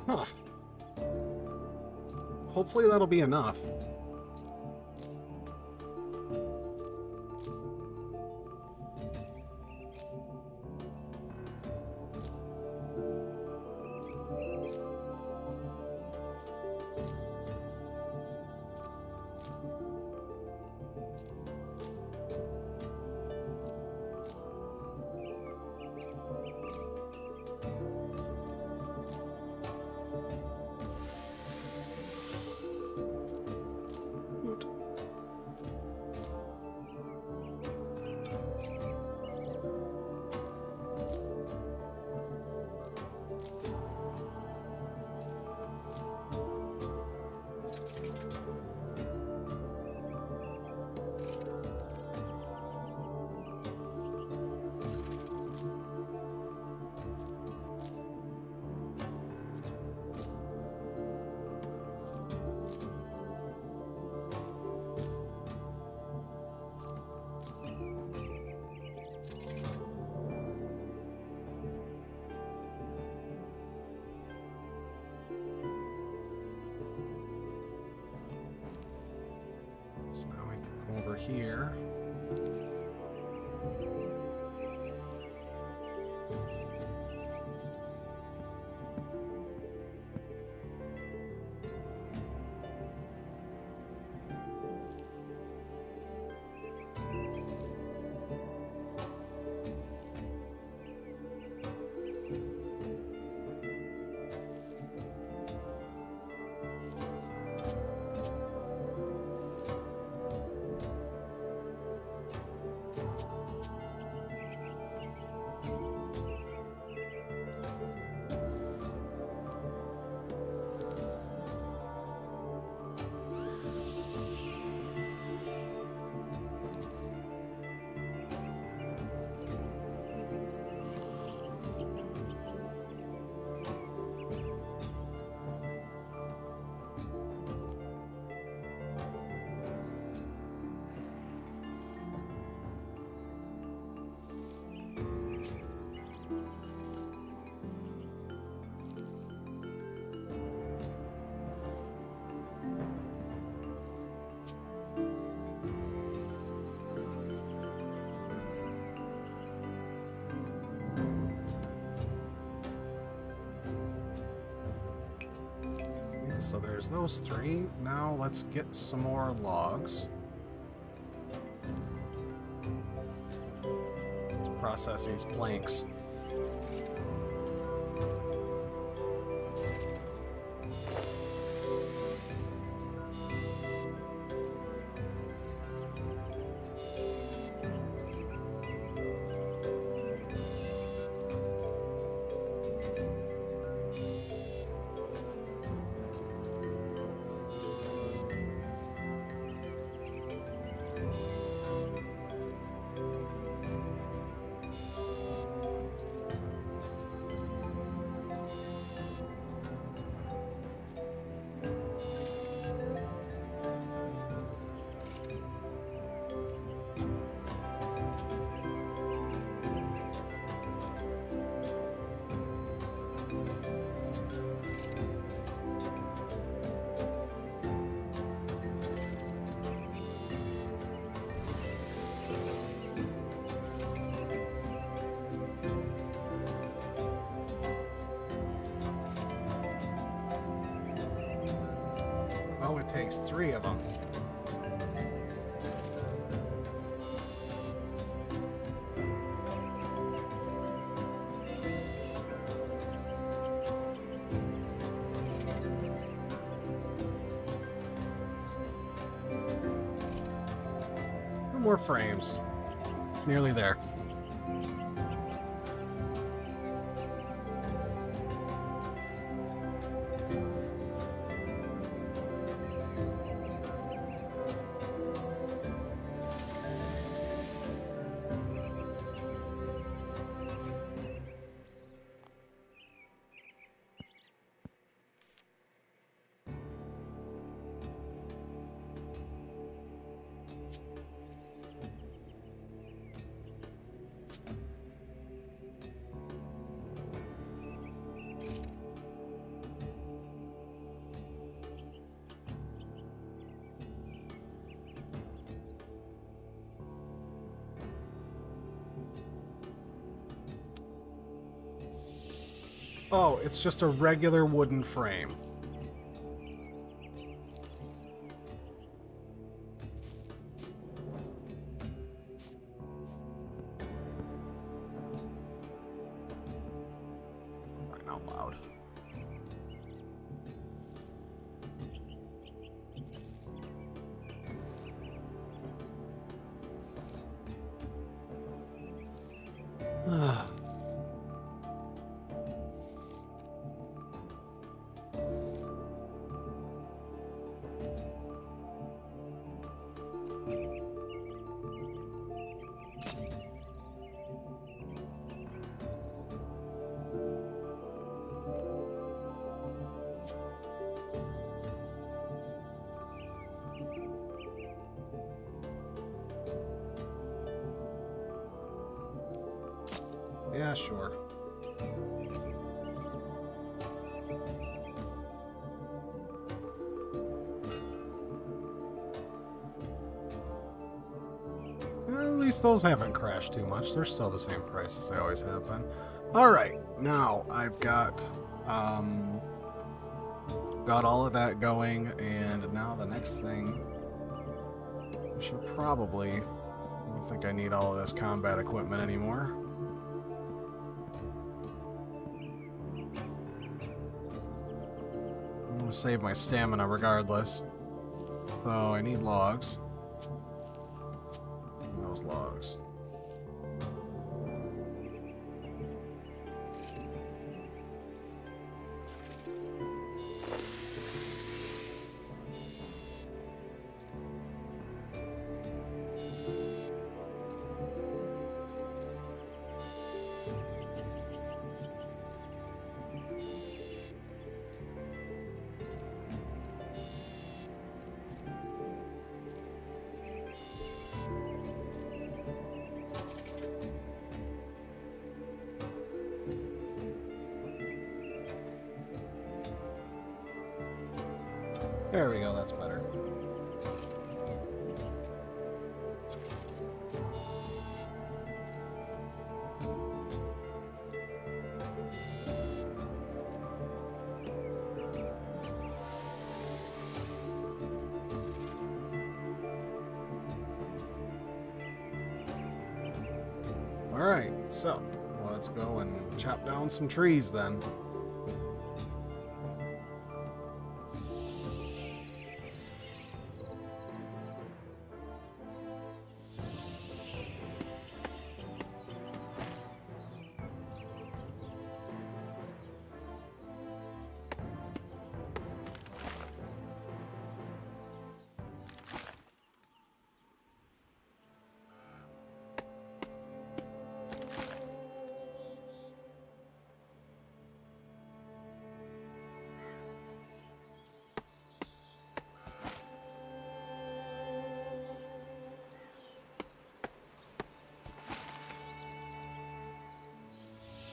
Huh. Hopefully that'll be enough. So now we can come over here. So there's those 3. Now let's get some more logs. Let's process these planks. Oh, it takes 3 of them. More frames. Nearly there. Oh, it's just a regular wooden frame. Crying out loud. Yeah, sure. Well, at least those haven't crashed too much. They're still the same price as they always have been. Alright, now I've got all of that going, and now the next thing I should probably... I don't think I need all of this combat equipment anymore. I'm gonna save my stamina regardless. So I need logs. And those logs. There we go, that's better. Alright, so let's go and chop down some trees then.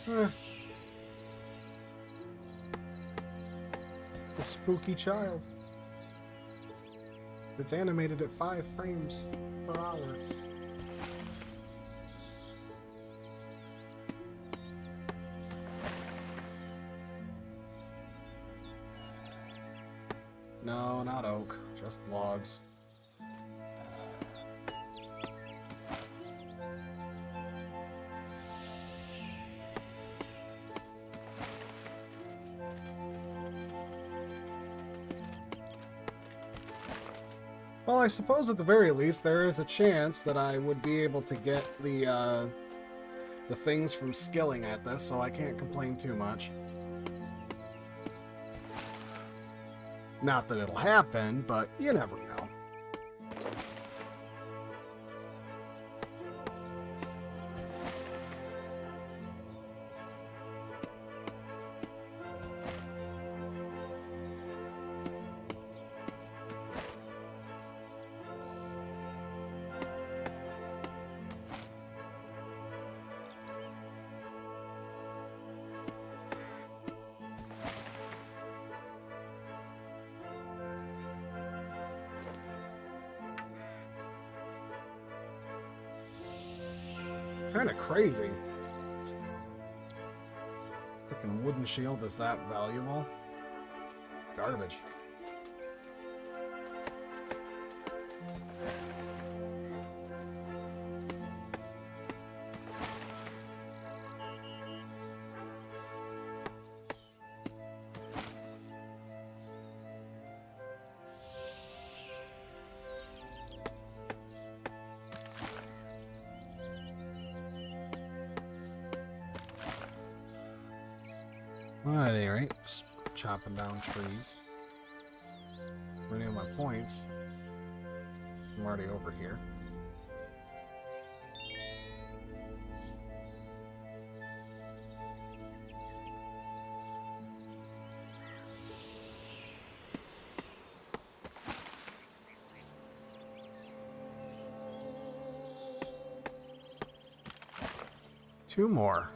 A spooky child. It's animated at 5 frames per hour. No, not oak. Just logs. Well, I suppose at the very least there is a chance that I would be able to get the things from skilling at this, so I can't complain too much. Not that it'll happen, but you never know. Kind of crazy. Freaking wooden shield is that valuable? Garbage. Well, at any rate, just chopping down trees. Running my points. I'm already over here. Two more.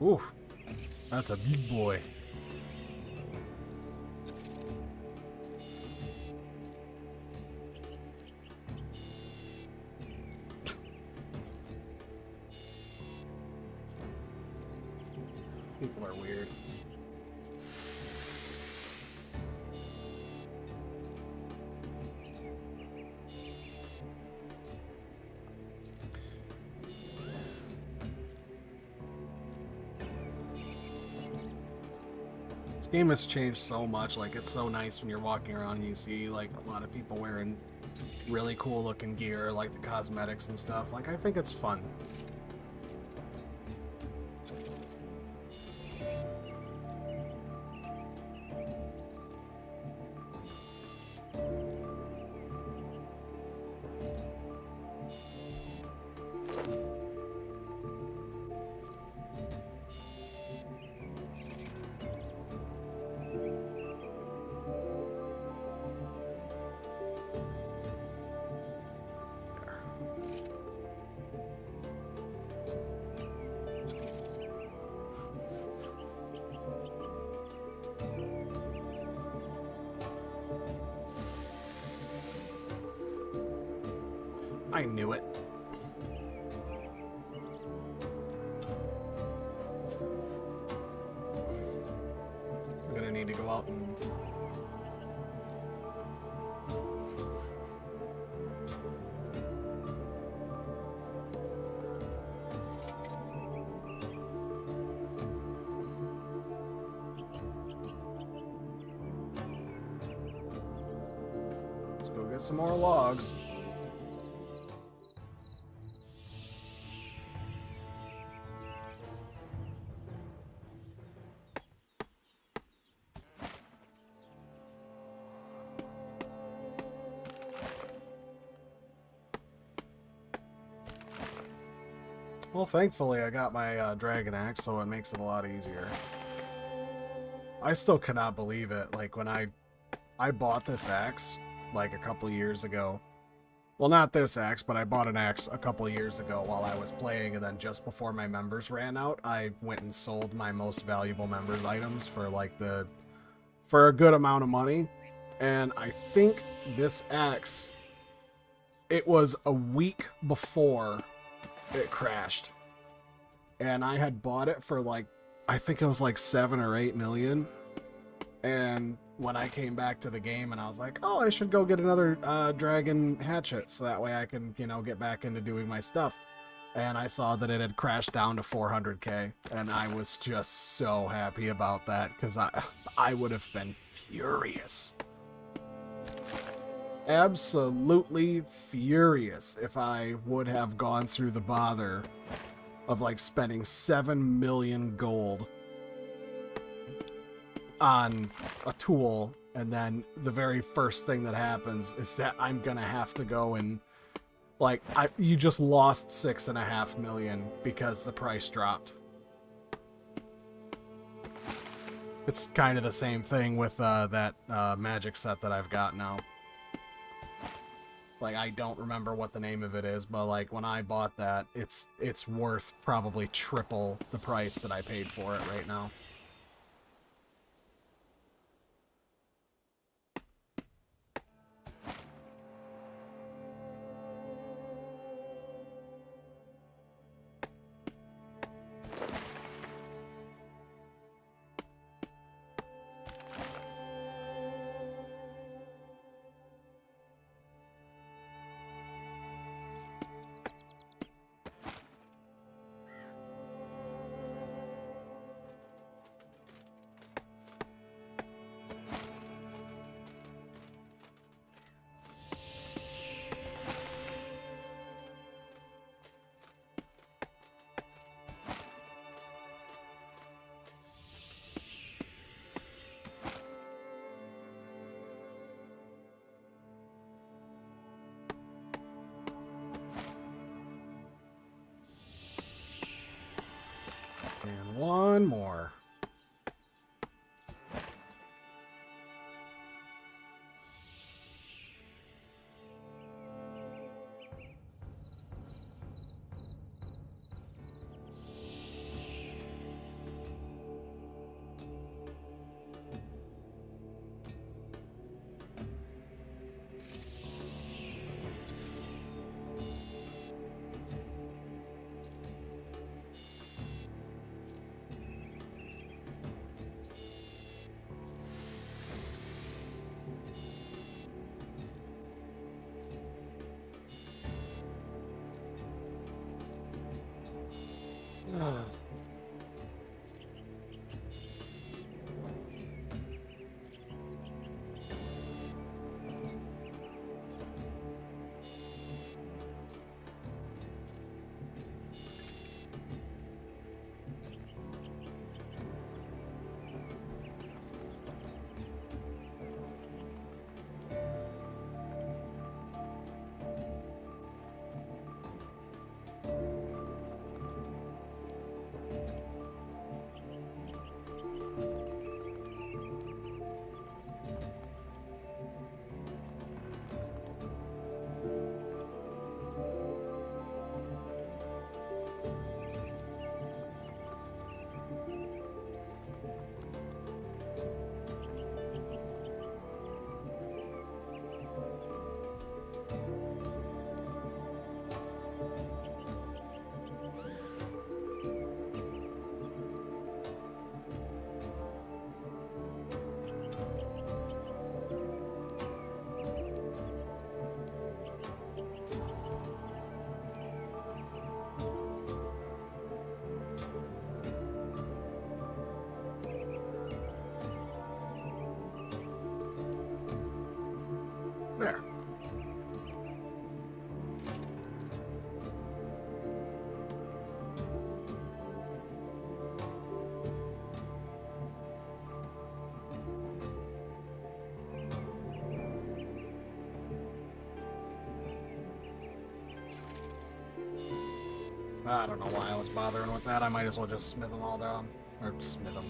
Ooh, that's a big boy. People are weird. This game has changed so much. Like, it's so nice when you're walking around and you see like a lot of people wearing really cool looking gear, like the cosmetics and stuff. Like, I think it's fun. I knew it. I'm gonna need to go out and... Let's go get some more logs. Well, thankfully I got my dragon axe, so it makes it a lot easier. I still cannot believe it. Like, when I bought this axe, like, a couple years ago, Well, not this axe, but I bought an axe a couple years ago while I was playing, and then just before my members ran out, I went and sold my most valuable members items for for a good amount of money. And I think this axe, it was a week before it crashed. And I had bought it for I think it was like 7 or 8 million. And when I came back to the game and I was like, oh, I should go get another dragon hatchet so that way I can, get back into doing my stuff. And I saw that it had crashed down to 400k. And I was just so happy about that because I would have been furious. Absolutely furious if I would have gone through the bother of spending 7 million gold on a tool, and then the very first thing that happens is that I'm gonna have to go and you just lost 6.5 million because the price dropped. It's kind of the same thing with that magic set that I've got now. I don't remember what the name of it is, but when I bought that, it's worth probably triple the price that I paid for it right now. And one more. There. I don't know why I was bothering with that. I might as well just smith them all down. Or smith them.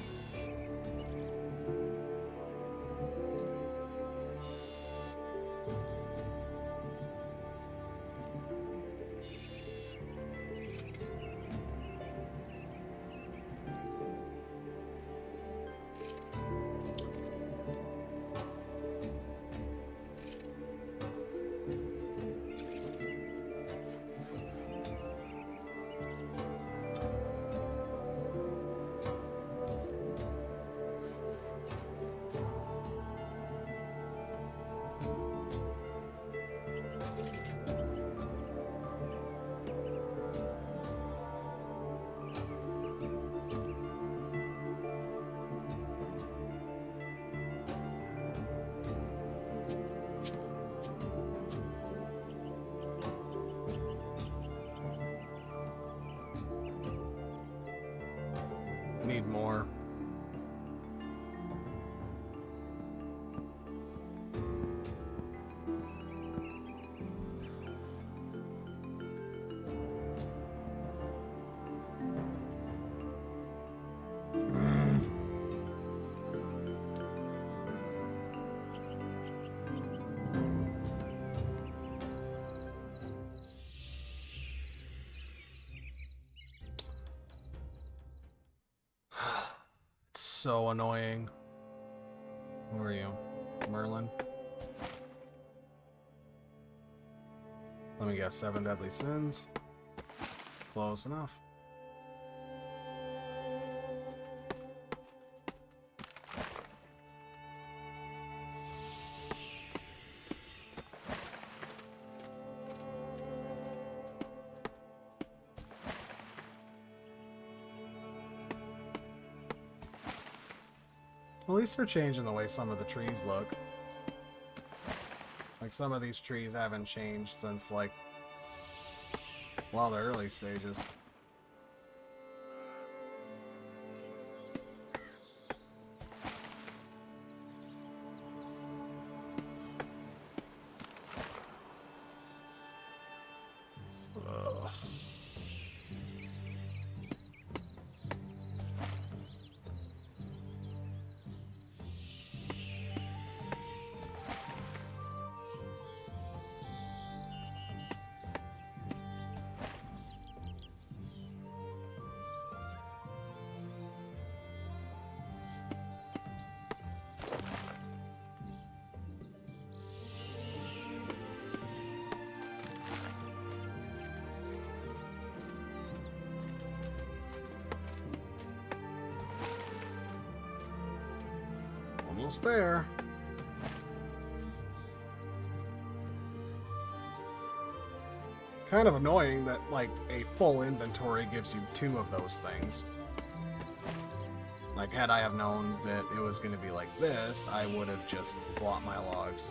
need more. So annoying. Who are you? Merlin? Let me guess, 7 deadly sins. Close enough. At least they're changing the way some of the trees look. Like, some of these trees haven't changed since, like, well, the early stages. Ugh. Almost there. Kind of annoying that, like, a full inventory gives you 2 of those things. Like, had I have known that it was going to be like this, I would have just bought my logs.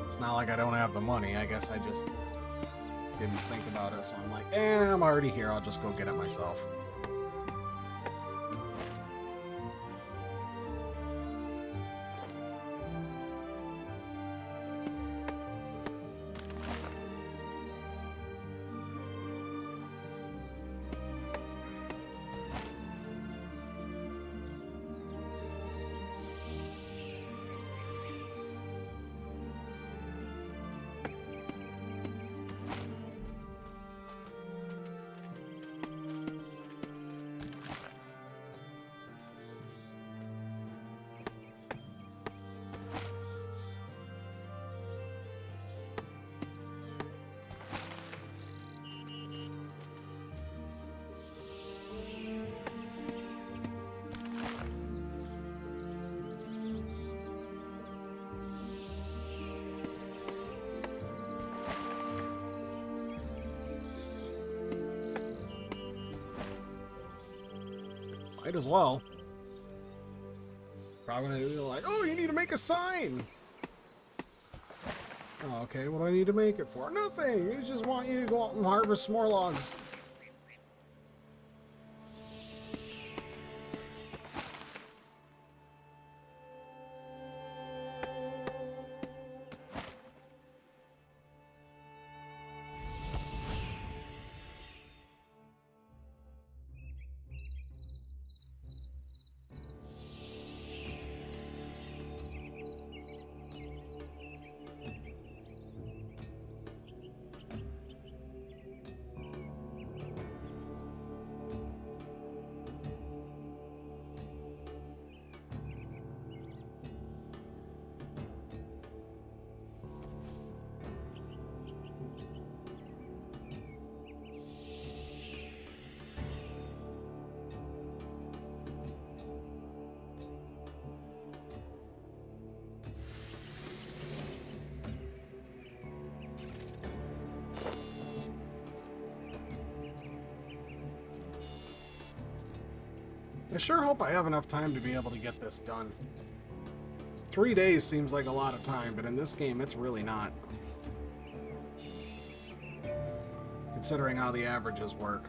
It's not like I don't have the money. I guess I just didn't think about it, so I'm like, I'm already here. I'll just go get it myself. Might as well. Probably gonna be like, oh, you need to make a sign. Oh, okay, what do I need to make it for? Nothing. We just want you to go out and harvest more logs. I sure hope I have enough time to be able to get this done. 3 days seems like a lot of time, but in this game, it's really not. considering how the averages work.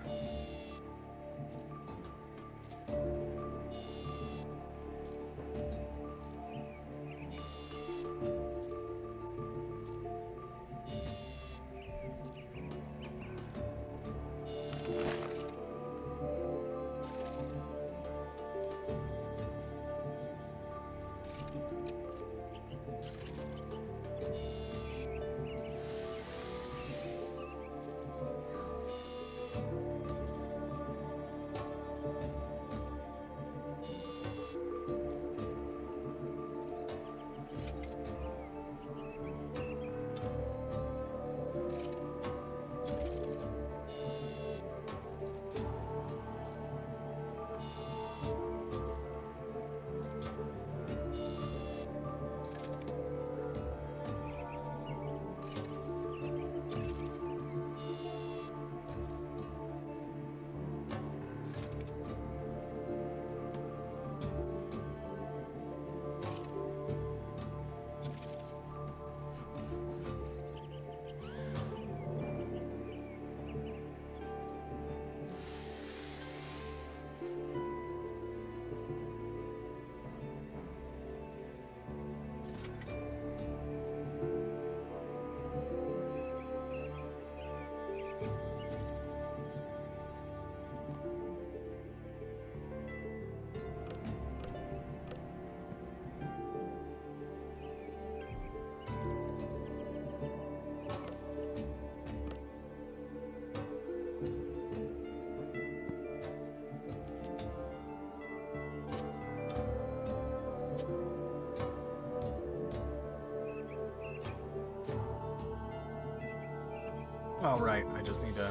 Oh, right. I just need to...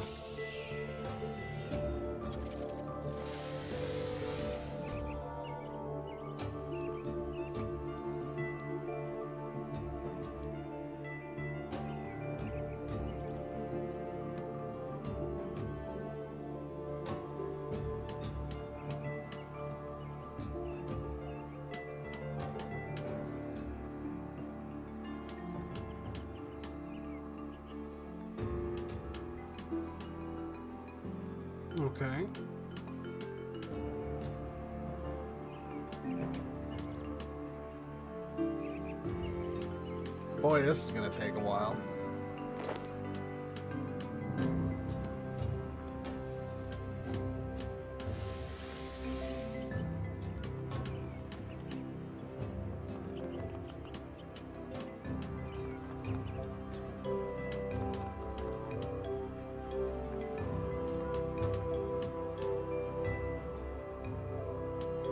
Okay. Boy, this is gonna take a while.